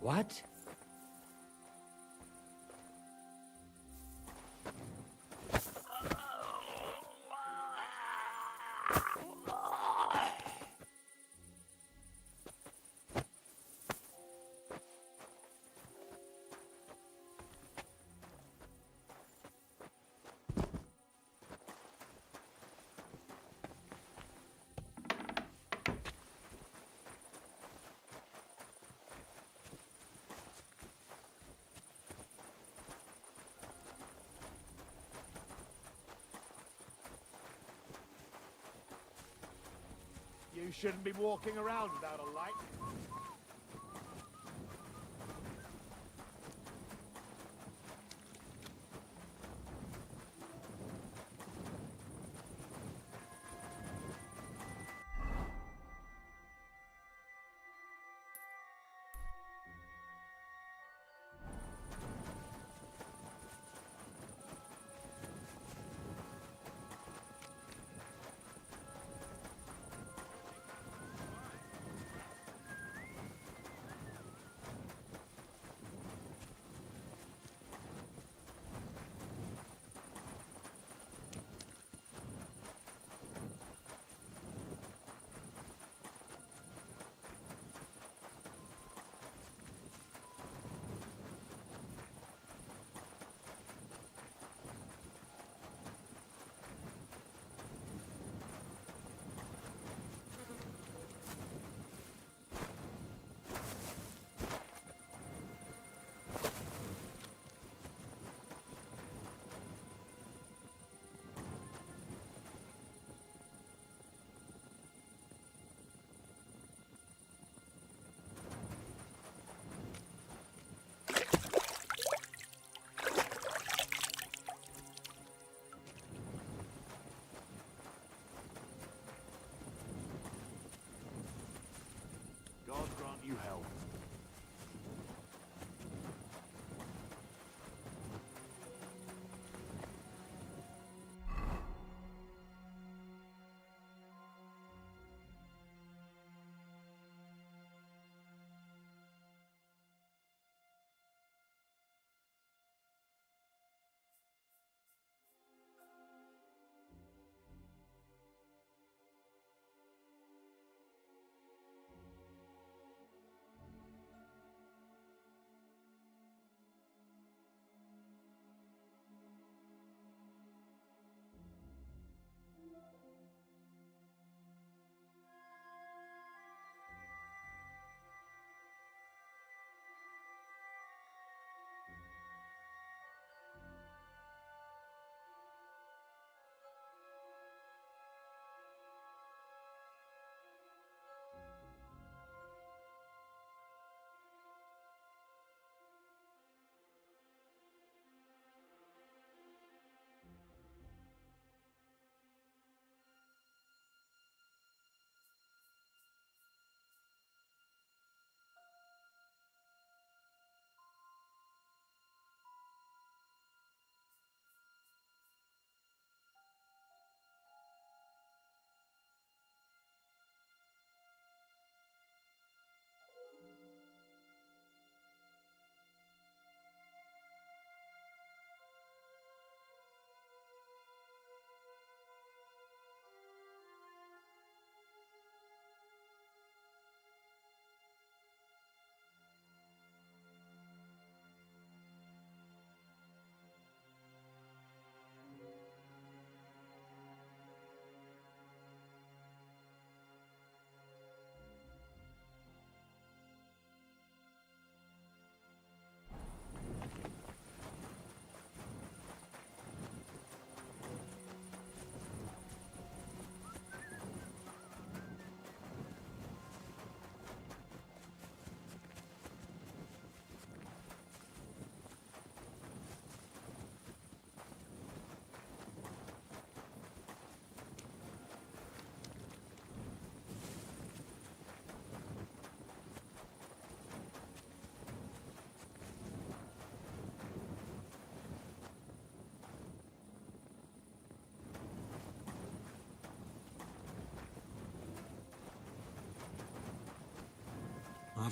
What? You shouldn't be walking around without a light.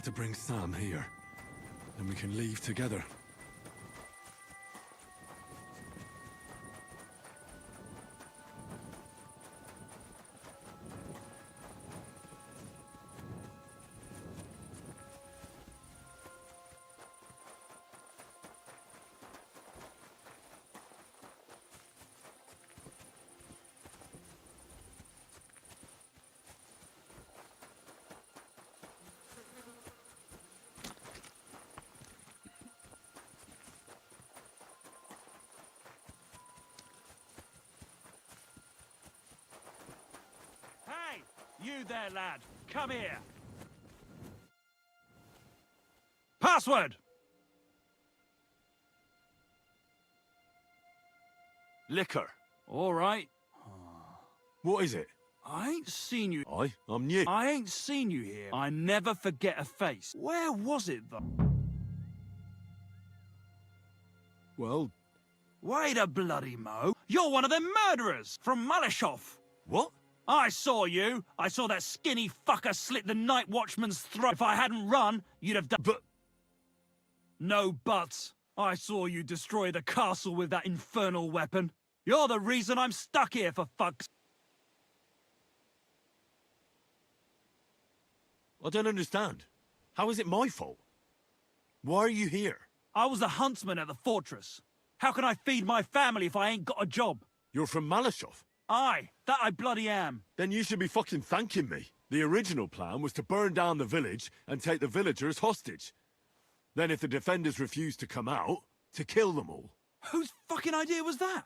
have to bring Sam here. Then we can leave together. Hey! You there, lad. Come here. Password! Liquor. All right. What is it? I ain't seen you. I'm new. I ain't seen you here. I never forget a face. Where was it, though? Well... Wait a bloody mo. You're one of them murderers from Malashov. What? I saw you. I saw that skinny fucker slit the night watchman's throat. If I hadn't run, you'd have done... But... No buts. I saw you destroy the castle with that infernal weapon. You're the reason I'm stuck here, for fuck's... I don't understand. How is it my fault? Why are you here? I was the huntsman at the fortress. How can I feed my family if I ain't got a job? You're from Malashov? Aye, that I bloody am. Then you should be fucking thanking me. The original plan was to burn down the village and take the villagers hostage. Then if the defenders refused to come out, to kill them all. Whose fucking idea was that?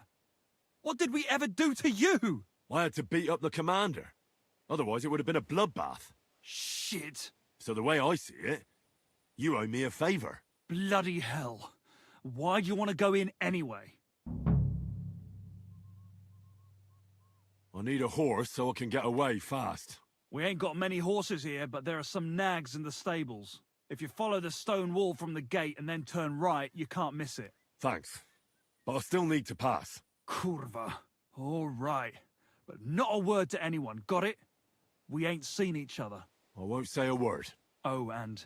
What did we ever do to you? I had to beat up the commander. Otherwise it would have been a bloodbath. Shit. So the way I see it, you owe me a favour. Bloody hell. Why do you want to go in anyway? I need a horse so I can get away fast. We ain't got many horses here, but there are some nags in the stables. If you follow the stone wall from the gate and then turn right, you can't miss it. Thanks. But I still need to pass. Kurva. All right. But not a word to anyone, got it? We ain't seen each other. I won't say a word. Oh, and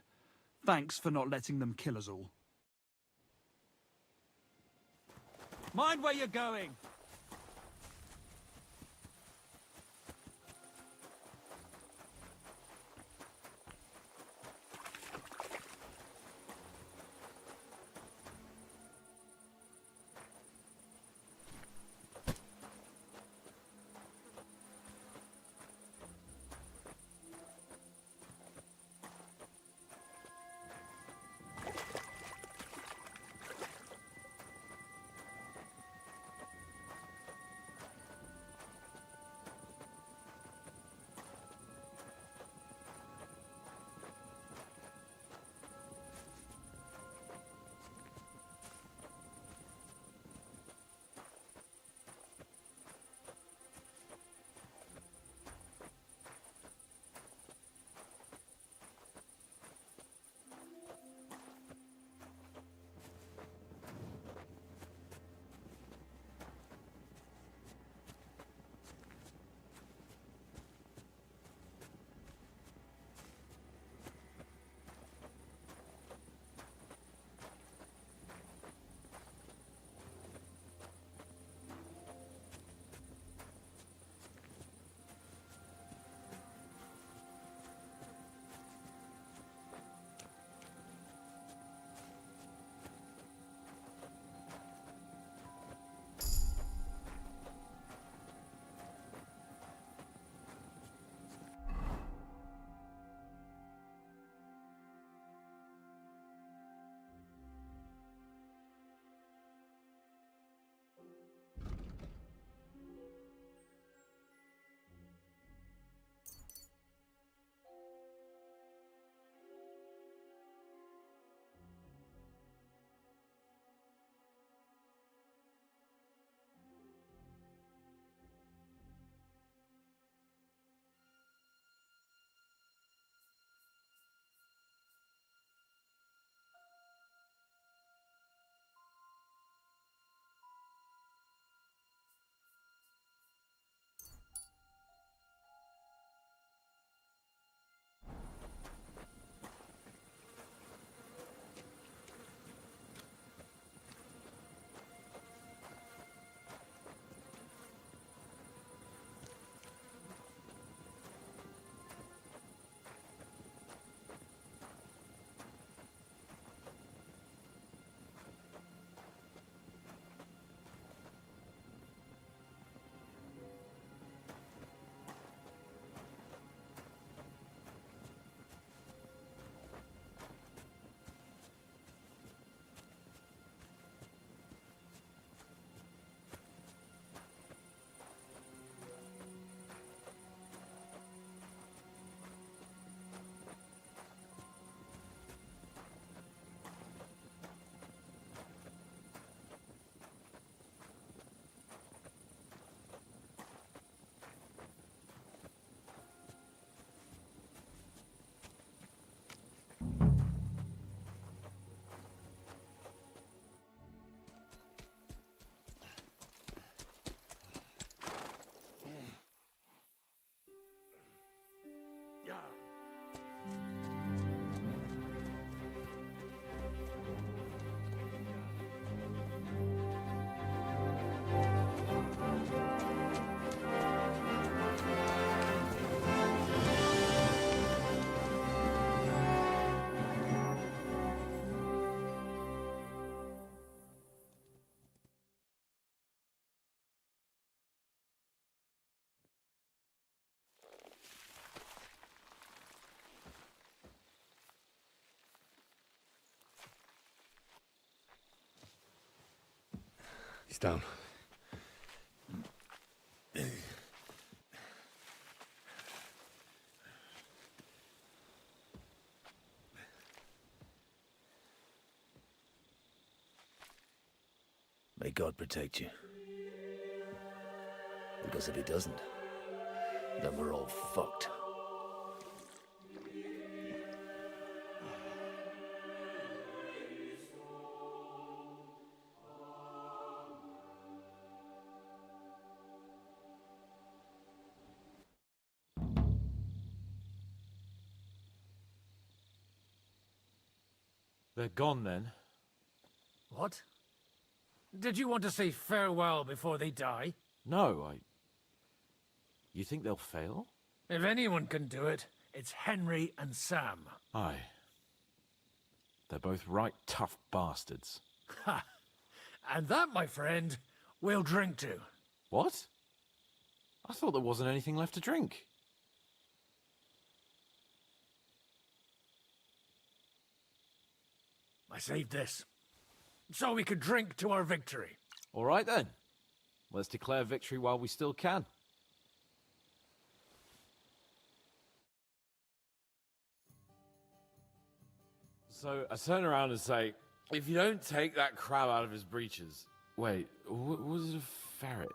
thanks for not letting them kill us all. Mind where you're going! He's down. May God protect you. Because if he doesn't, then we're all fucked. They're gone then. What? Did you want to say farewell before they die? No, You think they'll fail? If anyone can do it, it's Henry and Sam. Aye. They're both right tough bastards. Ha! And that, my friend, we'll drink to. What? I thought there wasn't anything left to drink. I saved this, so we could drink to our victory. All right then. Let's declare victory while we still can. So I turn around and say, if you don't take that crab out of his breeches... Wait, was it a ferret?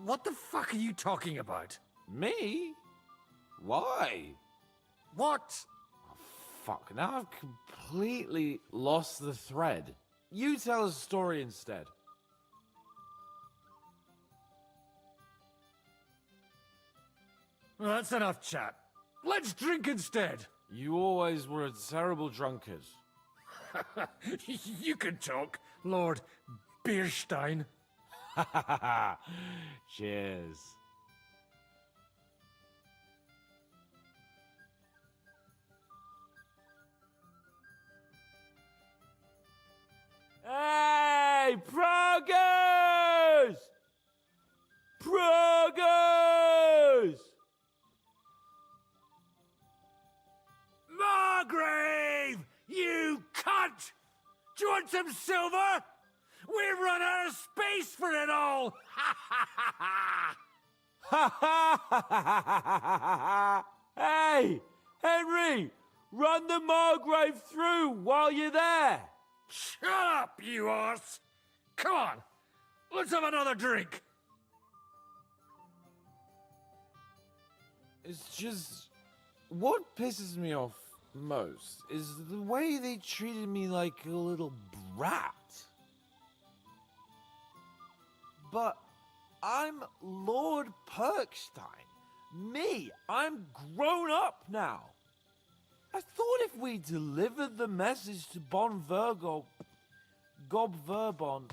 What the fuck are you talking about? Me? Why? What? Oh, fuck, now I've completely lost the thread. You tell us a story instead. Well, that's enough chat. Let's drink instead. You always were a terrible drunkard. You can talk, Lord Bierstein. Cheers. Hey, progress! Progress! Margrave! You cunt! Do you want some silver? We've run out of space for it all! Hey, Henry! Run the Margrave through while you're there! Shut up, you arse! Come on, let's have another drink! It's just... What pisses me off most is the way they treated me like a little brat. But I'm Lord Perkstein. Me, I'm grown up now. I thought if we delivered the message to Von Vergov, Gob Verbon,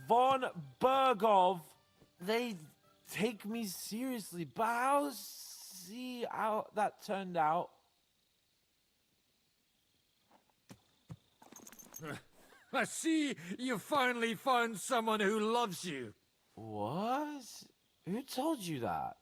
Von Bergov, they'd take me seriously. But I'll see how that turned out. I see you finally found someone who loves you. What? Who told you that?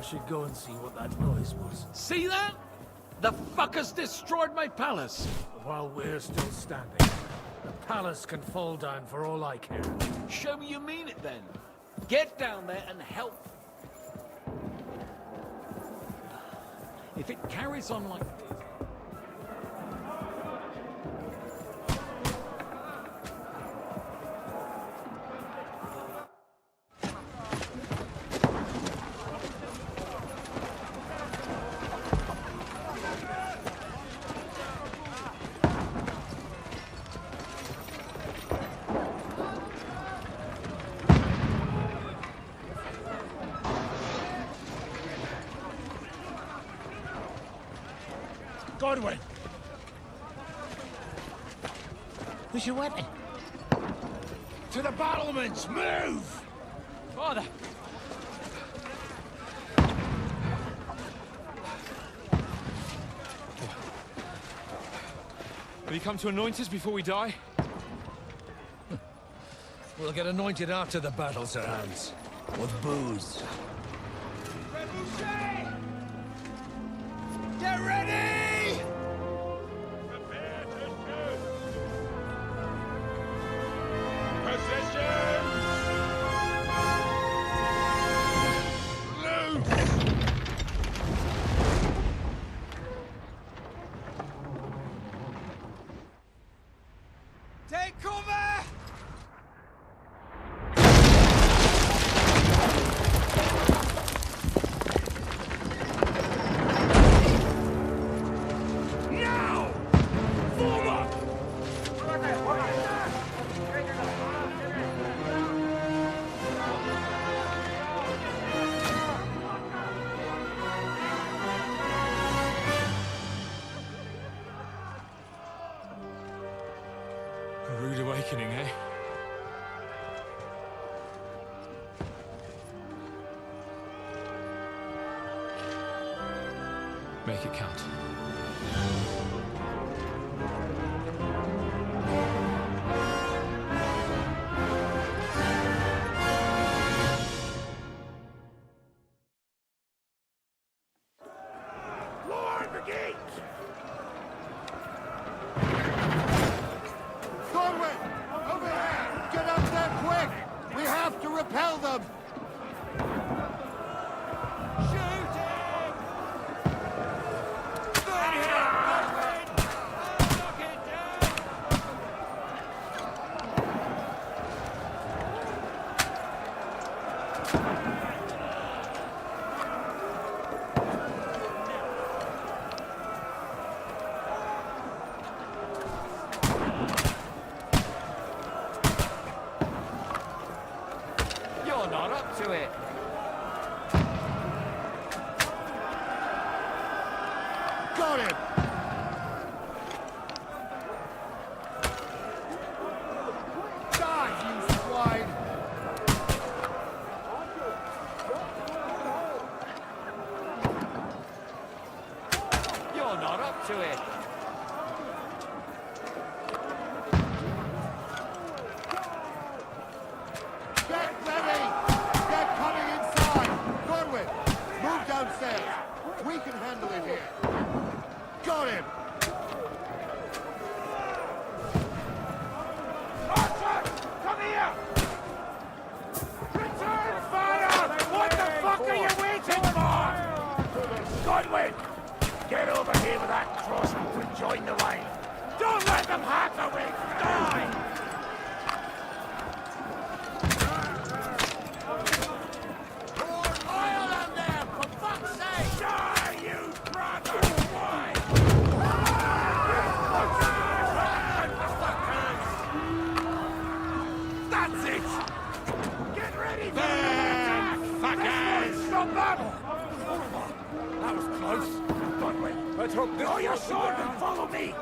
should go and see what that noise was. See that? The fuckers destroyed my palace. While we're still standing, the palace can fall down for all I care. Show me you mean it then. Get down there and help. If it carries on like this... Godwin! Where's your weapon? To the battlements! Move! Father! Will you come to anoint us before we die? We'll get anointed after the battle, Sir Hans. With booze. Get ready! Take cover! Now! Form up! A rude awakening, eh? Make it count. Lord the gate! Godwin! Over here! Get up there quick! We have to repel them! You're not up to it. Got him! Die, you swine! You're not up to it. Get ready! They're coming inside! Godwin, move downstairs! We can handle it here! Got him! Archer! Come here! Return fire! What the fuck are you waiting for? Godwin! Get over here with that crossbow and join the line. Don't let them hack the way! Die! Oil on them, for fuck's sake! Die, you brother! Why? That's it! Get ready for the attack! Fuckers! Stop that! That was close. Godwin, let's hope this... Draw your sword and follow me!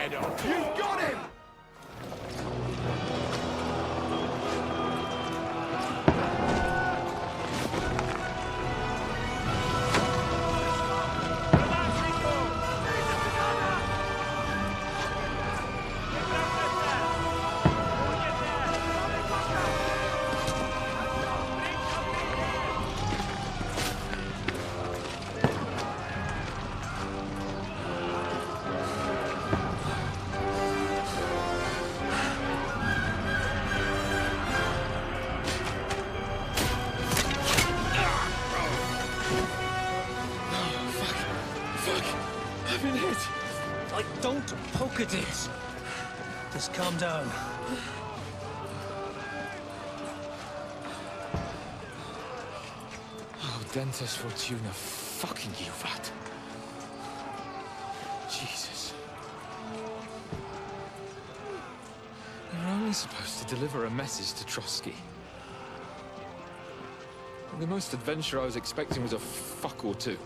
head off. You've got him! I've been hit. Don't poke at it. Just calm down. Oh, Dentes Fortuna, fucking you, Vat. Jesus. You're only supposed to deliver a message to Trotsky. The most adventure I was expecting was a fuck or two.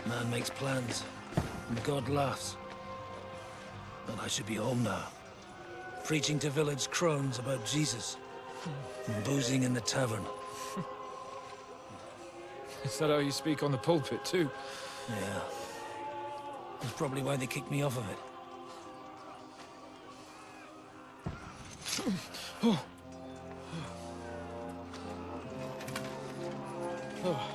Man makes plans, and God laughs. But I should be home now. Preaching to village crones about Jesus. And boozing in the tavern. Is that how you speak on the pulpit, too? Yeah. That's probably why they kicked me off of it. Oh. Oh.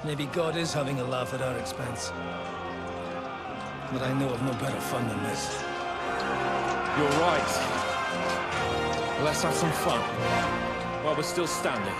Maybe God is having a laugh at our expense. But I know of no better fun than this. You're right. Let's have some fun. While we're still standing.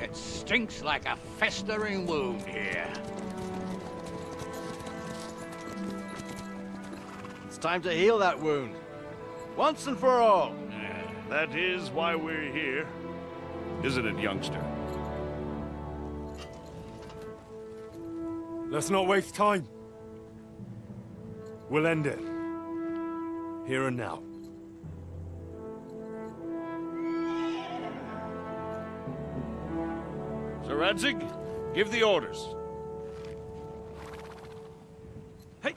It stinks like a festering wound here. It's time to heal that wound. Once and for all. That is why we're here. Isn't it, youngster? Let's not waste time. We'll end it. Here and now. Sir Radzig, give the orders. Hey!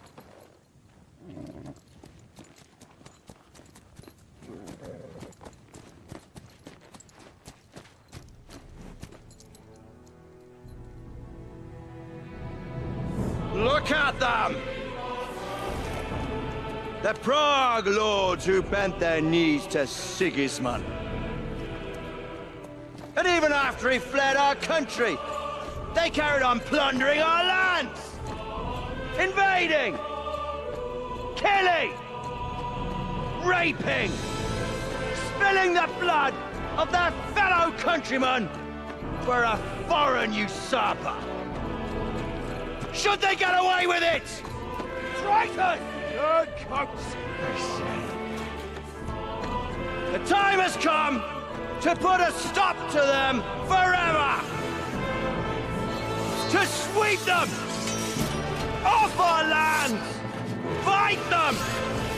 Look at them! The Prague lords who bent their knees to Sigismund. And even after he fled our country, they carried on plundering our lands! Invading! Killing! Raping! Spilling the blood of their fellow countrymen for a foreign usurper! Should they get away with it? Traitors! Turncoats, I say. The time has come to put a stop to them forever! To sweep them off our lands! Fight them!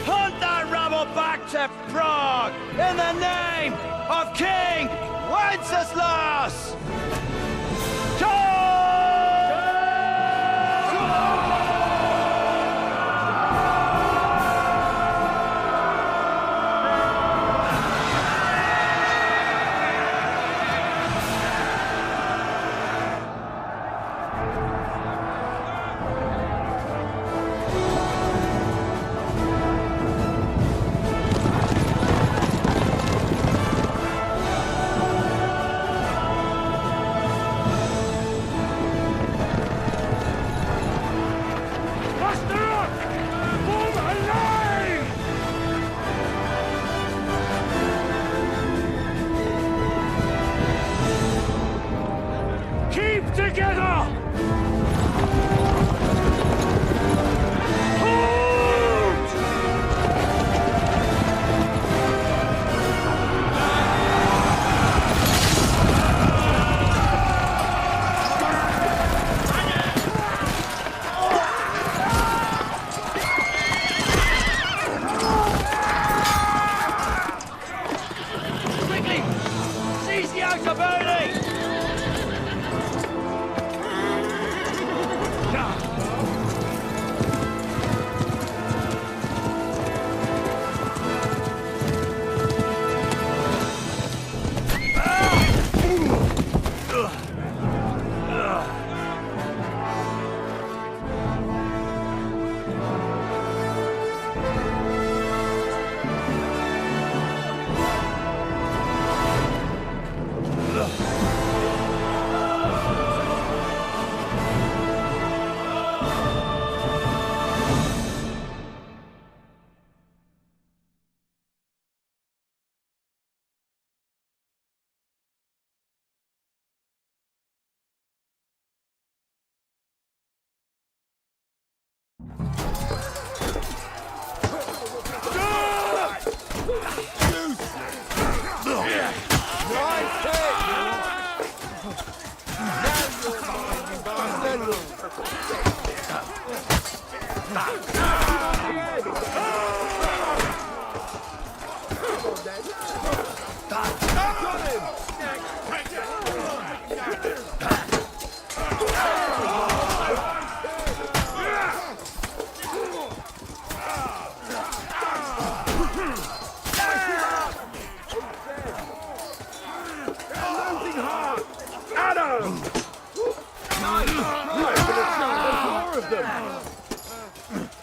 Hunt that rabble back to Prague in the name of King Wenceslas!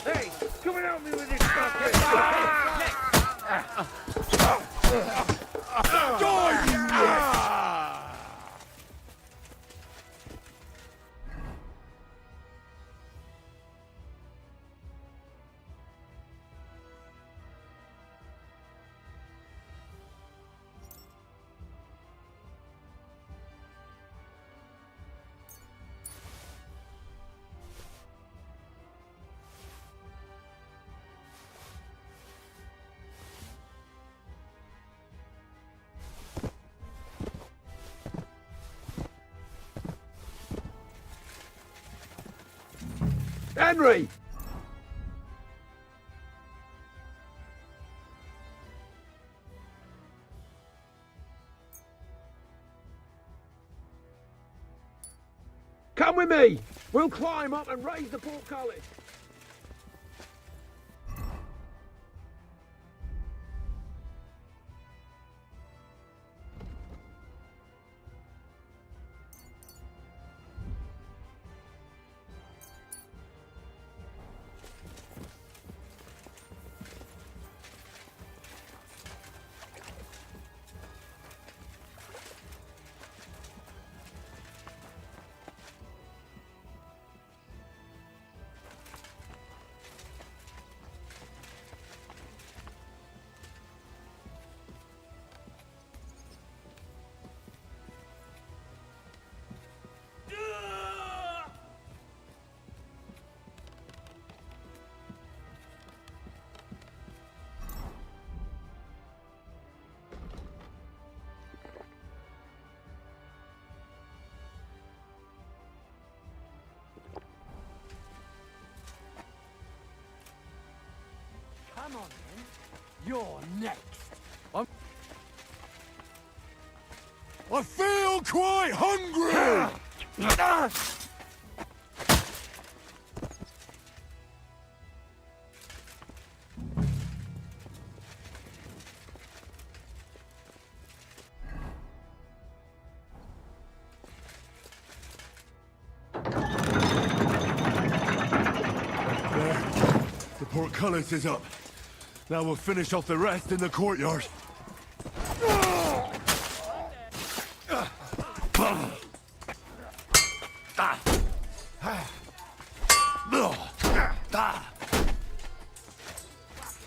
Hey, come and help me with this bucket! Henry! Come with me! We'll climb up and raise the portcullis! Come on, then. You're next. I feel quite hungry! There. The portcullis is up. Now we'll finish off the rest in the courtyard.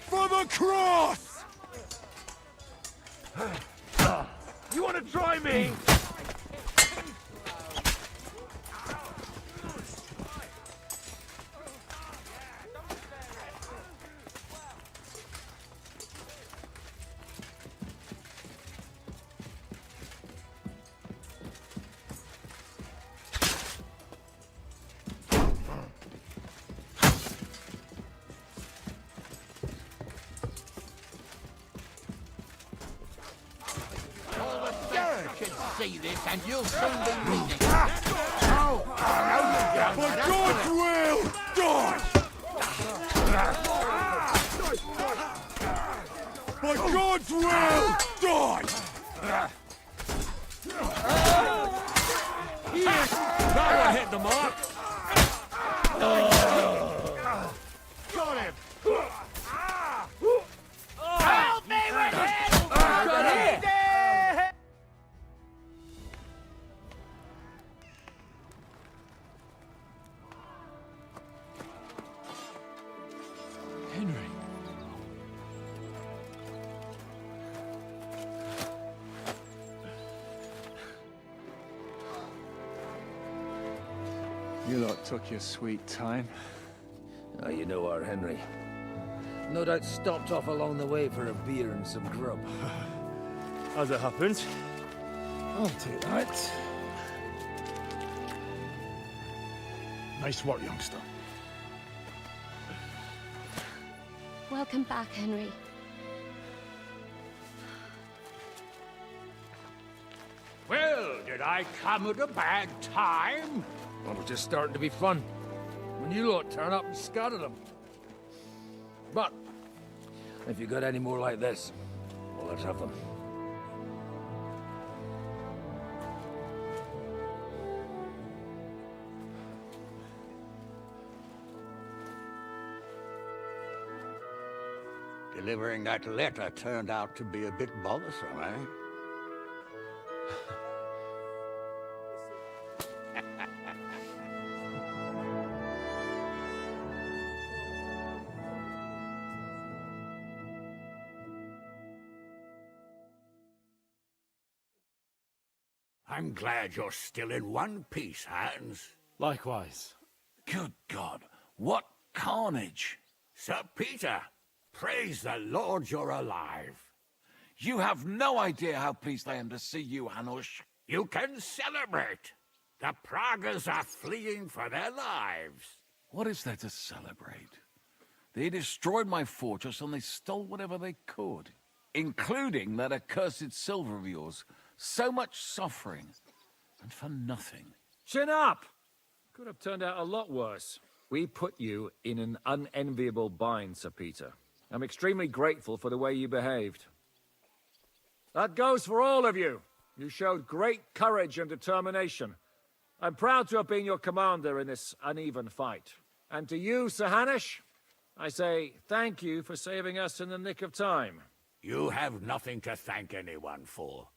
For the cross! You want to try me? See this, and you'll soon be reading. For God's will, die! For God's will, die! Yes! That one hit the mark! Got him! Help me with him! Got him! Henry. You lot took your sweet time. Oh, you know our Henry. No doubt stopped off along the way for a beer and some grub. As it happens. I'll take that. Nice work, youngster. Welcome back, Henry. Well, did I come at a bad time? Well, it was just starting to be fun. When you lot turn up and scatter them. But, if you got any more like this, well, let's have them. Delivering that letter turned out to be a bit bothersome, eh? I'm glad you're still in one piece, Hans. Likewise. Good God, what carnage! Sir Peter, praise the Lord you're alive. You have no idea how pleased I am to see you, Hanush. You can celebrate. The Pragas are fleeing for their lives. What is there to celebrate? They destroyed my fortress and they stole whatever they could, including that accursed silver of yours. So much suffering, and for nothing. Chin up! Could have turned out a lot worse. We put you in an unenviable bind, Sir Peter. I'm extremely grateful for the way you behaved. That goes for all of you. You showed great courage and determination. I'm proud to have been your commander in this uneven fight. And to you, Sir Hanush, I say thank you for saving us in the nick of time. You have nothing to thank anyone for.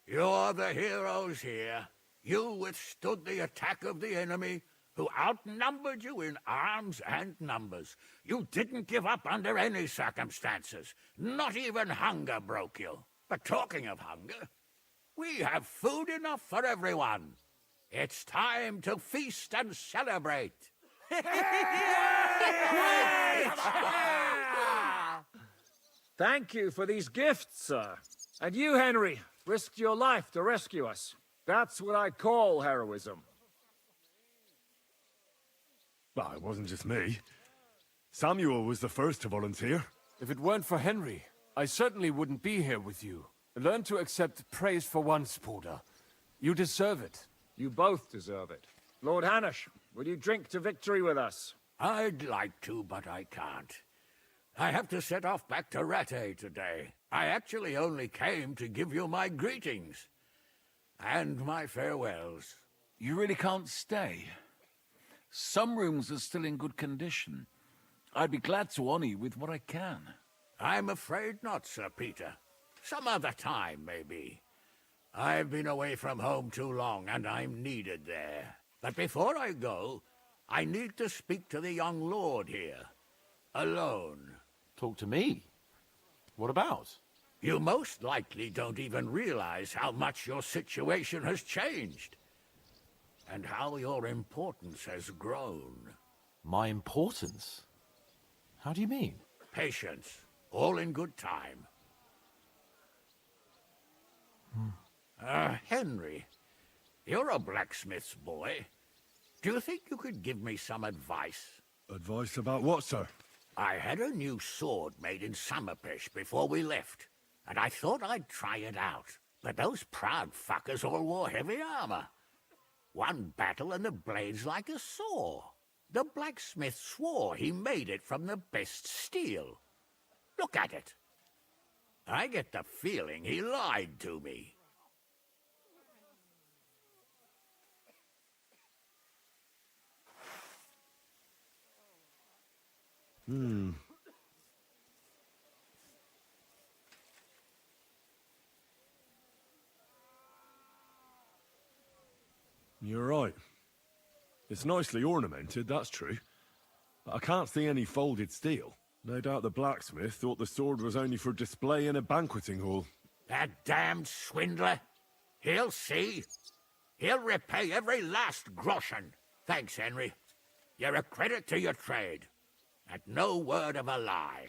You're the heroes here. You withstood the attack of the enemy, who outnumbered you in arms and numbers. You didn't give up under any circumstances. Not even hunger broke you. But talking of hunger, we have food enough for everyone. It's time to feast and celebrate. Thank you for these gifts, sir. And you, Henry, risked your life to rescue us. That's what I call heroism. Well, it wasn't just me. Samuel was the first to volunteer. If it weren't for Henry, I certainly wouldn't be here with you. Learn to accept praise for once, Porter. You deserve it. You both deserve it. Lord Hanush, will you drink to victory with us? I'd like to, but I can't. I have to set off back to Rattay today. I actually only came to give you my greetings. And my farewells. You really can't stay. Some rooms are still in good condition. I'd be glad to honor you with what I can. I'm afraid not, Sir Peter. Some other time, maybe. I've been away from home too long, and I'm needed there. But before I go, I need to speak to the young lord here. Alone. Talk to me? What about? You most likely don't even realize how much your situation has changed. And how your importance has grown. My importance? How do you mean? Patience. All in good time. Henry, you're a blacksmith's boy. Do you think you could give me some advice? Advice about what, sir? I had a new sword made in Summerpish before we left, and I thought I'd try it out. But those proud fuckers all wore heavy armor. One battle and the blade's like a saw. The blacksmith swore he made it from the best steel. Look at it. I get the feeling he lied to me. You're right. It's nicely ornamented, that's true. But I can't see any folded steel. No doubt the blacksmith thought the sword was only for display in a banqueting hall. That damned swindler. He'll see. He'll repay every last groschen. Thanks, Henry. You're a credit to your trade. And no word of a lie.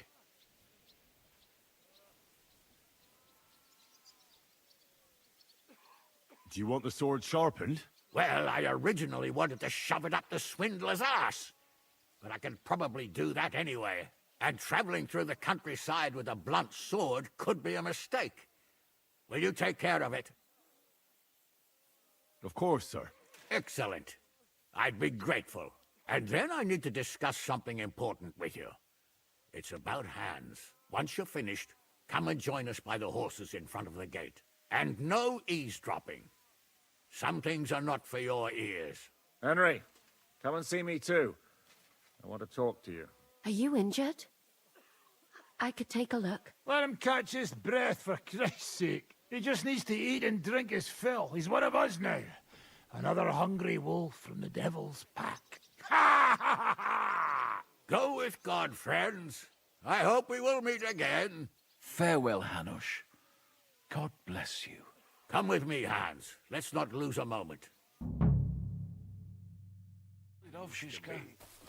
Do you want the sword sharpened? Well, I originally wanted to shove it up the swindler's ass. But I can probably do that anyway. And traveling through the countryside with a blunt sword could be a mistake. Will you take care of it? Of course, sir. Excellent. I'd be grateful. And then I need to discuss something important with you. It's about Hans. Once you're finished, come and join us by the horses in front of the gate. And no eavesdropping. Some things are not for your ears. Henry, come and see me too. I want to talk to you. Are you injured? I could take a look. Let him catch his breath, for Christ's sake. He just needs to eat and drink his fill. He's one of us now. Another hungry wolf from the devil's pack. Go with God, friends. I hope we will meet again. Farewell, Hanush. God bless you. Come with me, Hans. Let's not lose a moment.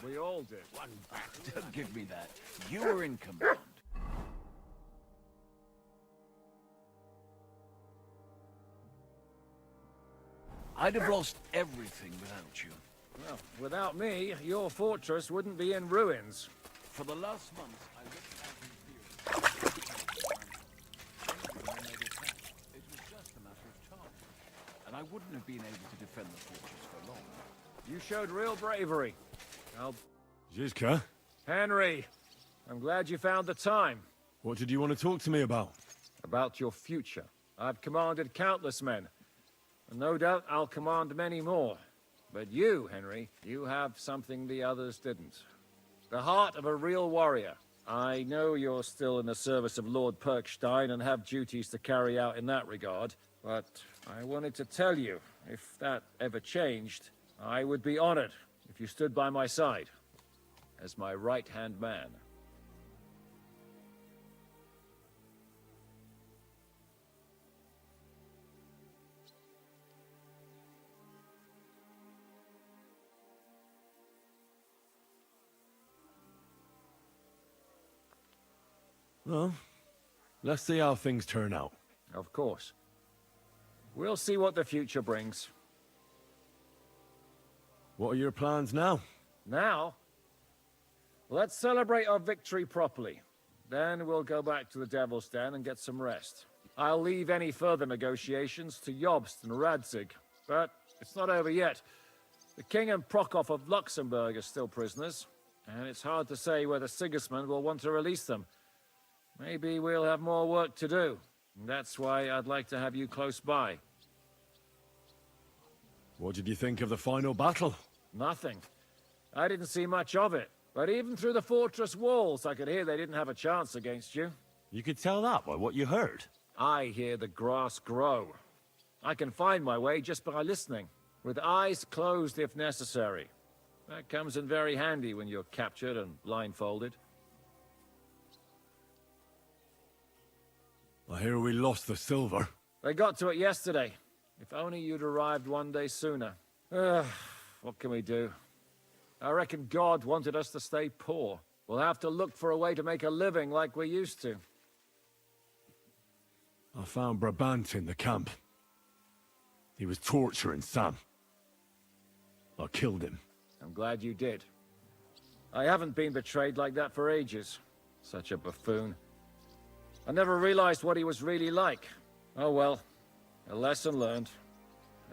We all did. One back. Don't give me that. You were in command. I'd have lost everything without you. Well, without me, your fortress wouldn't be in ruins. For the last month, I looked out in theory. It was just a matter of time. And I wouldn't have been able to defend the fortress for long. You showed real bravery. I'll... Zizka, Henry, I'm glad you found the time. what did you want to talk to me about? About your future. I've commanded countless men, and no doubt I'll command many more. But you, Henry, you have something the others didn't. The heart of a real warrior. I know you're still in the service of Lord Perkstein and have duties to carry out in that regard, but I wanted to tell you, if that ever changed, I would be honored if you stood by my side as my right-hand man. Well, let's see how things turn out. Of course. We'll see what the future brings. What are your plans now? Now? Let's celebrate our victory properly. Then we'll go back to the Devil's Den and get some rest. I'll leave any further negotiations to Jobst and Radzig. But it's not over yet. The King and Prokop of Luxembourg are still prisoners, and it's hard to say whether Sigismund will want to release them. Maybe we'll have more work to do. That's why I'd like to have you close by. What did you think of the final battle? Nothing. I didn't see much of it. But even through the fortress walls, I could hear they didn't have a chance against you. You could tell that by what you heard. I hear the grass grow. I can find my way just by listening, with eyes closed if necessary. That comes in very handy when you're captured and blindfolded. I hear we lost the silver. They got to it yesterday. If only you'd arrived one day sooner. What can we do? I reckon God wanted us to stay poor. We'll have to look for a way to make a living like we used to. I found Brabant in the camp. He was torturing Sam. I killed him. I'm glad you did. I haven't been betrayed like that for ages. Such a buffoon. I never realized what he was really like. Oh well, a lesson learned.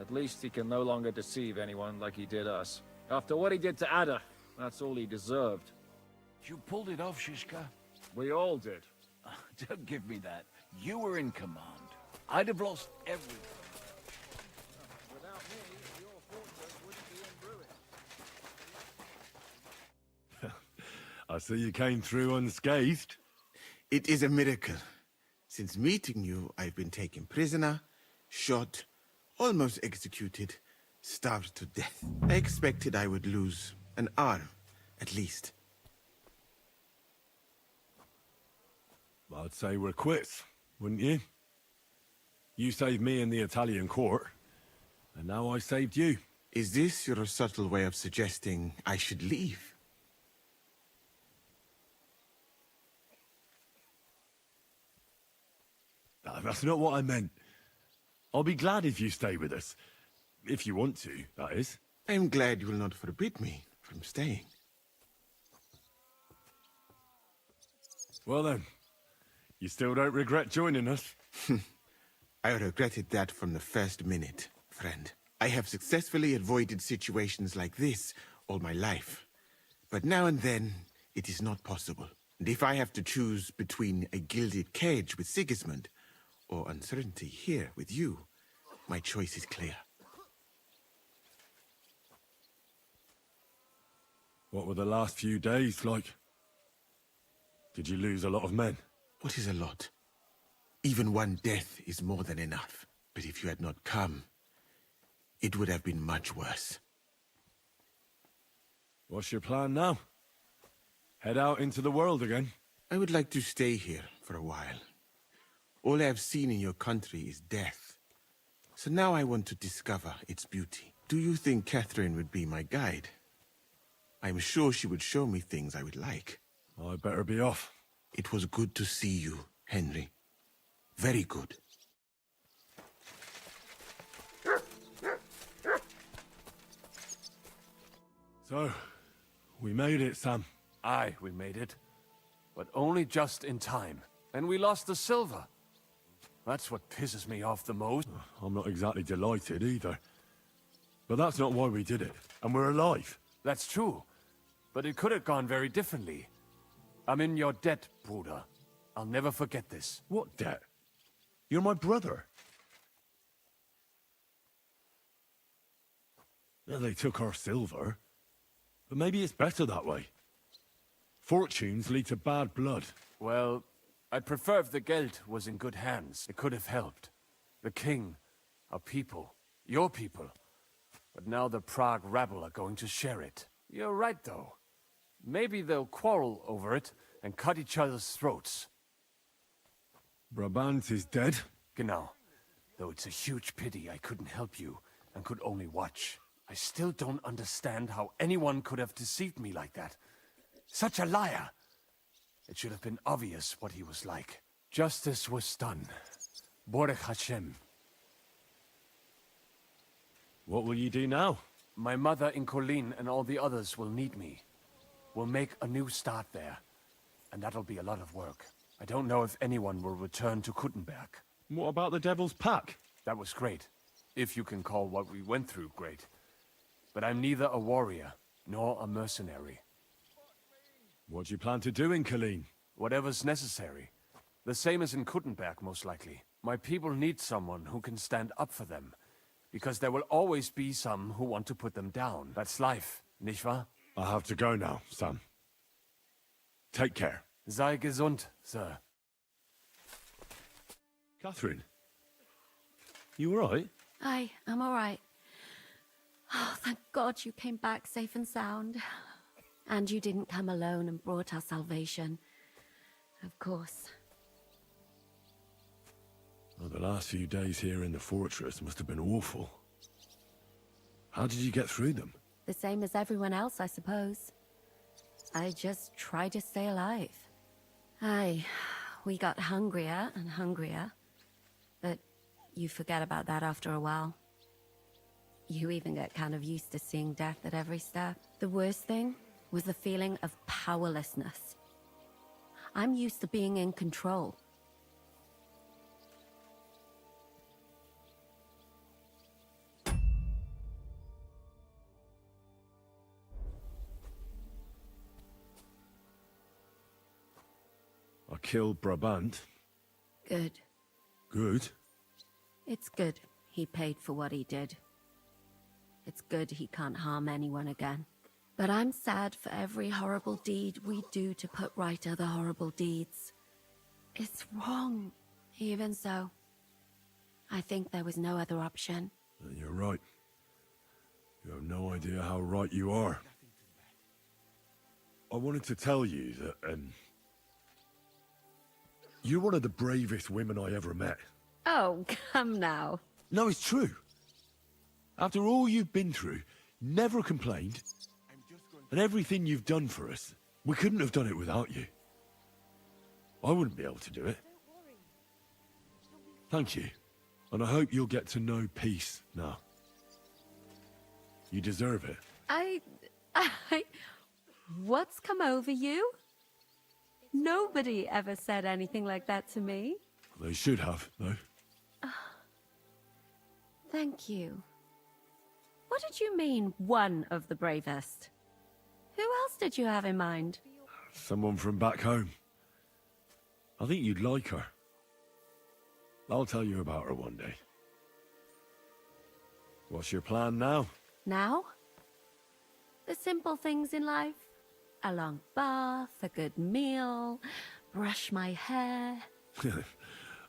At least he can no longer deceive anyone like he did us. After what he did to Ada, that's all he deserved. You pulled it off, Shishka. We all did. Don't give me that. You were in command. I'd have lost everything. Without me, your fortress wouldn't be in ruins. I see you came through unscathed. It is a miracle. Since meeting you, I've been taken prisoner, shot, almost executed, starved to death. I expected I would lose an arm, at least. I'd say we're quits, wouldn't you? You saved me in the Italian court, and now I saved you. Is this your subtle way of suggesting I should leave? That's not what I meant. I'll be glad if you stay with us. If you want to, that is. I'm glad you will not forbid me from staying. Well then, you still don't regret joining us? I regretted that from the first minute, friend. I have successfully avoided situations like this all my life. But now and then, it is not possible. And if I have to choose between a gilded cage with Sigismund or uncertainty here with you, my choice is clear. What were the last few days like? Did you lose a lot of men? What is a lot? Even one death is more than enough. But if you had not come, it would have been much worse. What's your plan now? Head out into the world again? I would like to stay here for a while. All I have seen in your country is death. So now I want to discover its beauty. Do you think Catherine would be my guide? I'm sure she would show me things I would like. I better be off. It was good to see you, Henry. Very good. So, we made it, Sam. Aye, we made it. But only just in time. And we lost the silver. That's what pisses me off the most. I'm not exactly delighted either. But that's not why we did it. And we're alive. That's true. But it could have gone very differently. I'm in your debt, Bruder. I'll never forget this. What debt? You're my brother. Yeah, they took our silver. But maybe it's better that way. Fortunes lead to bad blood. Well, I'd prefer if the Geld was in good hands. It could have helped. The king, our people, your people. But now the Prague rabble are going to share it. You're right, though. Maybe they'll quarrel over it and cut each other's throats. Brabant is dead? Genau. Though it's a huge pity I couldn't help you and could only watch. I still don't understand how anyone could have deceived me like that. Such a liar! It should have been obvious what he was like. Justice was done. Borech Hashem. What will you do now? My mother in Colleen and all the others will need me. We'll make a new start there. And that'll be a lot of work. I don't know if anyone will return to Kuttenberg. What about the Devil's Pack? That was great. If you can call what we went through great. But I'm neither a warrior, nor a mercenary. What do you plan to do in Colleen? Whatever's necessary. The same as in Kuttenberg, most likely. My people need someone who can stand up for them. Because there will always be some who want to put them down. That's life, nicht wahr? I have to go now, Sam. Take care. Sei gesund, sir. Catherine? You alright? I'm all right. Oh, thank God you came back safe and sound. And you didn't come alone and brought our salvation. Of course. Well, the last few days here in the fortress must have been awful. How did you get through them? The same as everyone else, I suppose. I just tried to stay alive. Aye, we got hungrier and hungrier. But you forget about that after a while. You even get kind of used to seeing death at every step. The worst thing was the feeling of powerlessness. I'm used to being in control. I killed Brabant. Good. Good? It's good he paid for what he did. It's good he can't harm anyone again. But I'm sad for every horrible deed we do to put right other horrible deeds. It's wrong. Even so, I think there was no other option. You're right. You have no idea how right you are. I wanted to tell you that, you're one of the bravest women I ever met. Oh, come now. No, it's true. After all you've been through, never complained, and everything you've done for us, we couldn't have done it without you. I wouldn't be able to do it. Thank you, and I hope you'll get to know peace now. You deserve it. What's come over you? Nobody ever said anything like that to me. They should have, though. Thank you. What did you mean, one of the bravest? Who else did you have in mind? Someone from back home. I think you'd like her. I'll tell you about her one day. What's your plan now? Now? The simple things in life. A long bath, a good meal, brush my hair.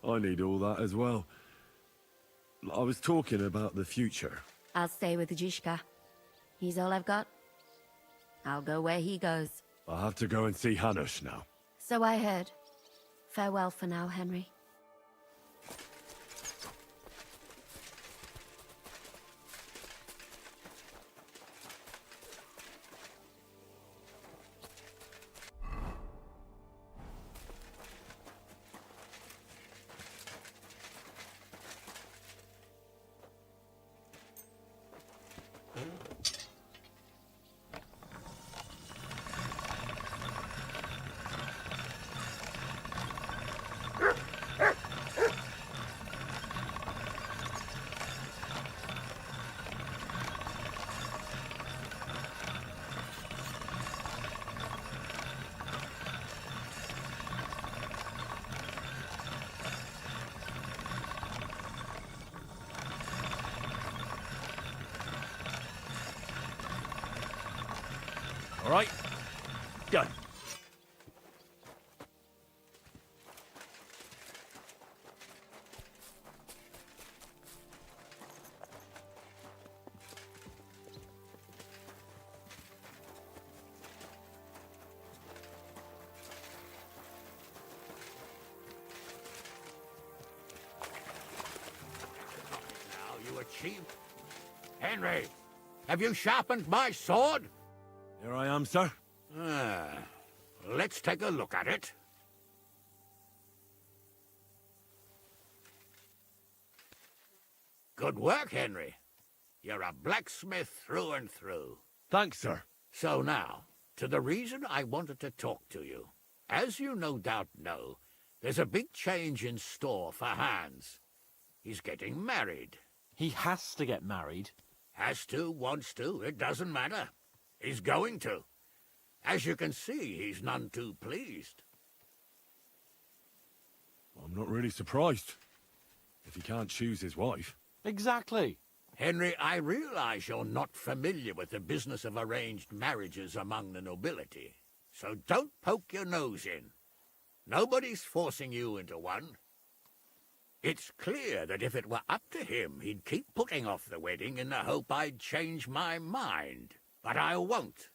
I need all that as well. I was talking about the future. I'll stay with Zizka. He's all I've got. I'll go where he goes. I have to go and see Hanush now. So I heard. Farewell for now, Henry. All right? Done. Now you achieve. Henry, have you sharpened my sword? Here I am, sir. Let's take a look at it. Good work, Henry. You're a blacksmith through and through. Thanks, sir. So now, to the reason I wanted to talk to you. As you no doubt know, there's a big change in store for Hans. He's getting married. He has to get married. Has to, wants to, it doesn't matter. He's going to. As you can see, he's none too pleased. I'm not really surprised. If he can't choose his wife. Exactly. Henry, I realize you're not familiar with the business of arranged marriages among the nobility, so don't poke your nose in. Nobody's forcing you into one. It's clear that if it were up to him, he'd keep putting off the wedding in the hope I'd change my mind. But I won't.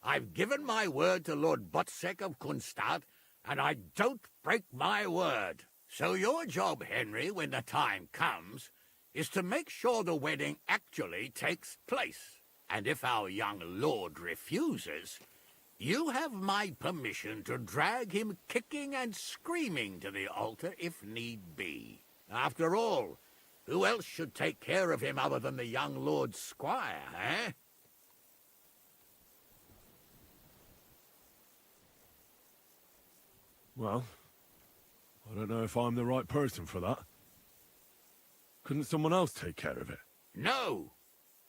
I've given my word to Lord Botzek of Kunstad, and I don't break my word. So your job, Henry, when the time comes, is to make sure the wedding actually takes place. And if our young lord refuses, you have my permission to drag him kicking and screaming to the altar if need be. After all, who else should take care of him other than the young lord's squire, eh? Well, I don't know if I'm the right person for that. Couldn't someone else take care of it? No.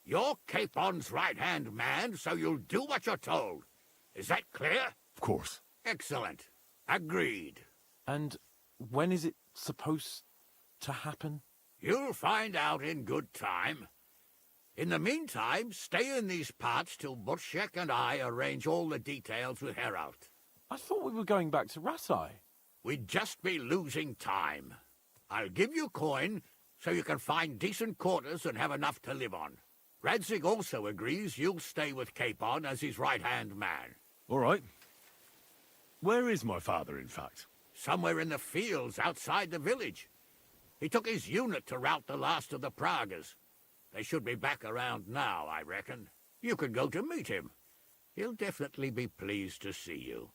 You're Capon's right-hand man, so you'll do what you're told. Is that clear? Of course. Excellent. Agreed. And when is it supposed to happen? You'll find out in good time. In the meantime, stay in these parts till Butchek and I arrange all the details with Herald. I thought we were going back to Ratai. We'd just be losing time. I'll give you coin so you can find decent quarters and have enough to live on. Radzig also agrees you'll stay with Capon as his right-hand man. All right. Where is my father, in fact? Somewhere in the fields outside the village. He took his unit to rout the last of the Pragas. They should be back around now, I reckon. You could go to meet him. He'll definitely be pleased to see you.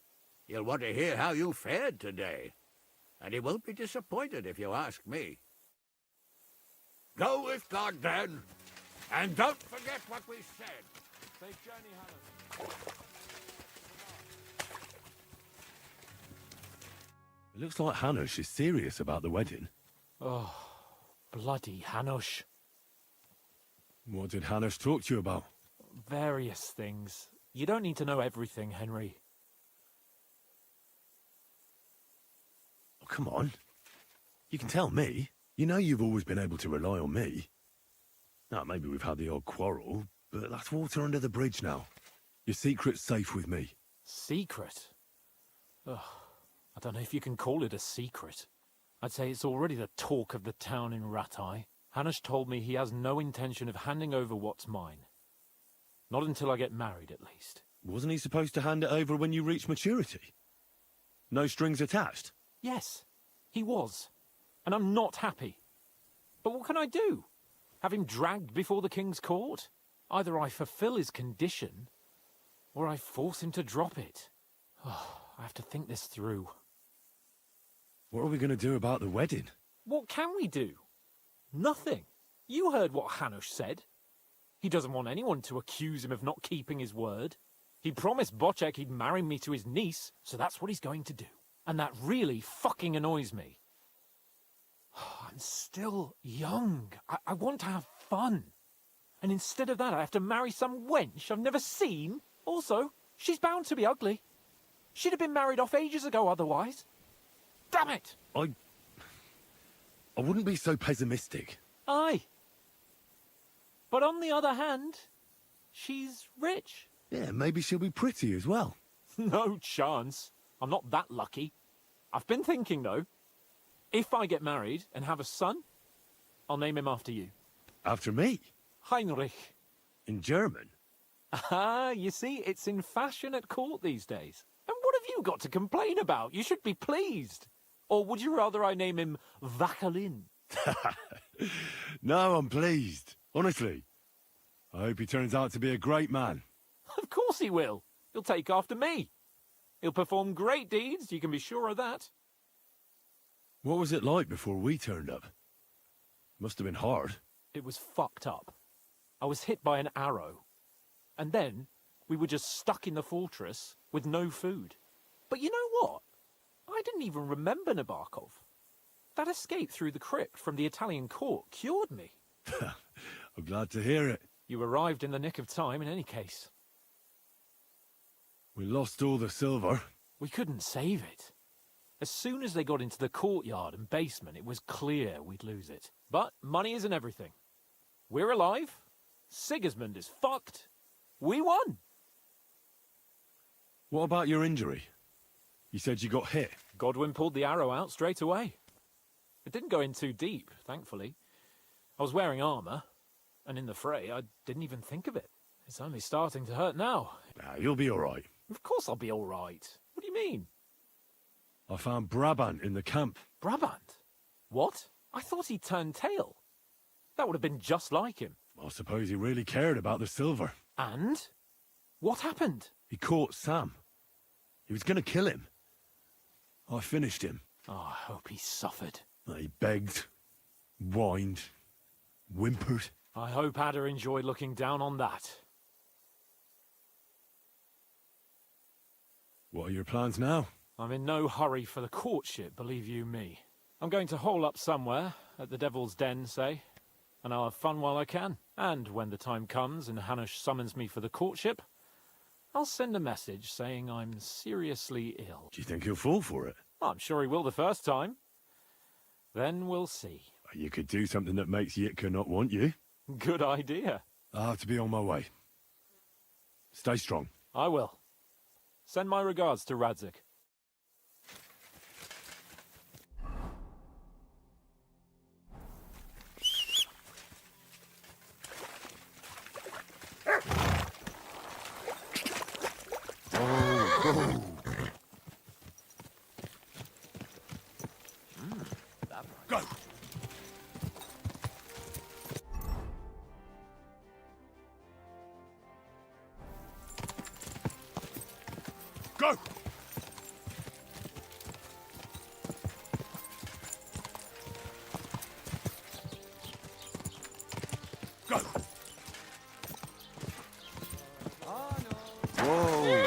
He'll want to hear how you fared today. And he won't be disappointed if you ask me. Go with God, then. And don't forget what we said. Safe journey, Hannah. It looks like Hanush is serious about the wedding. Oh, bloody Hanush. What did Hanush talk to you about? Various things. You don't need to know everything, Henry. Oh, come on. You can tell me. You know you've always been able to rely on me. Now, maybe we've had the odd quarrel, but that's water under the bridge now. Your secret's safe with me. Secret? Ugh, I don't know if you can call it a secret. I'd say it's already the talk of the town in Ratai. Hanush told me he has no intention of handing over what's mine. Not until I get married, at least. Wasn't he supposed to hand it over when you reach maturity? No strings attached? Yes, he was. And I'm not happy. But what can I do? Have him dragged before the king's court? Either I fulfill his condition, or I force him to drop it. Oh, I have to think this through. What are we going to do about the wedding? What can we do? Nothing. You heard what Hanush said. He doesn't want anyone to accuse him of not keeping his word. He promised Bocek he'd marry me to his niece, so that's what he's going to do. And that really fucking annoys me. I'm still young. I want to have fun. And instead of that, I have to marry some wench I've never seen. Also, she's bound to be ugly. She'd have been married off ages ago otherwise. Damn it! I wouldn't be so pessimistic. Aye. But on the other hand, she's rich. Yeah, maybe she'll be pretty as well. No chance. I'm not that lucky. I've been thinking, though. If I get married and have a son, I'll name him after you. After me? Heinrich. In German? Ah, you see, it's in fashion at court these days. And what have you got to complain about? You should be pleased. Or would you rather I name him Vacalin? No, I'm pleased. Honestly. I hope he turns out to be a great man. Of course he will. He'll take after me. He'll perform great deeds, you can be sure of that. What was it like before we turned up? Must have been hard. It was fucked up. I was hit by an arrow. And then we were just stuck in the fortress with no food. But you know what? I didn't even remember Nabokov. That escape through the crypt from the Italian court cured me. I'm glad to hear it. You arrived in the nick of time in any case. We lost all the silver. We couldn't save it. As soon as they got into the courtyard and basement, it was clear we'd lose it. But money isn't everything. We're alive. Sigismund is fucked. We won. What about your injury? You said you got hit. Godwin pulled the arrow out straight away. It didn't go in too deep, thankfully. I was wearing armor, and in the fray, I didn't even think of it. It's only starting to hurt now. You'll be all right. Of course I'll be all right. What do you mean? I found Brabant in the camp. Brabant? What? I thought he turned tail. That would have been just like him. I suppose he really cared about the silver. And? What happened? He caught Sam. He was going to kill him. I finished him. Oh, I hope he suffered. He begged, whined, whimpered. I hope Ada enjoyed looking down on that. What are your plans now? I'm in no hurry for the courtship, believe you me. I'm going to hole up somewhere, at the Devil's Den, say, and I'll have fun while I can. And when the time comes and Hanush summons me for the courtship, I'll send a message saying I'm seriously ill. Do you think he'll fall for it? I'm sure he will the first time. Then we'll see. You could do something that makes Yitka not want you. Good idea. I'll have to be on my way. Stay strong. I will. Send my regards to Radzik. Go! Go! Go! Whoa!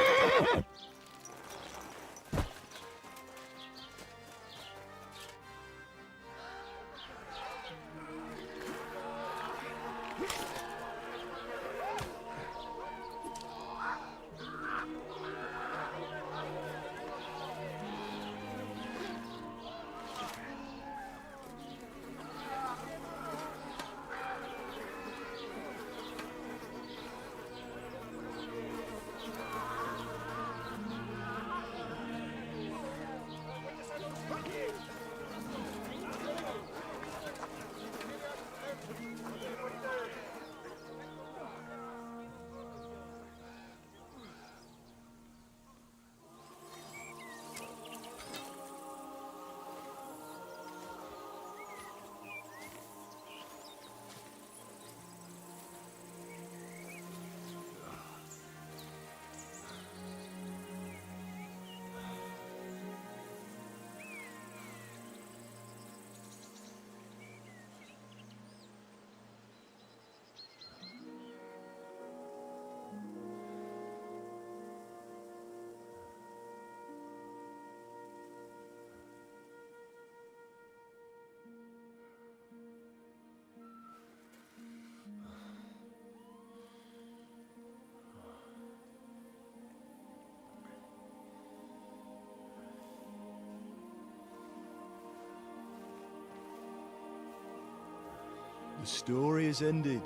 The story is ended.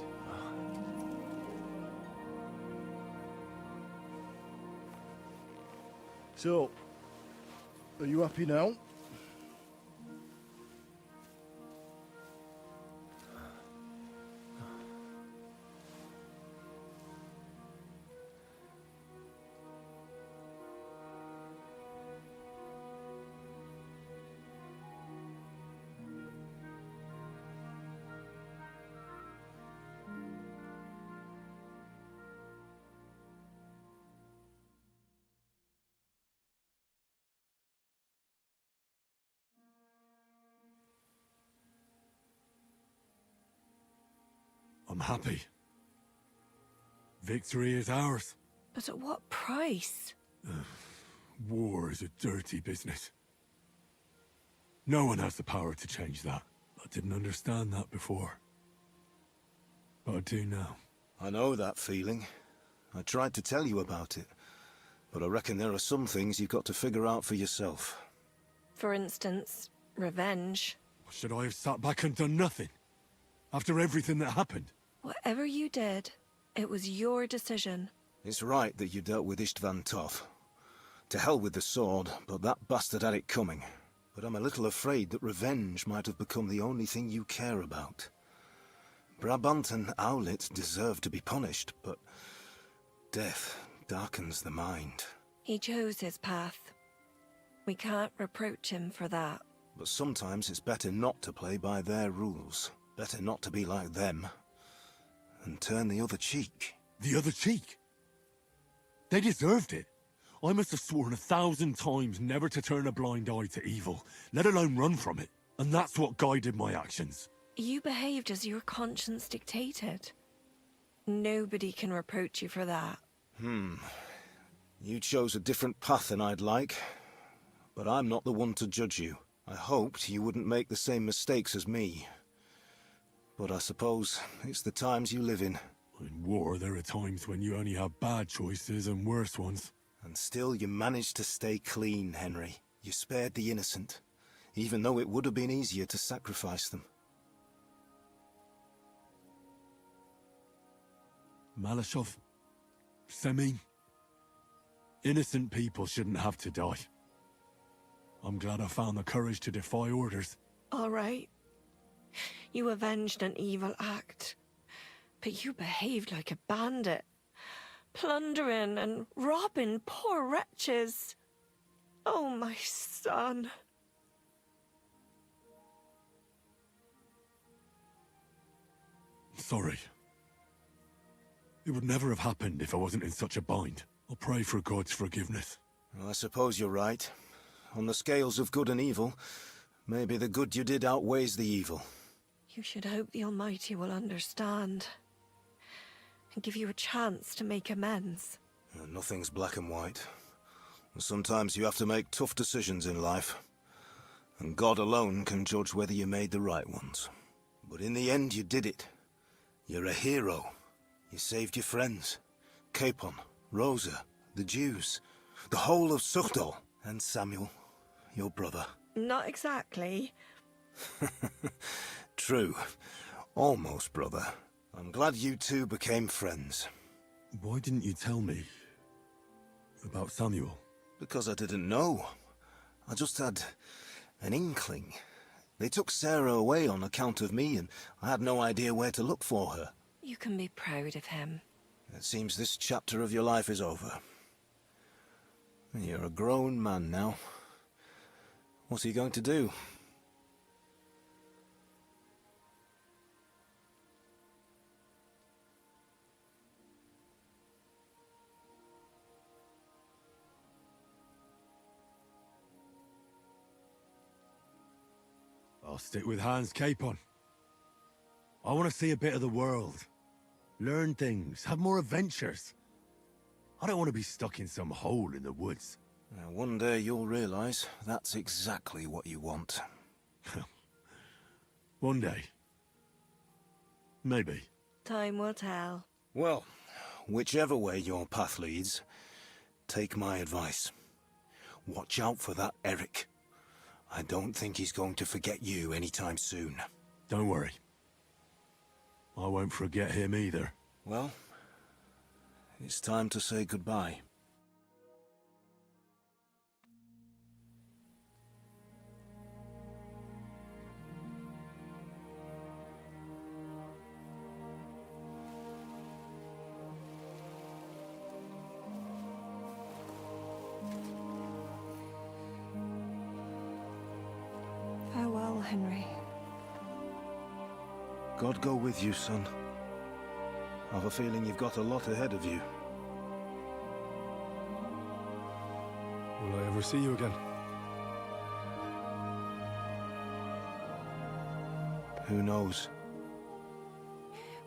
So, are you happy now? I'm happy. Victory is ours. But at what price? War is a dirty business. No one has the power to change that. I didn't understand that before. But I do now. I know that feeling. I tried to tell you about it. But I reckon there are some things you've got to figure out for yourself. For instance, revenge. Should I have sat back and done nothing? After everything that happened? Whatever you did, it was your decision. It's right that you dealt with Istvan tough. To hell with the sword, but that bastard had it coming. But I'm a little afraid that revenge might have become the only thing you care about. Brabant and Owlet deserve to be punished, but death darkens the mind. He chose his path. We can't reproach him for that. But sometimes it's better not to play by their rules. Better not to be like them. And turn the other cheek. The other cheek? They deserved it. I must have sworn 1,000 times never to turn a blind eye to evil, let alone run from it. And that's what guided my actions. You behaved as your conscience dictated. Nobody can reproach you for that. You chose a different path than I'd like. But I'm not the one to judge you. I hoped you wouldn't make the same mistakes as me. But I suppose it's the times you live in. In war, there are times when you only have bad choices and worse ones. And still you managed to stay clean, Henry. You spared the innocent, even though it would have been easier to sacrifice them. Malashov, Semyon, innocent people shouldn't have to die. I'm glad I found the courage to defy orders. All right. You avenged an evil act. But you behaved like a bandit. Plundering and robbing poor wretches. Oh, my son. Sorry. It would never have happened if I wasn't in such a bind. I'll pray for God's forgiveness. Well, I suppose you're right. On the scales of good and evil, maybe the good you did outweighs the evil. You should hope the Almighty will understand. And give you a chance to make amends. Nothing's black and white. Sometimes you have to make tough decisions in life. And God alone can judge whether you made the right ones. But in the end, you did it. You're a hero. You saved your friends. Capon, Rosa, the Jews, the whole of Suchdol, and Samuel, your brother. Not exactly. True. Almost, brother. I'm glad you two became friends. Why didn't you tell me about Samuel? Because I didn't know. I just had an inkling. They took Sarah away on account of me, and I had no idea where to look for her. You can be proud of him. It seems this chapter of your life is over. You're a grown man now. What are you going to do? I'll stick with Hans Capon. I want to see a bit of the world. Learn things, have more adventures. I don't want to be stuck in some hole in the woods. One day you'll realize that's exactly what you want. One day. Maybe. Time will tell. Well, whichever way your path leads, take my advice. Watch out for that Eric. I don't think he's going to forget you anytime soon. Don't worry. I won't forget him either. Well, it's time to say goodbye. Henry. God go with you, son. I've a feeling you've got a lot ahead of you. Will I ever see you again? Who knows?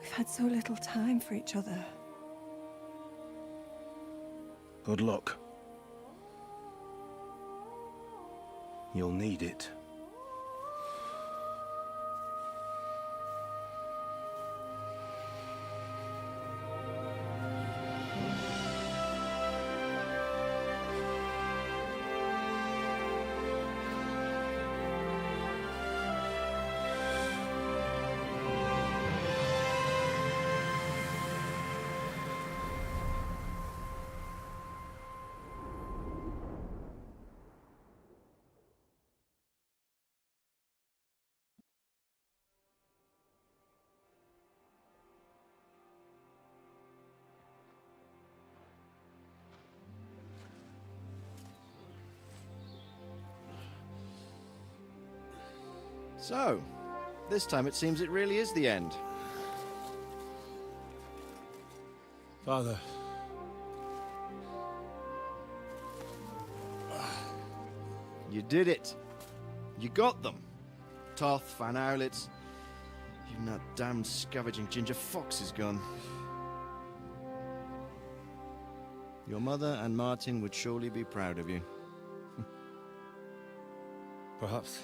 We've had so little time for each other. Good luck. You'll need it. So, this time it seems it really is the end. Father. You did it. You got them. Toth, Van Owlitz. Even that damned scavenging ginger fox is gone. Your mother and Martin would surely be proud of you. Perhaps.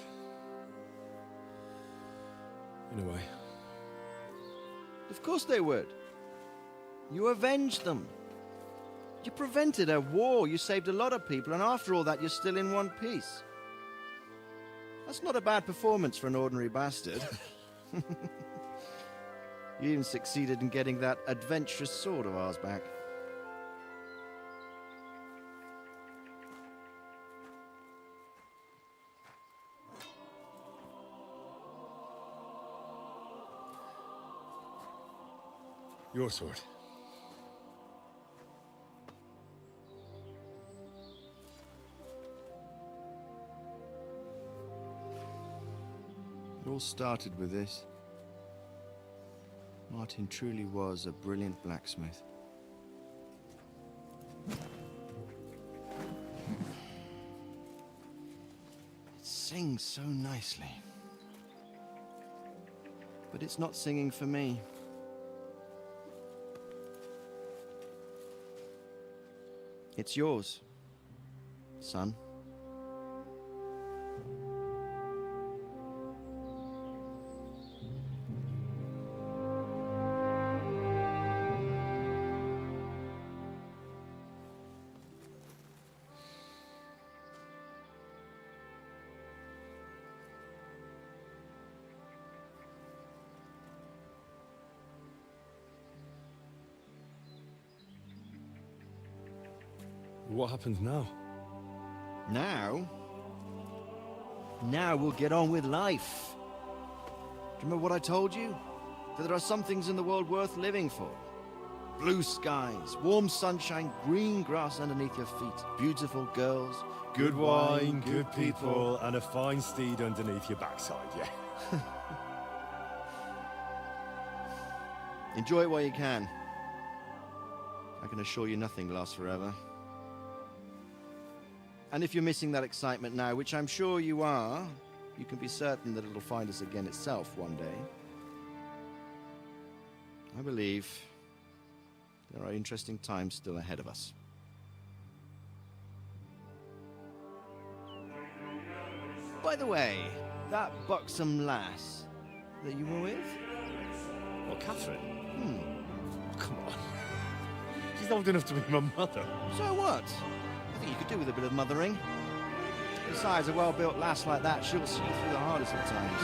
In a way. Of course they would. You avenged them. You prevented a war. You saved a lot of people, and after all that, you're still in one piece. That's not a bad performance for an ordinary bastard. You even succeeded in getting that adventurous sword of ours back. Your sword. It all started with this. Martin truly was a brilliant blacksmith. It sings so nicely. But it's not singing for me. It's yours, son. What happens now? Now? Now we'll get on with life. Do you remember what I told you? That there are some things in the world worth living for. Blue skies, warm sunshine, green grass underneath your feet, beautiful girls, Good wine, good people, and a fine steed underneath your backside, yeah. Enjoy it while you can. I can assure you nothing lasts forever. And if you're missing that excitement now, which I'm sure you are, you can be certain that it'll find us again itself one day. I believe there are interesting times still ahead of us. By the way, that buxom lass that you were with? What, Catherine? Oh, come on. She's old enough to be my mother. So what? I think you could do with a bit of mothering. Besides, a well-built lass like that, she'll see you through the hardest of times.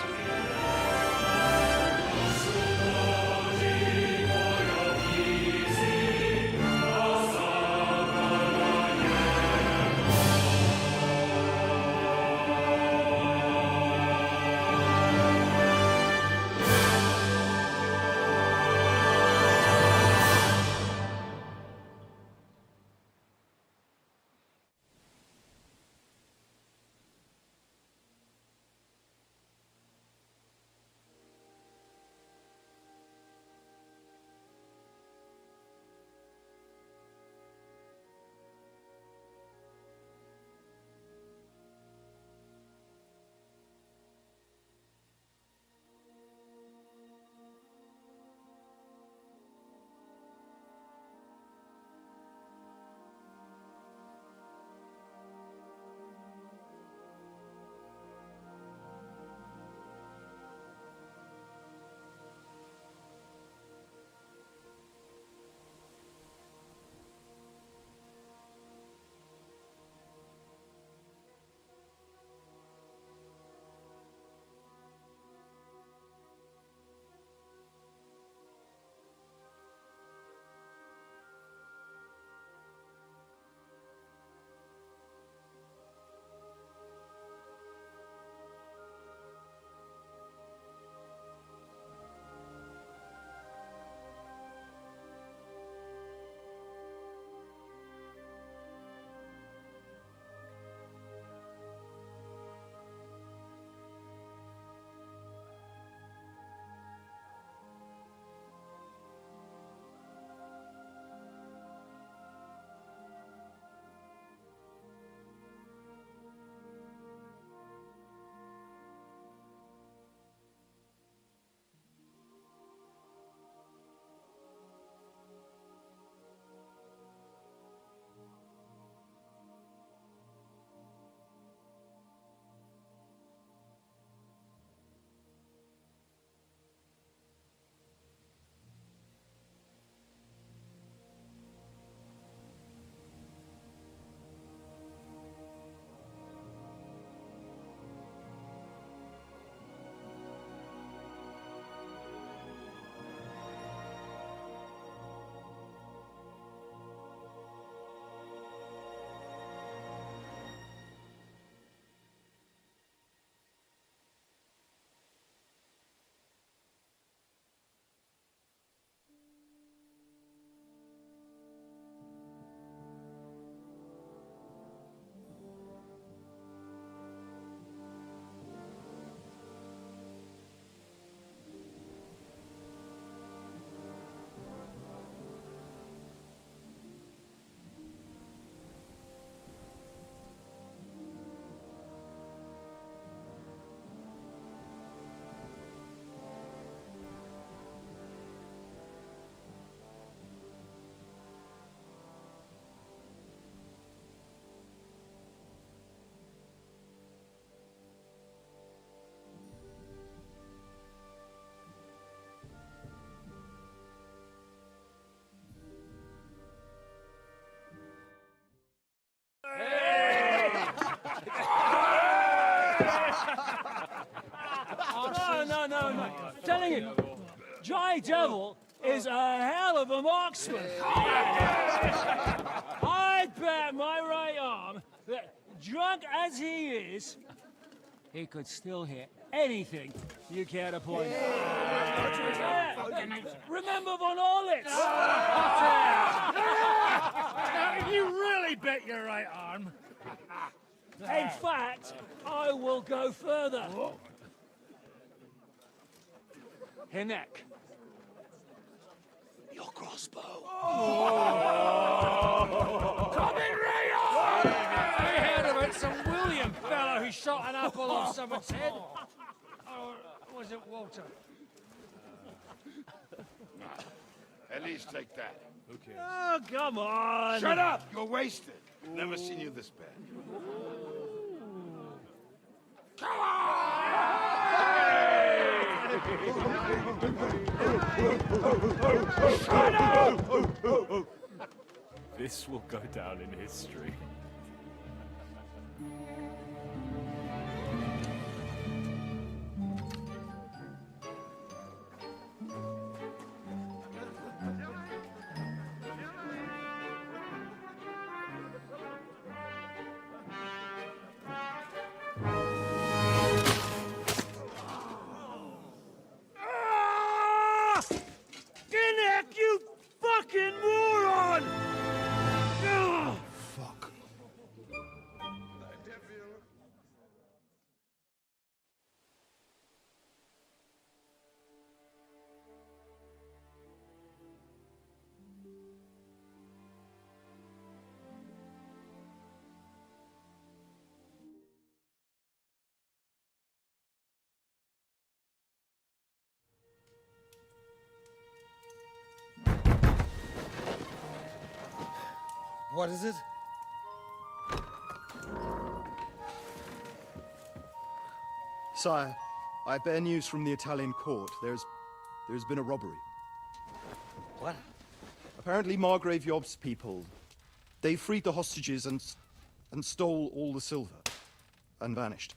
telling you, Dry Devil is a hell of a marksman. I'd bet my right arm that, drunk as he is, he could still hit anything you care to point out. Remember Von Orlitz? You really bet your right arm. In fact, I will go further. Hinek. Your crossbow. Coming right on! I heard about some William fellow who shot an apple off someone's head. Or was it Walter? At least take that. Okay. Oh, come on. Shut up! You're wasted. Never seen you this bad. Come on! Shut up! This will go down in history. Hinek, you fucking moron! Fuck. What is it? Sire, I bear news from the Italian court. There's been a robbery. What? Apparently Margrave Yob's people, they freed the hostages and stole all the silver and vanished.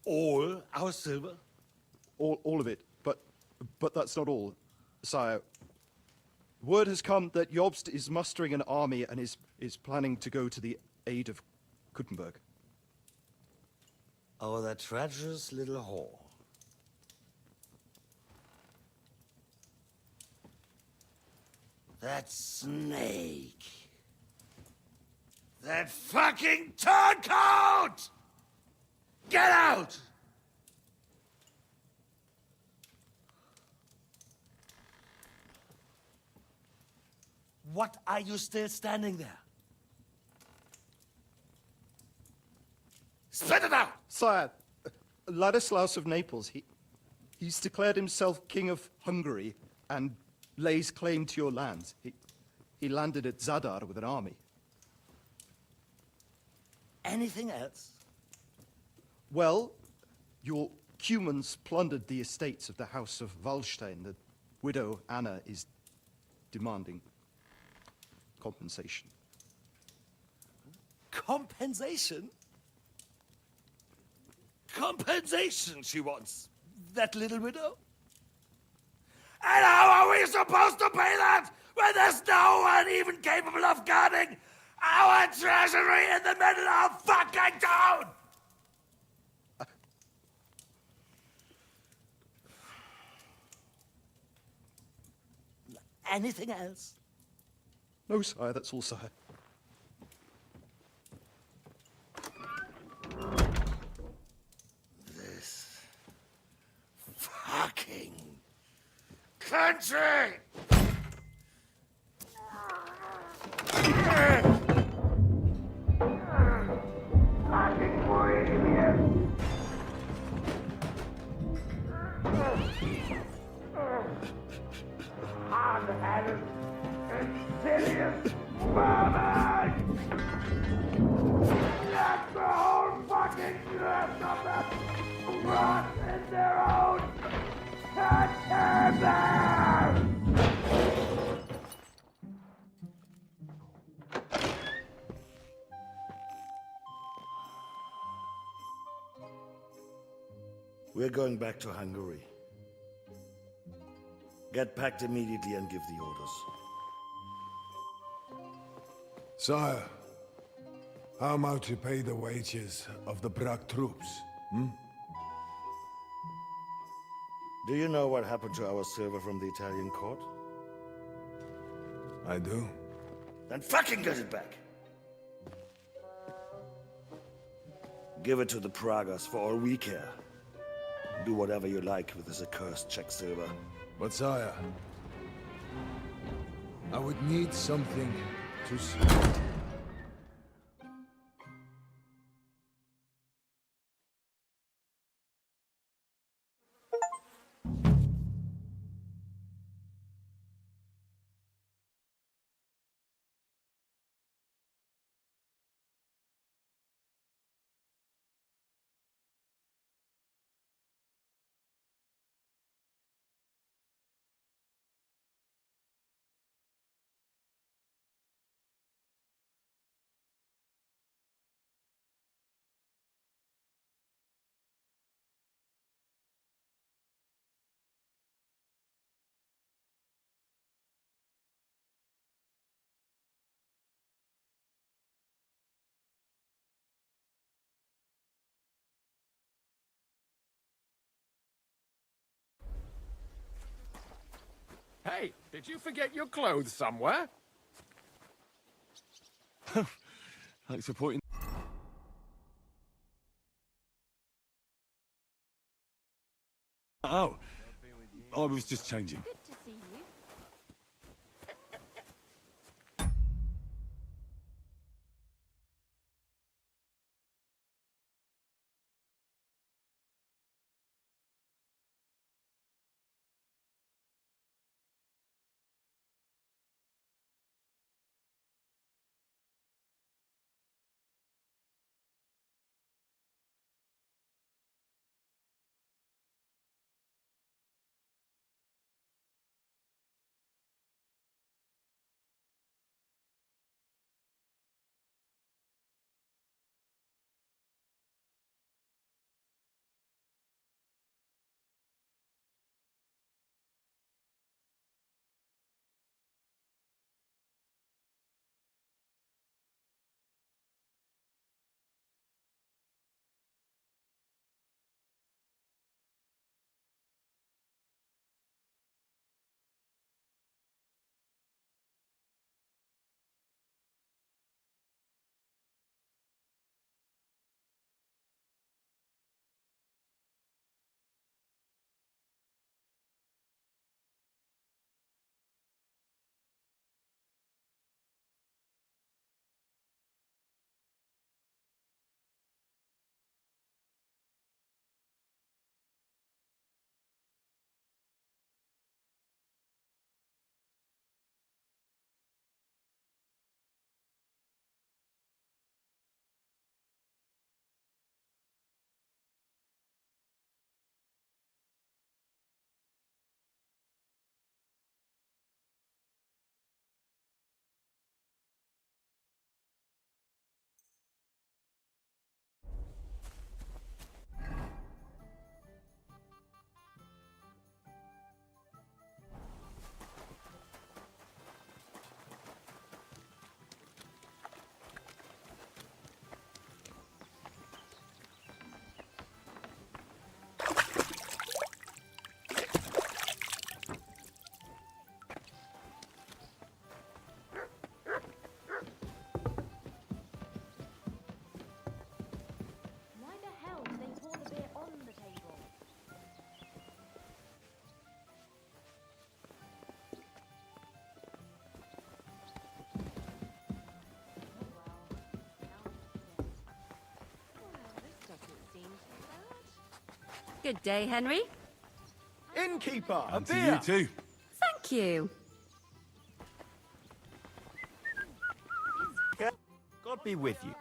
All our silver? All of it, but that's not all, sire. Word has come that Jobst is mustering an army and is planning to go to the aid of Kuttenberg. Oh, that treacherous little whore. That snake. That fucking turncoat! Get out! What are you still standing there? Spit it out! Sire, Ladislaus of Naples, he's declared himself King of Hungary and lays claim to your lands. He landed at Zadar with an army. Anything else? Well, your Cumans plundered the estates of the House of Wallstein. The widow Anna is demanding compensation. Compensation? Compensation she wants, that little widow? And how are we supposed to pay that when there's no one even capable of guarding our treasury in the middle of fucking town? Anything else? No, sire, that's all, sire. This fucking country! Fucking Bohemian! Hard-headed, insidious vermin! Let the whole fucking rest of them rot in their own containers! We're going back to Hungary. Get packed immediately and give the orders. Sire, how am I to pay the wages of the Prague troops? Do you know what happened to our silver from the Italian court? I do. Then fucking get it back! Give it to the Pragas for all we care. Do whatever you like with this accursed Czech silver. But sire, I would need something to see. Hey, did you forget your clothes somewhere? Thanks for pointing. Oh, I was just changing. Good to see you. Good day, Henry. Innkeeper, a And to beer. you too. Thank you. God be with you.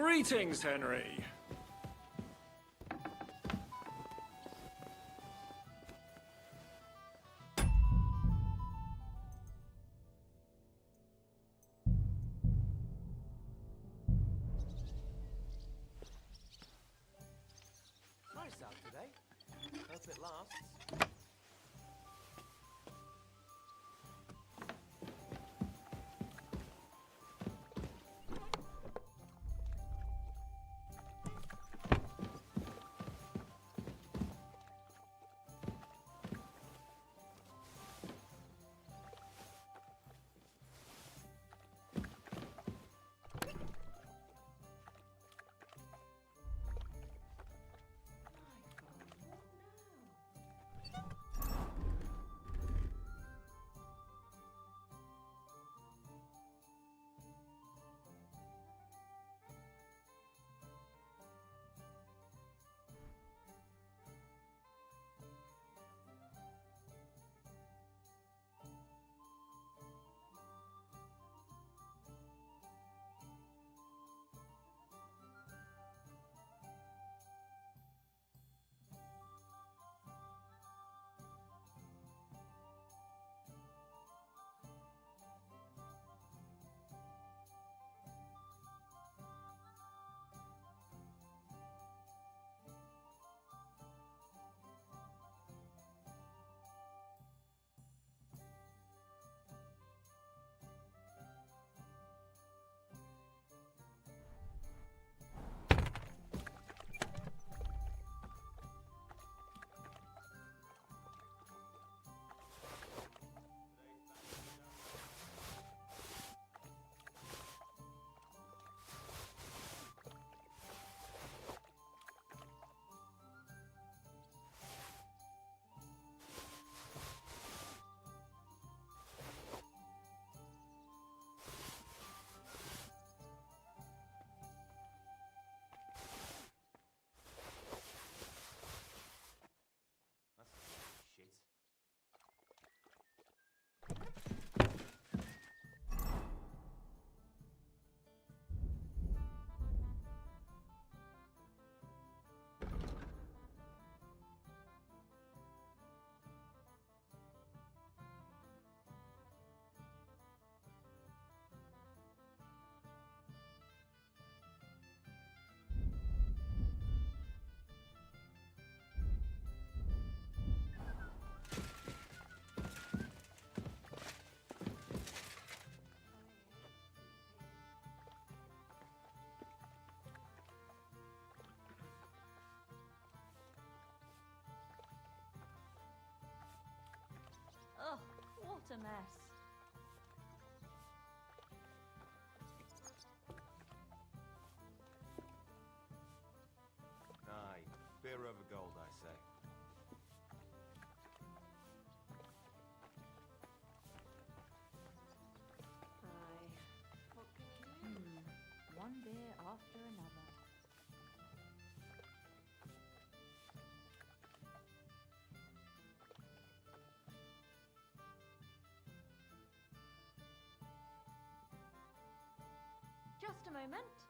Greetings, Henry. Nice out today. Hope it lasts. Oh, what a mess. Aye, beer over gold, I say. Aye. One beer after another. Just a moment.